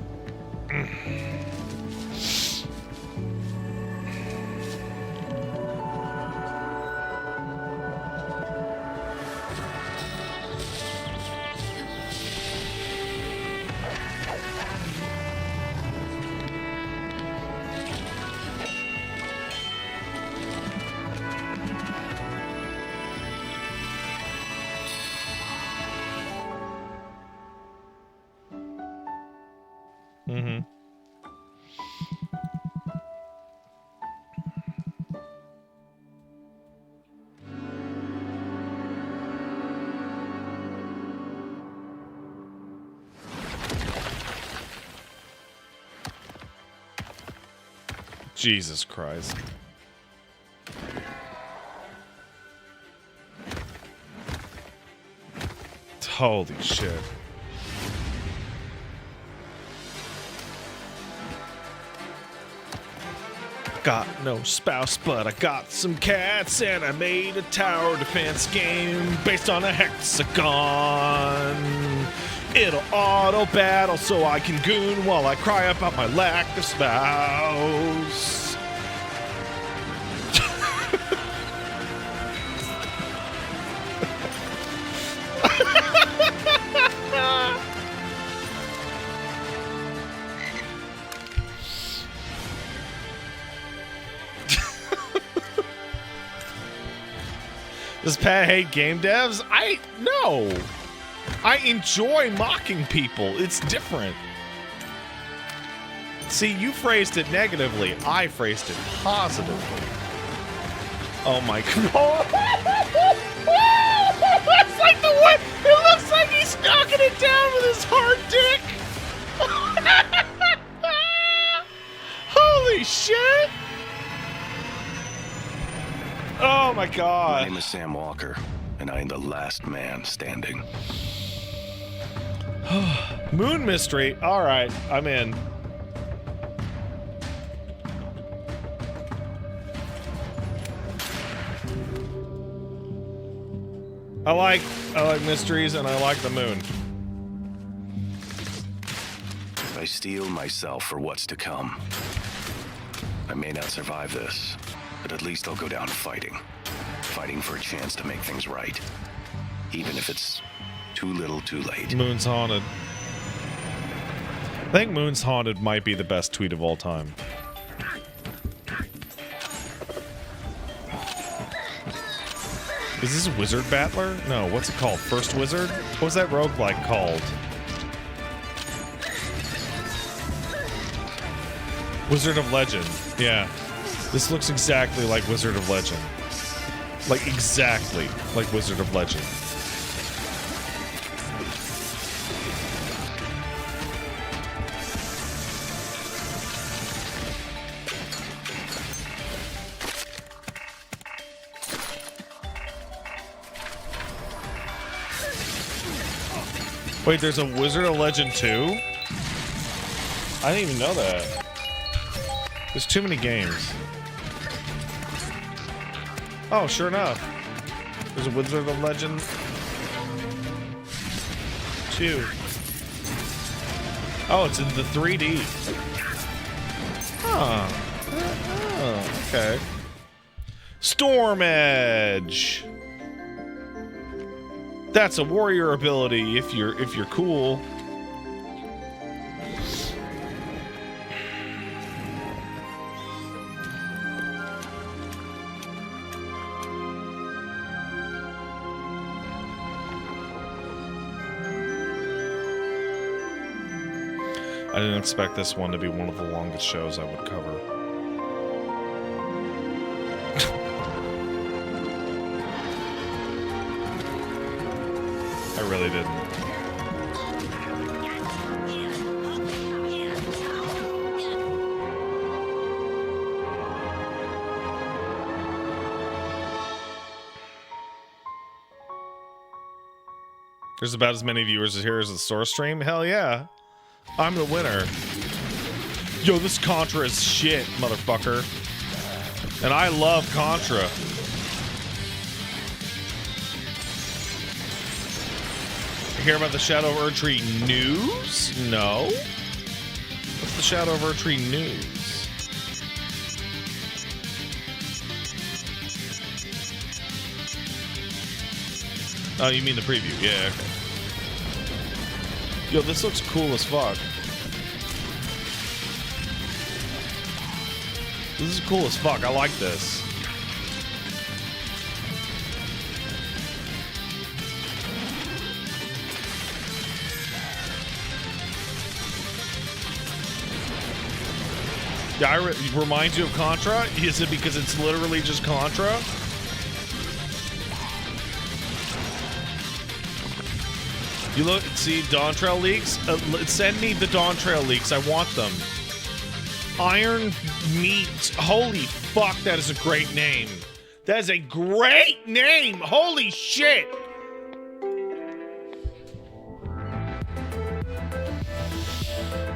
Jesus Christ. Holy shit. Got no spouse, but I got some cats, and I made a tower defense game based on a hexagon. It'll auto battle so I can goon while I cry about my lack of spouse. Does Pat hate game devs? No. I enjoy mocking people. It's different. See, you phrased it negatively. I phrased it positively. Oh my god. That's like the way. It looks like he's knocking it down with his hard dick. Holy shit. Oh my god. My name is Sam Walker, and I am the last man standing. Moon mystery. All right, I'm in. I like mysteries, and I like the moon. I steel myself for what's to come. I may not survive this, but at least I'll go down fighting. Fighting for a chance to make things right. Even if it's too little too late. Moon's Haunted. I think Moon's Haunted might be the best tweet of all time. Is this Wizard Battler? No, what's it called? First Wizard? What was that roguelike called? Wizard of Legend. Yeah. This looks exactly like Wizard of Legend. Like, exactly like Wizard of Legend. Wait, there's a Wizard of Legend 2? I didn't even know that. There's too many games. Oh, sure enough. There's a Wizard of Legend 2. Oh, it's in the 3D. Huh. Oh, okay. Storm Edge. That's a warrior ability if you're cool. I didn't expect this one to be one of the longest shows I would cover. I really didn't. There's about as many viewers here as the source stream? Hell yeah. I'm the winner. Yo, this Contra is shit, motherfucker. And I love Contra. Hear about the Shadow of Erdtree news? No. What's the Shadow of Erdtree news? Oh, you mean the preview? Yeah, okay. Yo, this looks cool as fuck. This is cool as fuck. I like this. Yeah, reminds you of Contra? Is it because it's literally just Contra? You look, see Dawn Trail leaks? Send me the Dawn Trail leaks. I want them. Iron Meat. Holy fuck, that is a great name. That is a great name. Holy shit.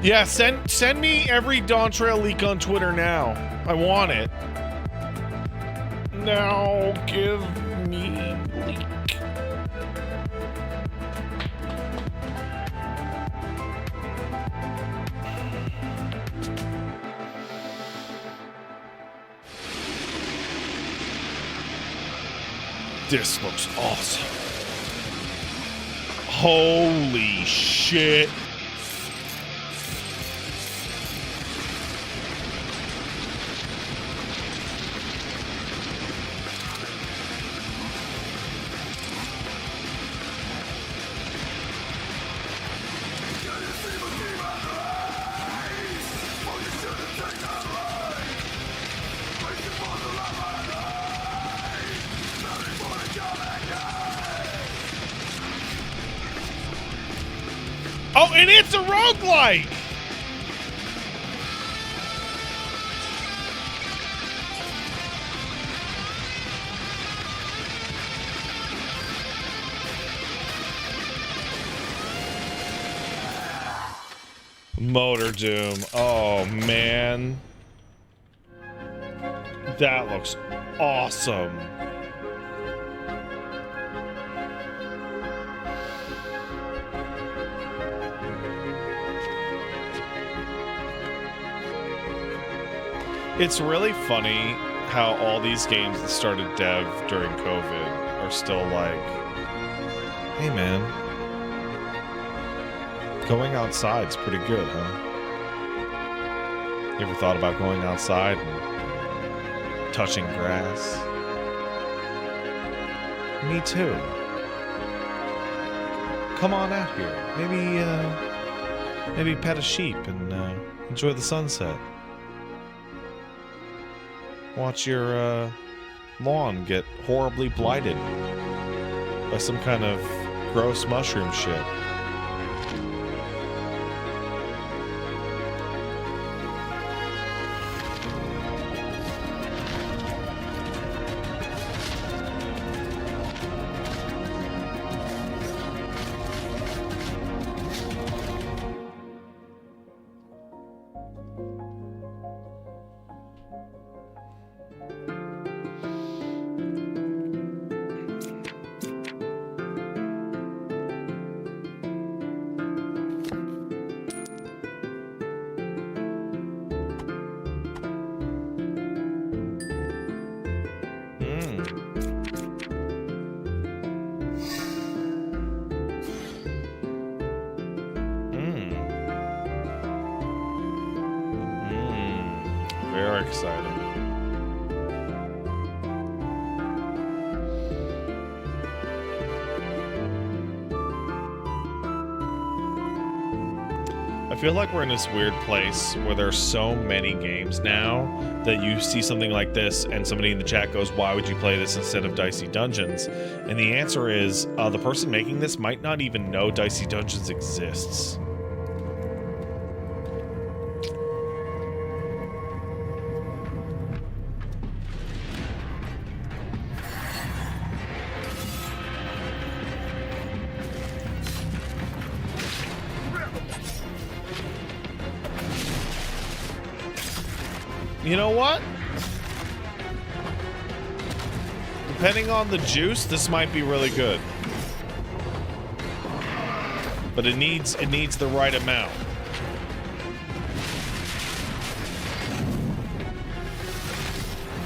Yeah, send me every Dawn Trail leak on Twitter now. I want it. Now give me leak. This looks awesome. Holy shit. Oh, and it's a roguelike! Motor Doom. Oh, man. That looks awesome. It's really funny how all these games that started dev during COVID are still like, hey man, going outside's pretty good, huh? You ever thought about going outside and touching grass? Me too. Come on out here. Maybe pet a sheep and enjoy the sunset. Watch your lawn get horribly blighted by some kind of gross mushroom shit. Very exciting. I feel like we're in this weird place where there's so many games now that you see something like this and somebody in the chat goes, why would you play this instead of Dicey Dungeons? And the answer is, the person making this might not even know Dicey Dungeons exists. You know what? Depending on the juice, this might be really good. But it needs the right amount.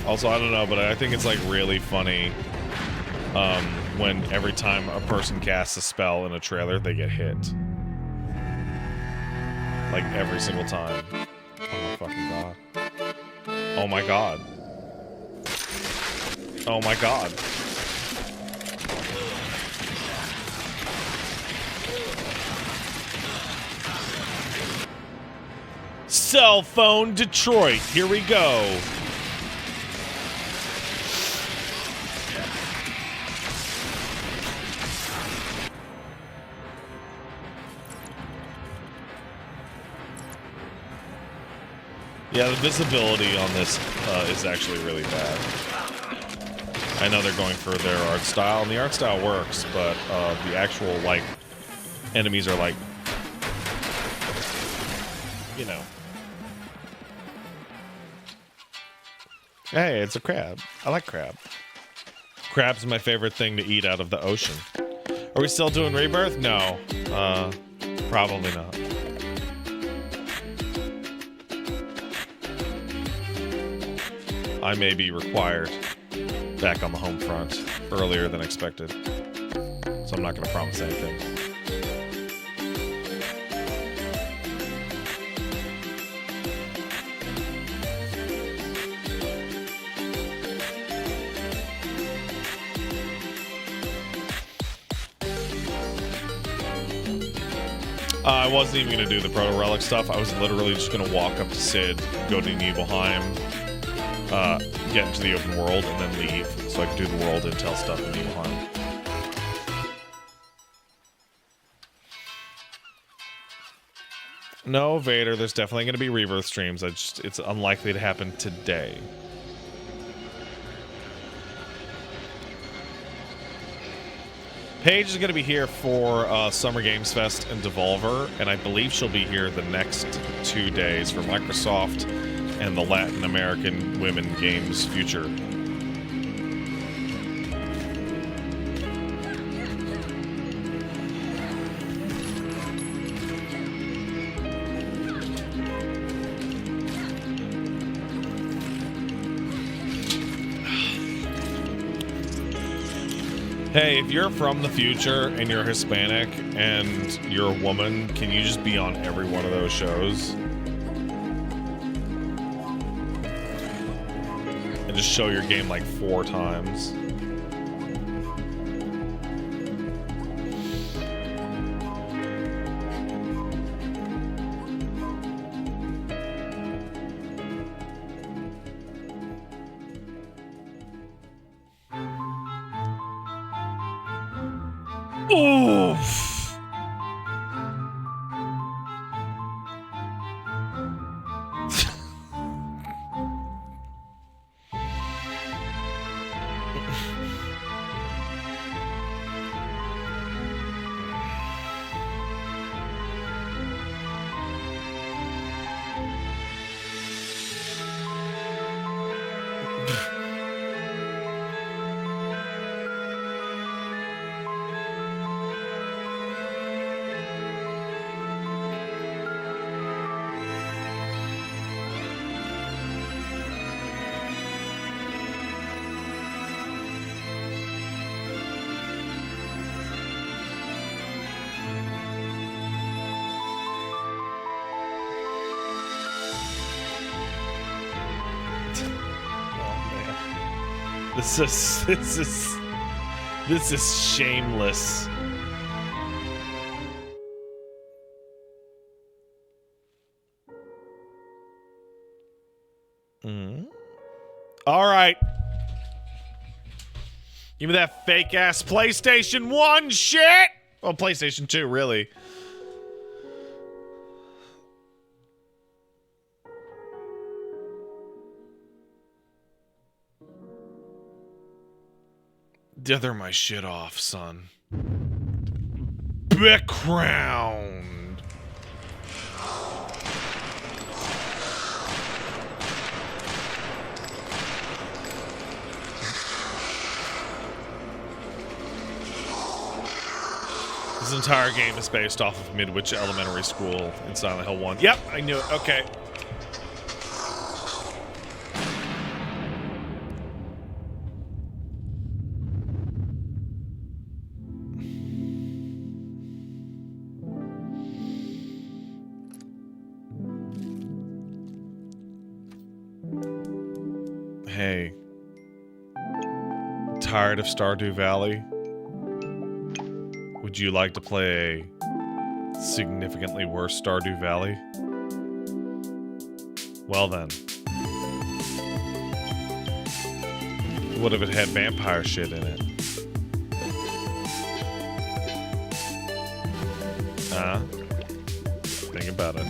Also, I don't know, but I think it's like really funny when every time a person casts a spell in a trailer, they get hit. Like every single time. Oh my fucking god. Oh my god. Oh my god. Cell phone Detroit. Here we go. Yeah, the visibility on this is actually really bad. I know they're going for their art style, and the art style works, but the actual, like, enemies are like, you know. Hey, it's a crab. I like crab. Crab's my favorite thing to eat out of the ocean. Are we still doing Rebirth? No. Probably not. I may be required back on the home front earlier than expected. So I'm not going to promise anything. I wasn't even going to do the Proto Relic stuff. I was literally just going to walk up to Sid, go to Nibelheim, get into the open world, and then leave, so I could do the world intel stuff in Nibelheim. No, Vader, there's definitely going to be Rebirth streams. It's unlikely to happen today. Paige is going to be here for Summer Games Fest and Devolver, and I believe she'll be here the next 2 days for Microsoft and the Latin American Women Games Future. Hey, if you're from the future and you're Hispanic and you're a woman, can you just be on every one of those shows? And just show your game like 4 times? Oof. This is shameless. All right. Give me that fake ass PlayStation 1 shit. Well, PlayStation 2, really. Dither my shit off, son. Background. This entire game is based off of Midwich Elementary School in Silent Hill 1. Yep, I knew it. Okay. Hey, tired of Stardew Valley? Would you like to play a significantly worse Stardew Valley? Well then. What if it had vampire shit in it? Huh? Think about it.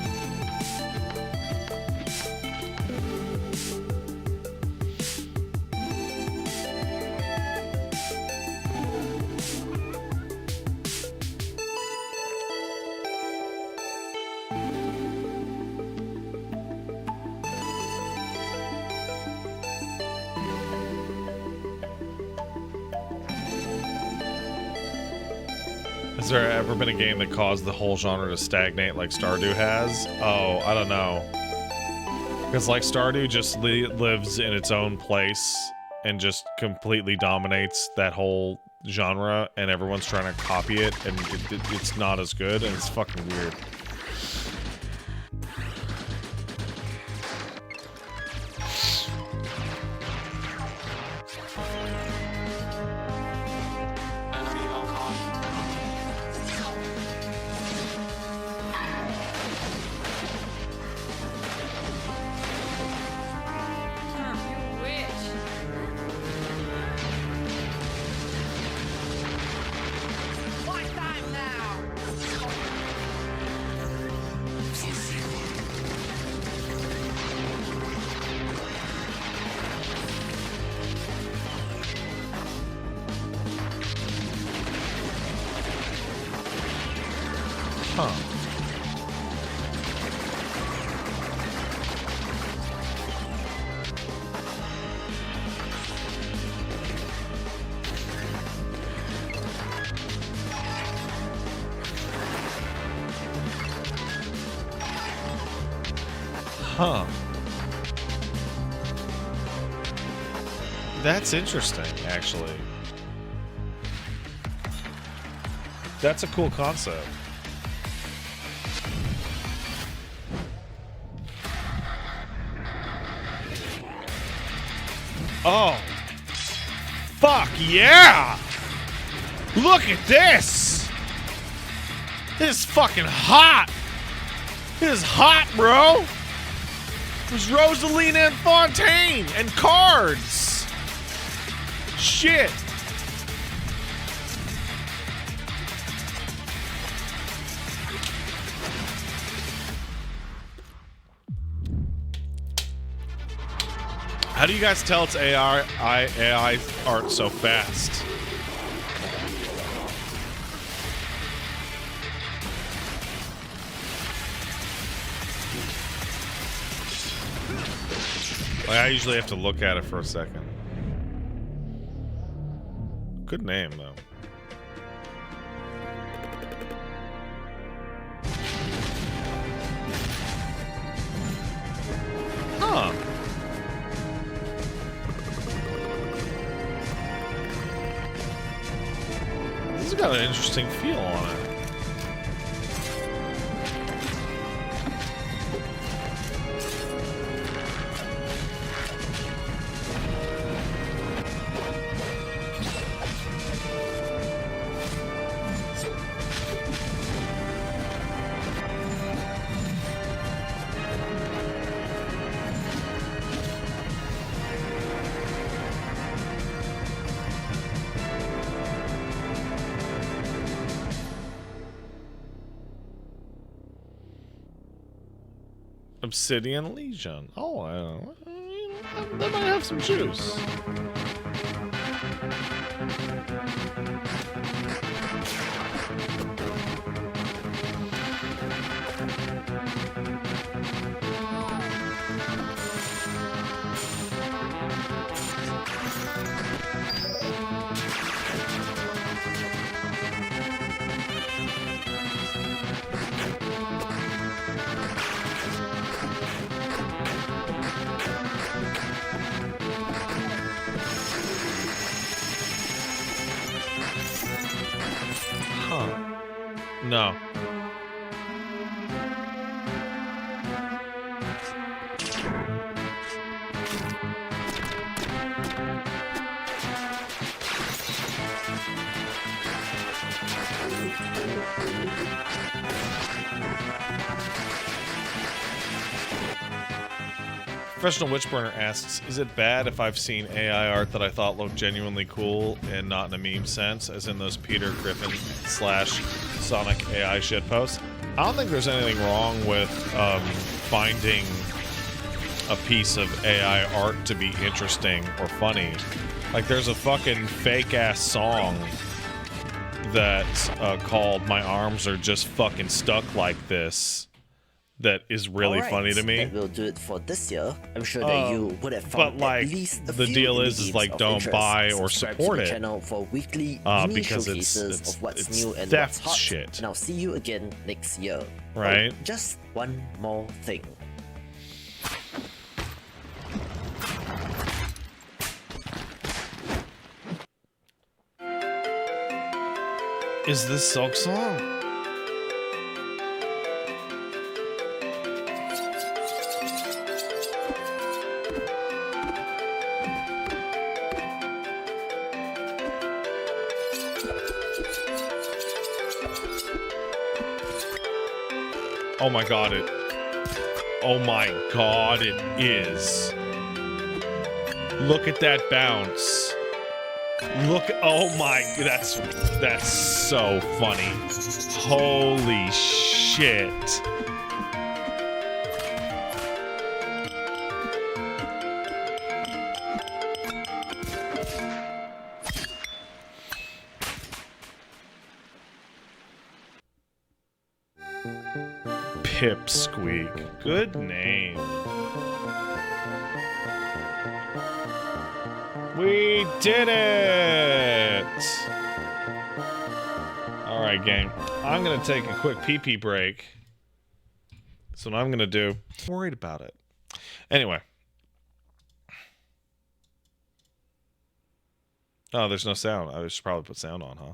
Has there ever been a game that caused the whole genre to stagnate like Stardew has? Oh, I don't know. Because like Stardew just lives in its own place and just completely dominates that whole genre, and everyone's trying to copy it, and it's not as good, and it's fucking weird. Huh. Huh. That's interesting, actually. That's a cool concept. Oh. Fuck yeah! Look at this! This is fucking hot! This is hot, bro! There's Rosalina and Fontaine and cards! Shit! How do you guys tell it's AI art so fast? I usually have to look at it for a second. Good name, though. Huh. This has got an interesting feel on it. Obsidian Legion. Oh, I don't know. That might have some juice. No. Professional Witchburner asks, is it bad if I've seen AI art that I thought looked genuinely cool and not in a meme sense, as in those Peter Griffin / Sonic AI shitposts? I don't think there's anything wrong with finding a piece of AI art to be interesting or funny. Like, there's a fucking fake-ass song that's called My Arms Are Just Fucking Stuck Like This that is really funny to me. That will do it for this year. I'm sure that you would have found like, at least a the few deal indie is games like, of don't interest. buy or Subscribe support to the it channel for weekly mini because showcases it's of what's new and theft what's hot. shit. And I'll see you again next year. Right? Oh, just one more thing. Is this Silk Song? Oh my god, it. Oh my god, it is. Look at that bounce. Look, oh my, that's so funny. Holy shit. Pipsqueak. Good name. We did it! Alright, gang. I'm going to take a quick pee-pee break. That's what I'm going to do. I'm worried about it. Anyway. Oh, there's no sound. I should probably put sound on, huh?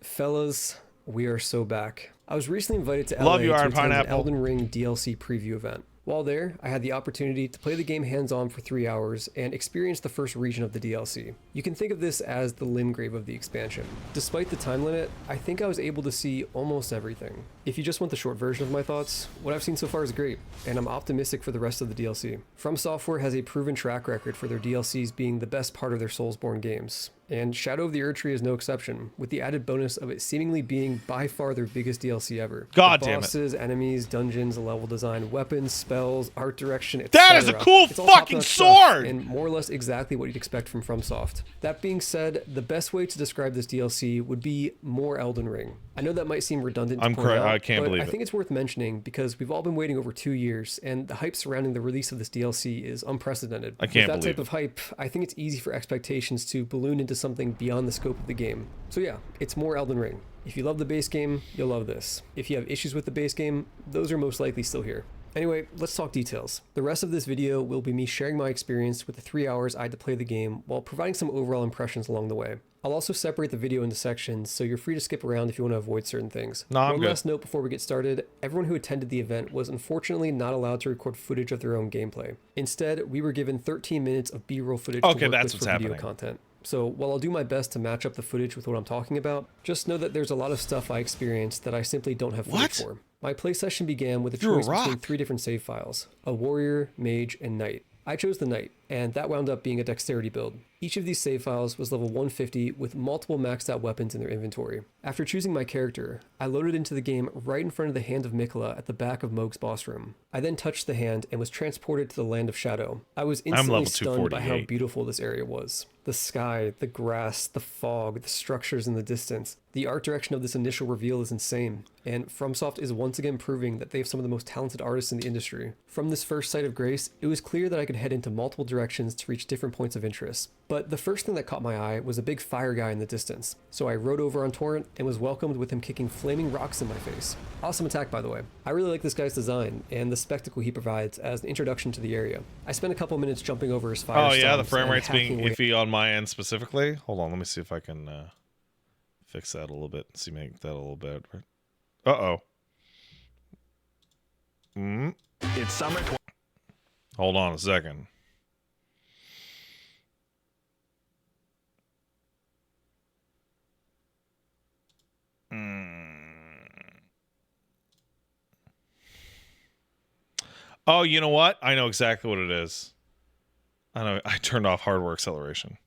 Fellas, we are so back. I was recently invited to Love LA you, to Iron attend an Pineapple. Elden Ring DLC preview event. While there, I had the opportunity to play the game hands-on for 3 hours and experience the first region of the DLC. You can think of this as the Limgrave of the expansion. Despite the time limit, I think I was able to see almost everything. If you just want the short version of my thoughts, what I've seen so far is great, and I'm optimistic for the rest of the DLC. From Software has a proven track record for their DLCs being the best part of their Soulsborne games, and Shadow of the Erdtree is no exception, with the added bonus of it seemingly being by far their biggest DLC ever. God The damn it. bosses, enemies, dungeons, level design, weapons, spells, art direction, etc. That is a cool It's all fucking top-notch stuff, sword! and more or less exactly what you'd expect from FromSoft. That being said, the best way to describe this DLC would be more Elden Ring. I know that might seem redundant to point out, I can't but believe I it. think it's worth mentioning because we've all been waiting over 2 years, and the hype surrounding the release of this DLC is unprecedented. I can't With that believe type of hype, I think it's easy for expectations to balloon into something beyond the scope of the game. So yeah, it's more Elden Ring. If you love the base game, you'll love this. If you have issues with the base game, those are most likely still here. Anyway, let's talk details. The rest of this video will be me sharing my experience with the 3 hours I had to play the game while providing some overall impressions along the way. I'll also separate the video into sections, so you're free to skip around if you want to avoid certain things. No, I'm One good. last note before we get started, everyone who attended the event was unfortunately not allowed to record footage of their own gameplay. Instead, we were given 13 minutes of B-roll footage Okay, to work that's with what's for video happening. content. So while I'll do my best to match up the footage with what I'm talking about, just know that there's a lot of stuff I experienced that I simply don't have footage for. My play session began with a You're a choice between rock. 3 different save files, a warrior, mage, and knight. I chose the knight, and that wound up being a dexterity build. Each of these save files was level 150 with multiple maxed out weapons in their inventory. After choosing my character, I loaded into the game right in front of the Hand of Mikola at the back of Mohg's boss room. I then touched the hand and was transported to the Land of Shadow. I was instantly level stunned by how 248. beautiful this area was. The sky, the grass, the fog, the structures in the distance. The art direction of this initial reveal is insane, and FromSoft is once again proving that they have some of the most talented artists in the industry. From this first sight of grace, it was clear that I could head into multiple directions to reach different points of interest. But the first thing that caught my eye was a big fire guy in the distance, so I rode over on Torrent and was welcomed with him kicking flaming rocks in my face. Awesome attack, by the way. I really like this guy's design and the spectacle he provides as an introduction to the area. I spent a couple minutes jumping over his fire Oh yeah, the stones frame and rate's being hacking away iffy on my end specifically. Hold on, let me see if I can fix that a little bit. See, make that a little bit. Uh-oh. It's summer. Hold on a second. Oh, you know what? I know exactly what it is. I know. I turned off hardware acceleration.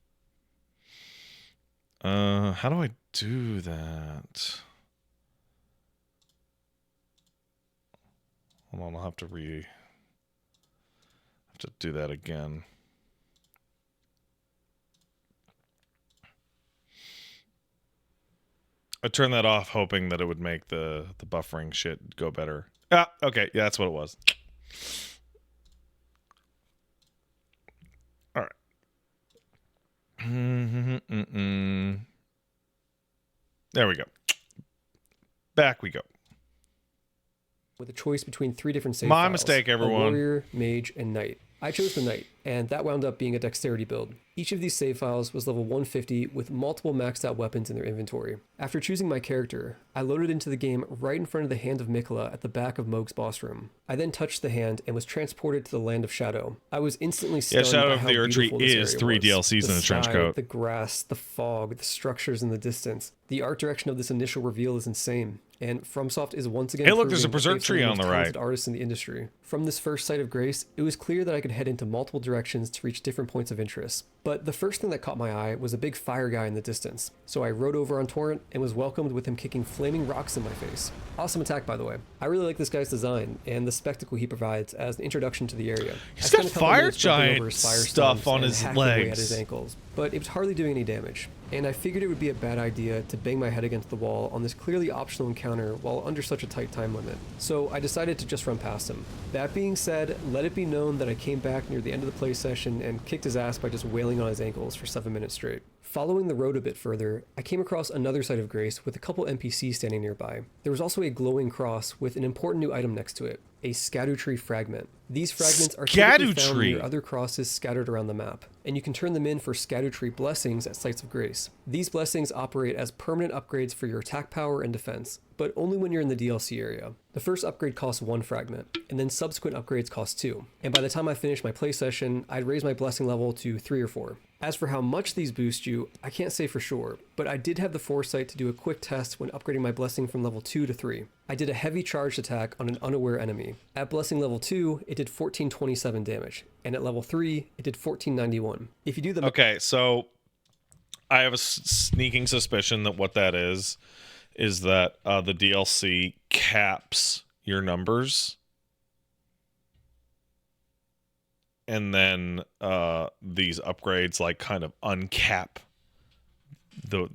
How do I do that? Hold on, I'll have to do that again. I turned that off hoping that it would make the buffering shit go better. Ah, okay, yeah, that's what it was. All right. There we go. Back we go. with a choice between 3 different save My files, mistake, a everyone. warrior, mage, and knight. I chose the knight, and that wound up being a dexterity build. Each of these save files was level 150 with multiple maxed out weapons in their inventory. After choosing my character, I loaded into the game right in front of the Hand of Mikola at the back of Mohg's boss room. I then touched the hand and was transported to the Land of Shadow. I was instantly stunned Shadow by of how the Erdtree beautiful this is area 3 was. DLCs The in a trench sky, coat. The grass, the fog, the structures in the distance. The art direction of this initial reveal is insane, and FromSoft is once again Hey, look, there's a proving that they berserk have some of tree the on most the right. talented artists in the industry. From this first sight of grace, it was clear that I could head into multiple directions to reach different points of interest. But the first thing that caught my eye was a big fire guy in the distance, so I rode over on Torrent and was welcomed with him kicking flaming rocks in my face. Awesome attack, by the way. I really like this guy's design and the spectacle he provides as an introduction to the area. He's I spent got a couple fire minutes jumping giant over his fire stuff stones on and his hacking away at legs. his ankles, but it was hardly doing any damage. and I figured it would be a bad idea to bang my head against the wall on this clearly optional encounter while under such a tight time limit. So I decided to just run past him. That being said, let it be known that I came back near the end of the play session and kicked his ass by just wailing on his ankles for 7 minutes straight. Following the road a bit further, I came across another site of grace with a couple NPCs standing nearby. There was also a glowing cross with an important new item next to it, a Scadutree fragment. These fragments are typically found near other crosses scattered around the map, and you can turn them in for Scadutree blessings at sites of grace. These blessings operate as permanent upgrades for your attack power and defense, but only when you're in the DLC area. The first upgrade costs 1 fragment, and then subsequent upgrades cost 2, and by the time I finished my play session, I'd raised my blessing level to 3 or 4. As for how much these boost you, I can't say for sure, but I did have the foresight to do a quick test when upgrading my blessing from level 2 to 3. I did a heavy charged attack on an unaware enemy. At blessing level 2, it did 1427 damage, and at level 3, it did 1491. If you do the... Okay, so I have a sneaking suspicion that what that is that the DLC caps your numbers, and then these upgrades like kind of uncap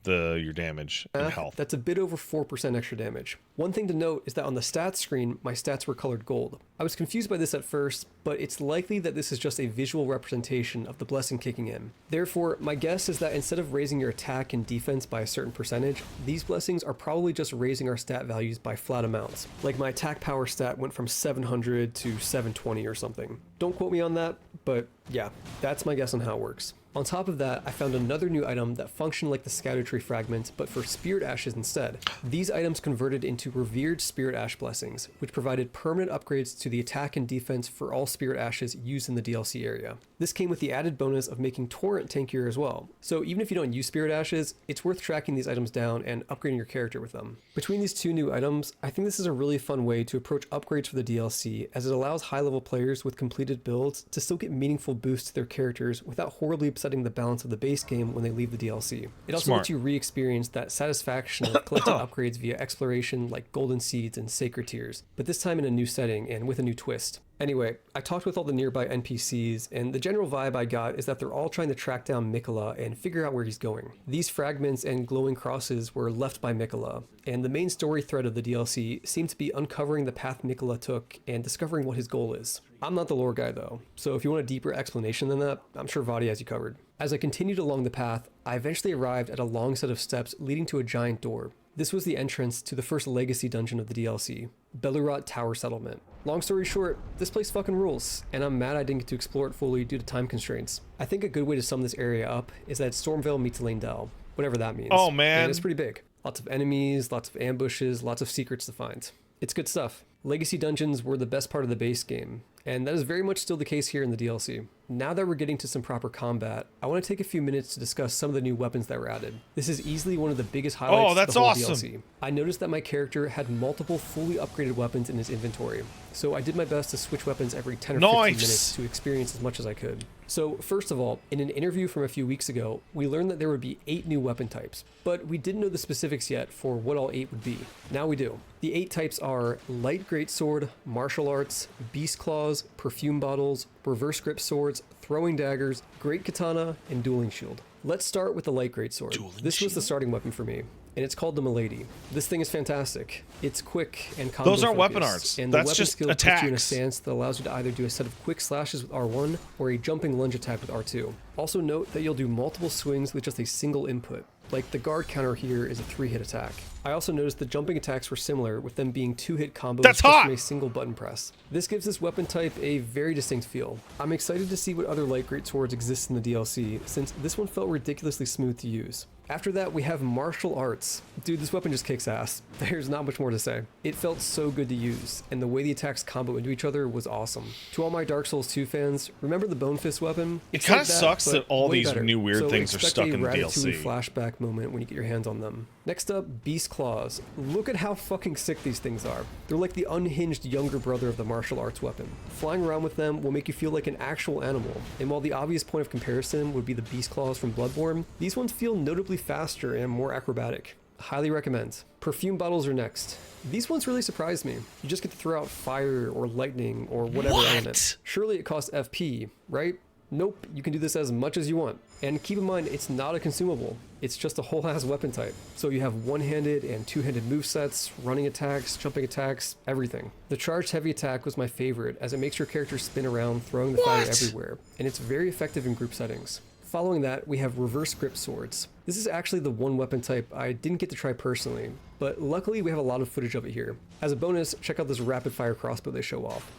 your damage and health. That's a bit over 4% extra damage. One thing to note is that on the stats screen, my stats were colored gold. I was confused by this at first, but it's likely that this is just a visual representation of the blessing kicking in. Therefore, my guess is that instead of raising your attack and defense by a certain percentage, these blessings are probably just raising our stat values by flat amounts. Like my attack power stat went from 700 to 720 or something. Don't quote me on that, but yeah, that's my guess on how it works. On top of that, I found another new item that functioned like the Scadutree fragment, but for Spirit Ashes instead. These items converted into Revered Spirit Ash blessings, which provided permanent upgrades to the attack and defense for all Spirit Ashes used in the DLC area. This came with the added bonus of making Torrent tankier as well, so even if you don't use Spirit Ashes, it's worth tracking these items down and upgrading your character with them. Between these two new items, I think this is a really fun way to approach upgrades for the DLC, as it allows high-level players with completed builds to still get meaningful boosts to their characters without horribly upsetting the balance of the base game when they leave the DLC. It also lets you re-experience that satisfaction of collecting upgrades via exploration like Golden Seeds and Sacred Tears, but this time in a new setting and with a new twist. Anyway, I talked with all the nearby NPCs, and the general vibe I got is that they're all trying to track down Mikola and figure out where he's going. These fragments and glowing crosses were left by Mikola, and the main story thread of the DLC seemed to be uncovering the path Mikola took and discovering what his goal is. I'm not the lore guy though, so if you want a deeper explanation than that, I'm sure Vadi has you covered. As I continued along the path, I eventually arrived at a long set of steps leading to a giant door. This was the entrance to the first legacy dungeon of the DLC, Belurat Tower Settlement. Long story short, this place fucking rules, and I'm mad I didn't get to explore it fully due to time constraints. I think a good way to sum this area up is that Stormvale meets Leyndell, whatever that means. Oh man. And it's pretty big. Lots of enemies, lots of ambushes, lots of secrets to find. It's good stuff. Legacy dungeons were the best part of the base game, and that is very much still the case here in the DLC. Now that we're getting to some proper combat, I want to take a few minutes to discuss some of the new weapons that were added. This is easily one of the biggest highlights of the whole DLC. I noticed that my character had multiple fully upgraded weapons in his inventory, so I did my best to switch weapons every 10 or 15 minutes to experience as much as I could. So first of all, in an interview from a few weeks ago, we learned that there would be 8 new weapon types, but we didn't know the specifics yet for what all 8 would be. Now we do. The 8 types are Light Greatsword, Martial Arts, Beast Claws, Perfume Bottles, Reverse Grip Swords, Throwing Daggers, Great Katana, and Dueling Shield. Let's start with the Light Greatsword. This was the starting weapon for me, and it's called the Milady. This thing is fantastic. It's quick and combo Those aren't focused, weapon arts. and That's the weapon just skill puts you in a attacks. stance that allows you to either do a set of quick slashes with R1 or a jumping lunge attack with R2. Also note that you'll do multiple swings with just a single input. Like the guard counter here is a 3-hit attack. I also noticed the jumping attacks were similar, with them being 2-hit combos just from a single button press. This gives this weapon type a very distinct feel. I'm excited to see what other light greatswords exist in the DLC, since this one felt ridiculously smooth to use. After that, we have martial arts. Dude, this weapon just kicks ass. There's not much more to say. It felt so good to use, and the way the attacks combo into each other was awesome. To all my Dark Souls 2 fans, remember the Bone Fist weapon? It kind of sucks that all these new weird things are stuck in the DLC. So expect a Ratatouille flashback moment when you get your hands on them. Next up, Beast Claws. Look at how fucking sick these things are. They're like the unhinged younger brother of the martial arts weapon. Flying around with them will make you feel like an actual animal, and while the obvious point of comparison would be the Beast Claws from Bloodborne, these ones feel notably faster and more acrobatic. Highly recommend. Perfume bottles are next. These ones really surprised me. You just get to throw out fire or lightning or whatever element. Surely it costs FP, right? Nope, you can do this as much as you want. And keep in mind, it's not a consumable. It's just a whole ass weapon type. So you have one-handed and two-handed movesets, running attacks, jumping attacks, everything. The charged heavy attack was my favorite as it makes your character spin around, throwing the fire everywhere, and it's very effective in group settings. Following that, we have reverse grip swords. This is actually the one weapon type I didn't get to try personally, but luckily we have a lot of footage of it here. As a bonus, check out this rapid fire crossbow they show off.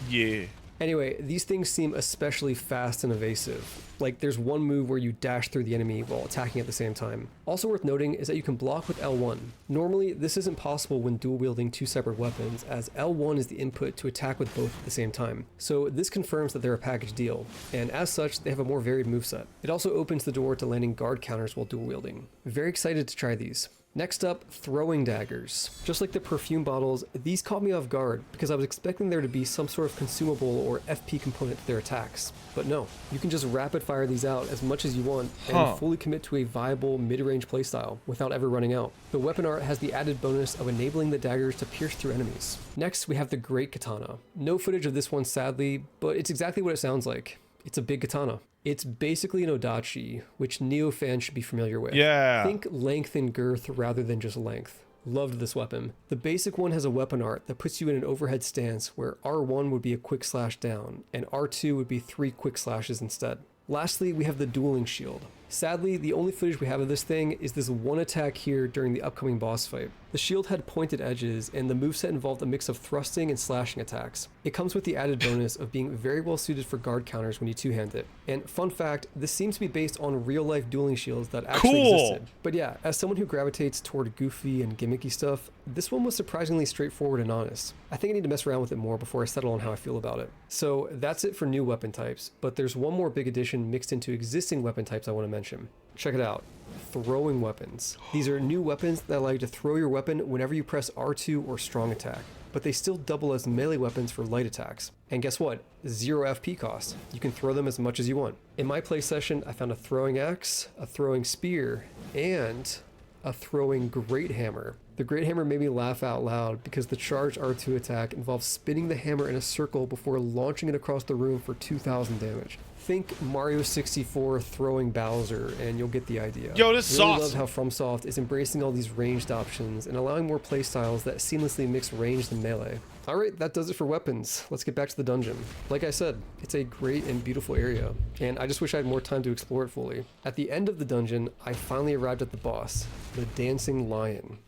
Yeah. Anyway, these things seem especially fast and evasive. Like, there's one move where you dash through the enemy while attacking at the same time. Also worth noting is that you can block with L1. Normally, this isn't possible when dual wielding two separate weapons, as L1 is the input to attack with both at the same time. So this confirms that they're a package deal, and as such, they have a more varied moveset. It also opens the door to landing guard counters while dual wielding. Very excited to try these. Next up, throwing daggers. Just like the perfume bottles, these caught me off guard because I was expecting there to be some sort of consumable or FP component to their attacks. But no, you can just rapid fire these out as much as you want and fully commit to a viable mid-range playstyle without ever running out. The weapon art has the added bonus of enabling the daggers to pierce through enemies. Next, we have the Great Katana. No footage of this one sadly, but it's exactly what it sounds like. It's a big katana. It's basically an odachi, which Neo fans should be familiar with. Yeah. Think length and girth rather than just length. Loved this weapon. The basic one has a weapon art that puts you in an overhead stance where R1 would be a quick slash down, and R2 would be 3 quick slashes instead. Lastly, we have the dueling shield. Sadly, the only footage we have of this thing is this one attack here during the upcoming boss fight. The shield had pointed edges, and the moveset involved a mix of thrusting and slashing attacks. It comes with the added bonus of being very well suited for guard counters when you two-hand it. And fun fact, this seems to be based on real-life dueling shields that actually existed. But yeah, as someone who gravitates toward goofy and gimmicky stuff, this one was surprisingly straightforward and honest. I think I need to mess around with it more before I settle on how I feel about it. So that's it for new weapon types, but there's one more big addition mixed into existing weapon types I want to mention. Check it out. Throwing weapons. These are new weapons that allow you to throw your weapon whenever you press R2 or strong attack, but they still double as melee weapons for light attacks. And guess what? 0 FP cost. You can throw them as much as you want. In my play session, I found a throwing axe, a throwing spear, and a throwing great hammer. The great hammer made me laugh out loud because the charged R2 attack involves spinning the hammer in a circle before launching it across the room for 2,000 damage. Think Mario 64 throwing Bowser, and you'll get the idea. Yo, this is really awesome. love how FromSoft is embracing all these ranged options and allowing more playstyles that seamlessly mix ranged and melee. Alright, that does it for weapons. Let's get back to the dungeon. Like I said, it's a great and beautiful area, and I just wish I had more time to explore it fully. At the end of the dungeon, I finally arrived at the boss, the Dancing Lion.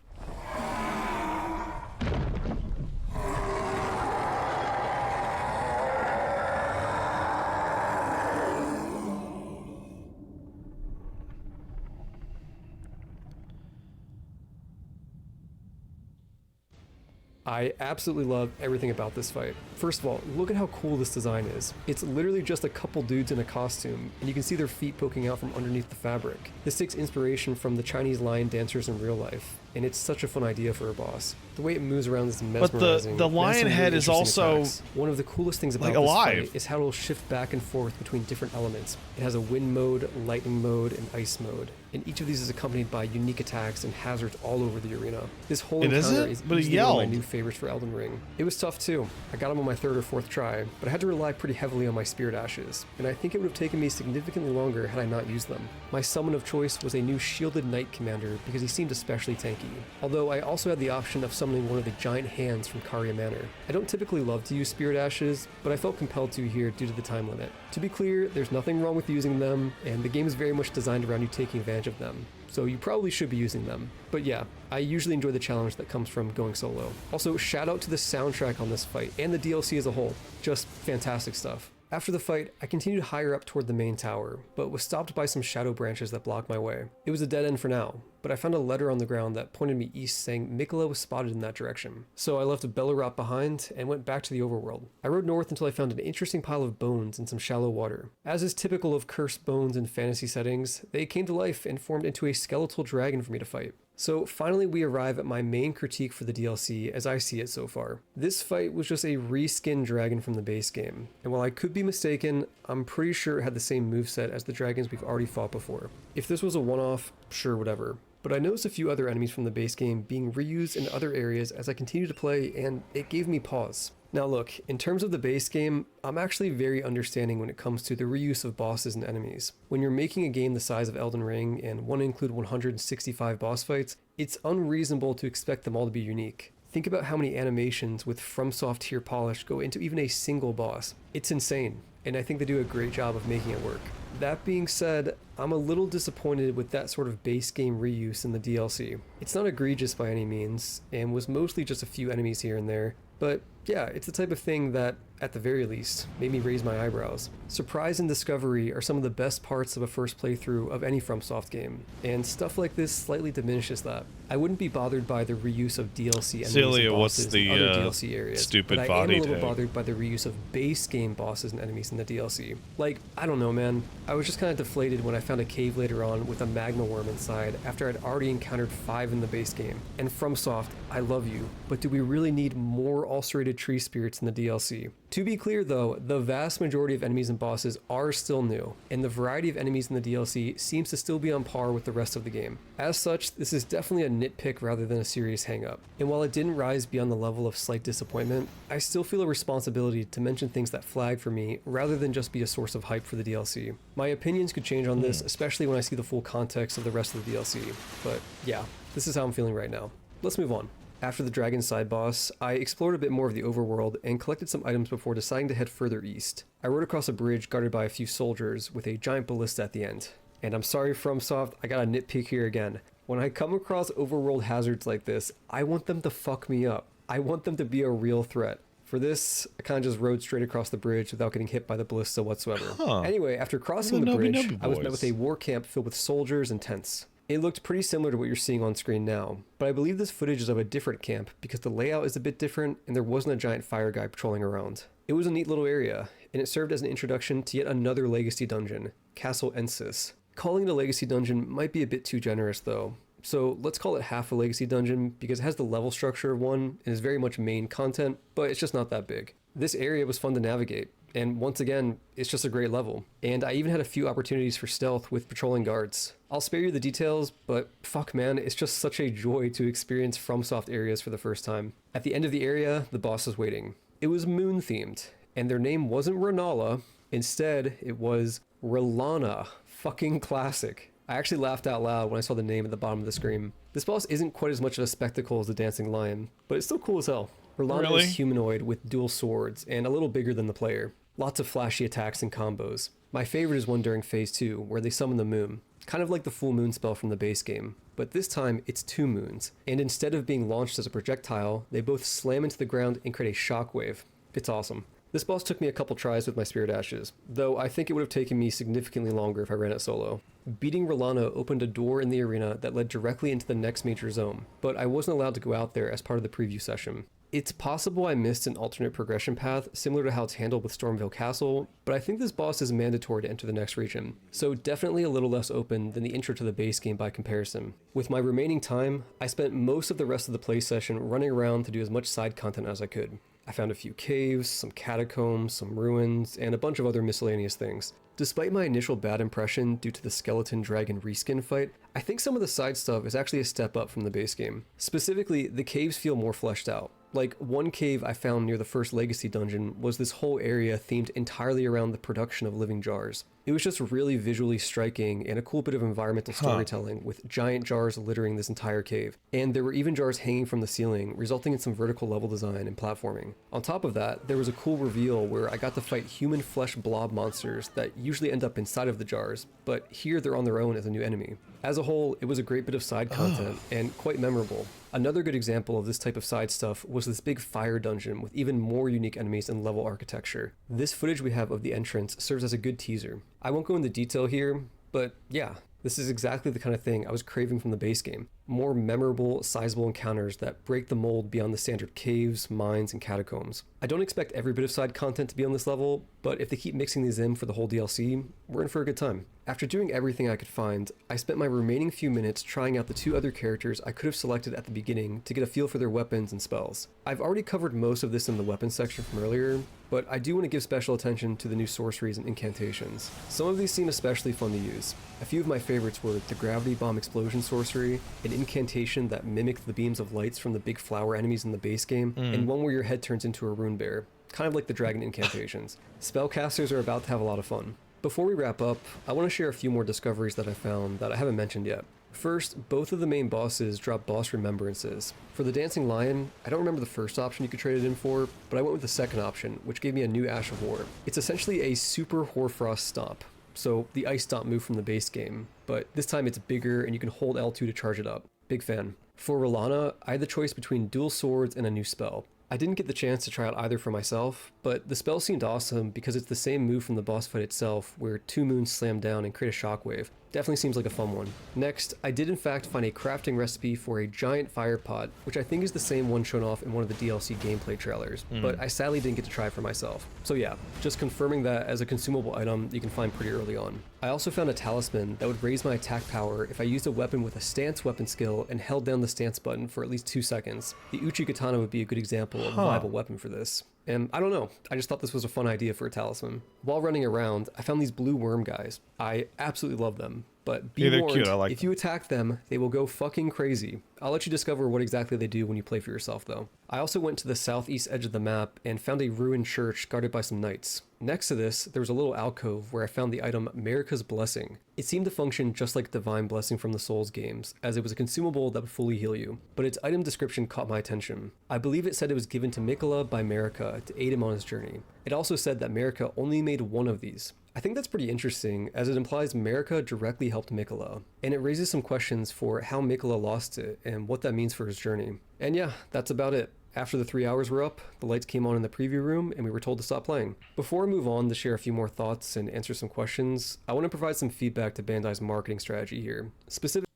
I absolutely love everything about this fight. First of all, look at how cool this design is. It's literally just a couple dudes in a costume, and you can see their feet poking out from underneath the fabric. This takes inspiration from the Chinese lion dancers in real life, and it's such a fun idea for a boss. The way it moves around is mesmerizing. But the lion head is also attacks. One of the coolest things about like this alive. fight is how it'll shift back and forth between different elements. It has a wind mode, lightning mode, and ice mode, and each of these is accompanied by unique attacks and hazards all over the arena. This whole encounter is easily one of my new favorites for Elden Ring. It was tough too. I got him on my 3rd or 4th try, but I had to rely pretty heavily on my spirit ashes, and I think it would have taken me significantly longer had I not used them. My summon of choice was a new shielded knight commander because he seemed especially tanky, although I also had the option of summoning one of the giant hands from Karya Manor. I don't typically love to use spirit ashes, but I felt compelled to here due to the time limit. To be clear, there's nothing wrong with using them, and the game is very much designed around you taking advantage of them, so you probably should be using them. But yeah, I usually enjoy the challenge that comes from going solo. Also, shout out to the soundtrack on this fight, and the DLC as a whole. Just fantastic stuff. After the fight, I continued higher up toward the main tower, but was stopped by some shadow branches that blocked my way. It was a dead end for now, but I found a letter on the ground that pointed me east saying Mikola was spotted in that direction. So I left Bellerot behind and went back to the overworld. I rode north until I found an interesting pile of bones in some shallow water. As is typical of cursed bones in fantasy settings, they came to life and formed into a skeletal dragon for me to fight. So finally we arrive at my main critique for the DLC as I see it so far. This fight was just a reskinned dragon from the base game, and while I could be mistaken, I'm pretty sure it had the same moveset as the dragons we've already fought before. If this was a one-off, sure, whatever. But I noticed a few other enemies from the base game being reused in other areas as I continued to play, and it gave me pause. Now look, in terms of the base game, I'm actually very understanding when it comes to the reuse of bosses and enemies. When you're making a game the size of Elden Ring and want to include 165 boss fights, it's unreasonable to expect them all to be unique. Think about how many animations with FromSoft tier polish go into even a single boss. It's insane, and I think they do a great job of making it work. That being said, I'm a little disappointed with that sort of base game reuse in the DLC. It's not egregious by any means, and was mostly just a few enemies here and there, but yeah, it's the type of thing that, at the very least, made me raise my eyebrows. Surprise and discovery are some of the best parts of a first playthrough of any FromSoft game, and stuff like this slightly diminishes that. I wouldn't be bothered by the reuse of DLC enemies Celia, and what's bosses the, in other DLC areas, stupid but I am body a little tag? bothered by the reuse of base game bosses and enemies in the DLC. Like, I don't know, man. I was just kind of deflated when I found a cave later on with a magma worm inside after I'd already encountered 5 in the base game. And FromSoft, I love you, but do we really need more ulcerated tree spirits in the DLC? To be clear though, the vast majority of enemies and bosses are still new, and the variety of enemies in the DLC seems to still be on par with the rest of the game. As such, this is definitely a nitpick rather than a serious hang-up. And while it didn't rise beyond the level of slight disappointment, I still feel a responsibility to mention things that flag for me rather than just be a source of hype for the DLC. My opinions could change on this, especially when I see the full context of the rest of the DLC. But yeah, this is how I'm feeling right now. Let's move on. After the dragon side boss, I explored a bit more of the overworld and collected some items before deciding to head further east. I rode across a bridge guarded by a few soldiers with a giant ballista at the end. And I'm sorry FromSoft, I got a nitpick here again. When I come across overworld hazards like this, I want them to fuck me up. I want them to be a real threat. For this, I kind of just rode straight across the bridge without getting hit by the ballista whatsoever. Anyway, after crossing the bridge, I was met with a war camp filled with soldiers and tents. It looked pretty similar to what you're seeing on screen now, but I believe this footage is of a different camp because the layout is a bit different and there wasn't a giant fire guy patrolling around. It was a neat little area, and it served as an introduction to yet another legacy dungeon, Castle Ensis. Calling it a legacy dungeon might be a bit too generous though, so let's call it half a legacy dungeon because it has the level structure of one and is very much main content, but it's just not that big. This area was fun to navigate. And once again, it's just a great level. And I even had a few opportunities for stealth with patrolling guards. I'll spare you the details, but fuck man, it's just such a joy to experience FromSoft areas for the first time. At the end of the area, the boss was waiting. It was moon themed, and their name wasn't Renala, instead it was Relana. Fucking classic. I actually laughed out loud when I saw the name at the bottom of the screen. This boss isn't quite as much of a spectacle as the Dancing Lion, but it's still cool as hell. Relana is humanoid with dual swords and a little bigger than the player. Lots of flashy attacks and combos. My favorite is one during phase 2, where they summon the moon. Kind of like the full moon spell from the base game, but this time it's 2 moons. And instead of being launched as a projectile, they both slam into the ground and create a shockwave. It's awesome. This boss took me a couple tries with my Spirit Ashes, though I think it would have taken me significantly longer if I ran it solo. Beating Relana opened a door in the arena that led directly into the next major zone, but I wasn't allowed to go out there as part of the preview session. It's possible I missed an alternate progression path similar to how it's handled with Stormvale Castle, but I think this boss is mandatory to enter the next region, so definitely a little less open than the intro to the base game by comparison. With my remaining time, I spent most of the rest of the play session running around to do as much side content as I could. I found a few caves, some catacombs, some ruins, and a bunch of other miscellaneous things. Despite my initial bad impression due to the skeleton dragon reskin fight, I think some of the side stuff is actually a step up from the base game. Specifically, the caves feel more fleshed out. Like, one cave I found near the first Legacy dungeon was this whole area themed entirely around the production of living jars. It was just really visually striking and a cool bit of environmental storytelling with giant jars littering this entire cave. And there were even jars hanging from the ceiling, resulting in some vertical level design and platforming. On top of that, there was a cool reveal where I got to fight human flesh blob monsters that usually end up inside of the jars, but here they're on their own as a new enemy. As a whole, it was a great bit of side content and quite memorable. Another good example of this type of side stuff was this big fire dungeon with even more unique enemies and level architecture. This footage we have of the entrance serves as a good teaser. I won't go into detail here, but yeah, this is exactly the kind of thing I was craving from the base game. More memorable, sizable encounters that break the mold beyond the standard caves, mines, and catacombs. I don't expect every bit of side content to be on this level, but if they keep mixing these in for the whole DLC, we're in for a good time. After doing everything I could find, I spent my remaining few minutes trying out the 2 other characters I could have selected at the beginning to get a feel for their weapons and spells. I've already covered most of this in the weapons section from earlier, but I do want to give special attention to the new sorceries and incantations. Some of these seem especially fun to use. A few of my favorites were the Gravity Bomb Explosion sorcery, an incantation that mimicked the beams of lights from the big flower enemies in the base game, and one where your head turns into a rune bear, kind of like the dragon incantations. Spellcasters are about to have a lot of fun. Before we wrap up, I want to share a few more discoveries that I found that I haven't mentioned yet. First, both of the main bosses drop boss remembrances. For the Dancing Lion, I don't remember the first option you could trade it in for, but I went with the second option, which gave me a new Ash of War. It's essentially a super Hoarfrost stomp, so the ice stomp move from the base game, but this time it's bigger and you can hold L2 to charge it up. Big fan. For Rolana, I had the choice between dual swords and a new spell. I didn't get the chance to try out either for myself, but the spell seemed awesome because it's the same move from the boss fight itself, where 2 moons slam down and create a shockwave. Definitely seems like a fun one. Next, I did in fact find a crafting recipe for a giant fire pot, which I think is the same one shown off in one of the DLC gameplay trailers, but I sadly didn't get to try it for myself. So yeah, just confirming that as a consumable item you can find pretty early on. I also found a talisman that would raise my attack power if I used a weapon with a stance weapon skill and held down the stance button for at least 2 seconds. The Uchi Katana would be a good example of a viable weapon for this. And I don't know, I just thought this was a fun idea for a talisman. While running around, I found these blue worm guys. I absolutely love them, but be warned, cute. I like if you attack them, they will go fucking crazy. I'll let you discover what exactly they do when you play for yourself though. I also went to the southeast edge of the map and found a ruined church guarded by some knights. Next to this, there was a little alcove where I found the item America's Blessing. It seemed to function just like Divine Blessing from the Souls games, as it was a consumable that would fully heal you, but its item description caught my attention. I believe it said it was given to Mikola by Marika to aid him on his journey. It also said that Marika only made one of these. I think that's pretty interesting, as it implies Marika directly helped Mikola, and it raises some questions for how Mikola lost it and what that means for his journey. And yeah, that's about it. After the 3 hours were up, the lights came on in the preview room and we were told to stop playing. Before I move on to share a few more thoughts and answer some questions, I want to provide some feedback to Bandai's marketing strategy here. Specifically,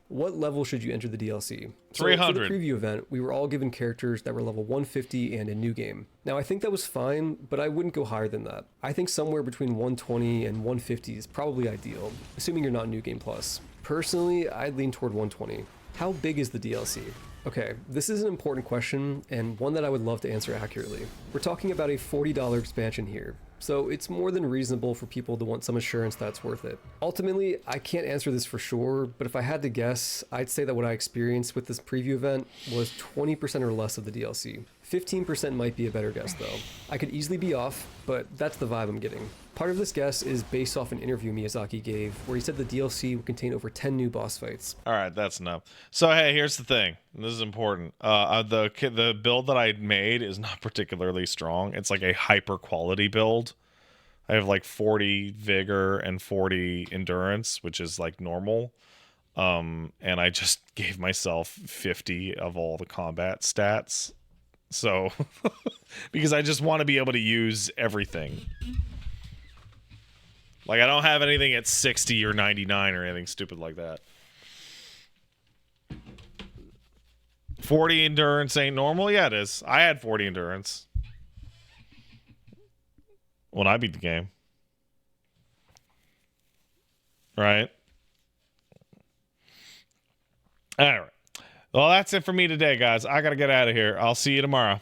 what level should you enter the DLC? So 300. for the preview event, we were all given characters that were level 150 and in new game. Now I think that was fine, but I wouldn't go higher than that. I think somewhere between 120 and 150 is probably ideal, assuming you're not new game plus. Personally, I'd lean toward 120. How big is the DLC? Okay, this is an important question and one that I would love to answer accurately. We're talking about a $40 expansion here, so it's more than reasonable for people to want some assurance that's worth it. Ultimately, I can't answer this for sure, but if I had to guess, I'd say that what I experienced with this preview event was 20% or less of the DLC. 15% might be a better guess though. I could easily be off, but that's the vibe I'm getting. Part of this guess is based off an interview Miyazaki gave, where he said the DLC would contain over 10 new boss fights. All right, that's enough. So hey, here's the thing. This is important. The build that I made is not particularly strong. It's like a hyper quality build. I have like 40 vigor and 40 endurance, which is like normal. And I just gave myself 50 of all the combat stats. So because I just want to be able to use everything. Like, I don't have anything at 60 or 99 or anything stupid like that. 40 endurance ain't normal? Yeah, it is. I had 40 endurance when I beat the game. Right? All right. Well, that's it for me today, guys. I got to get out of here. I'll see you tomorrow.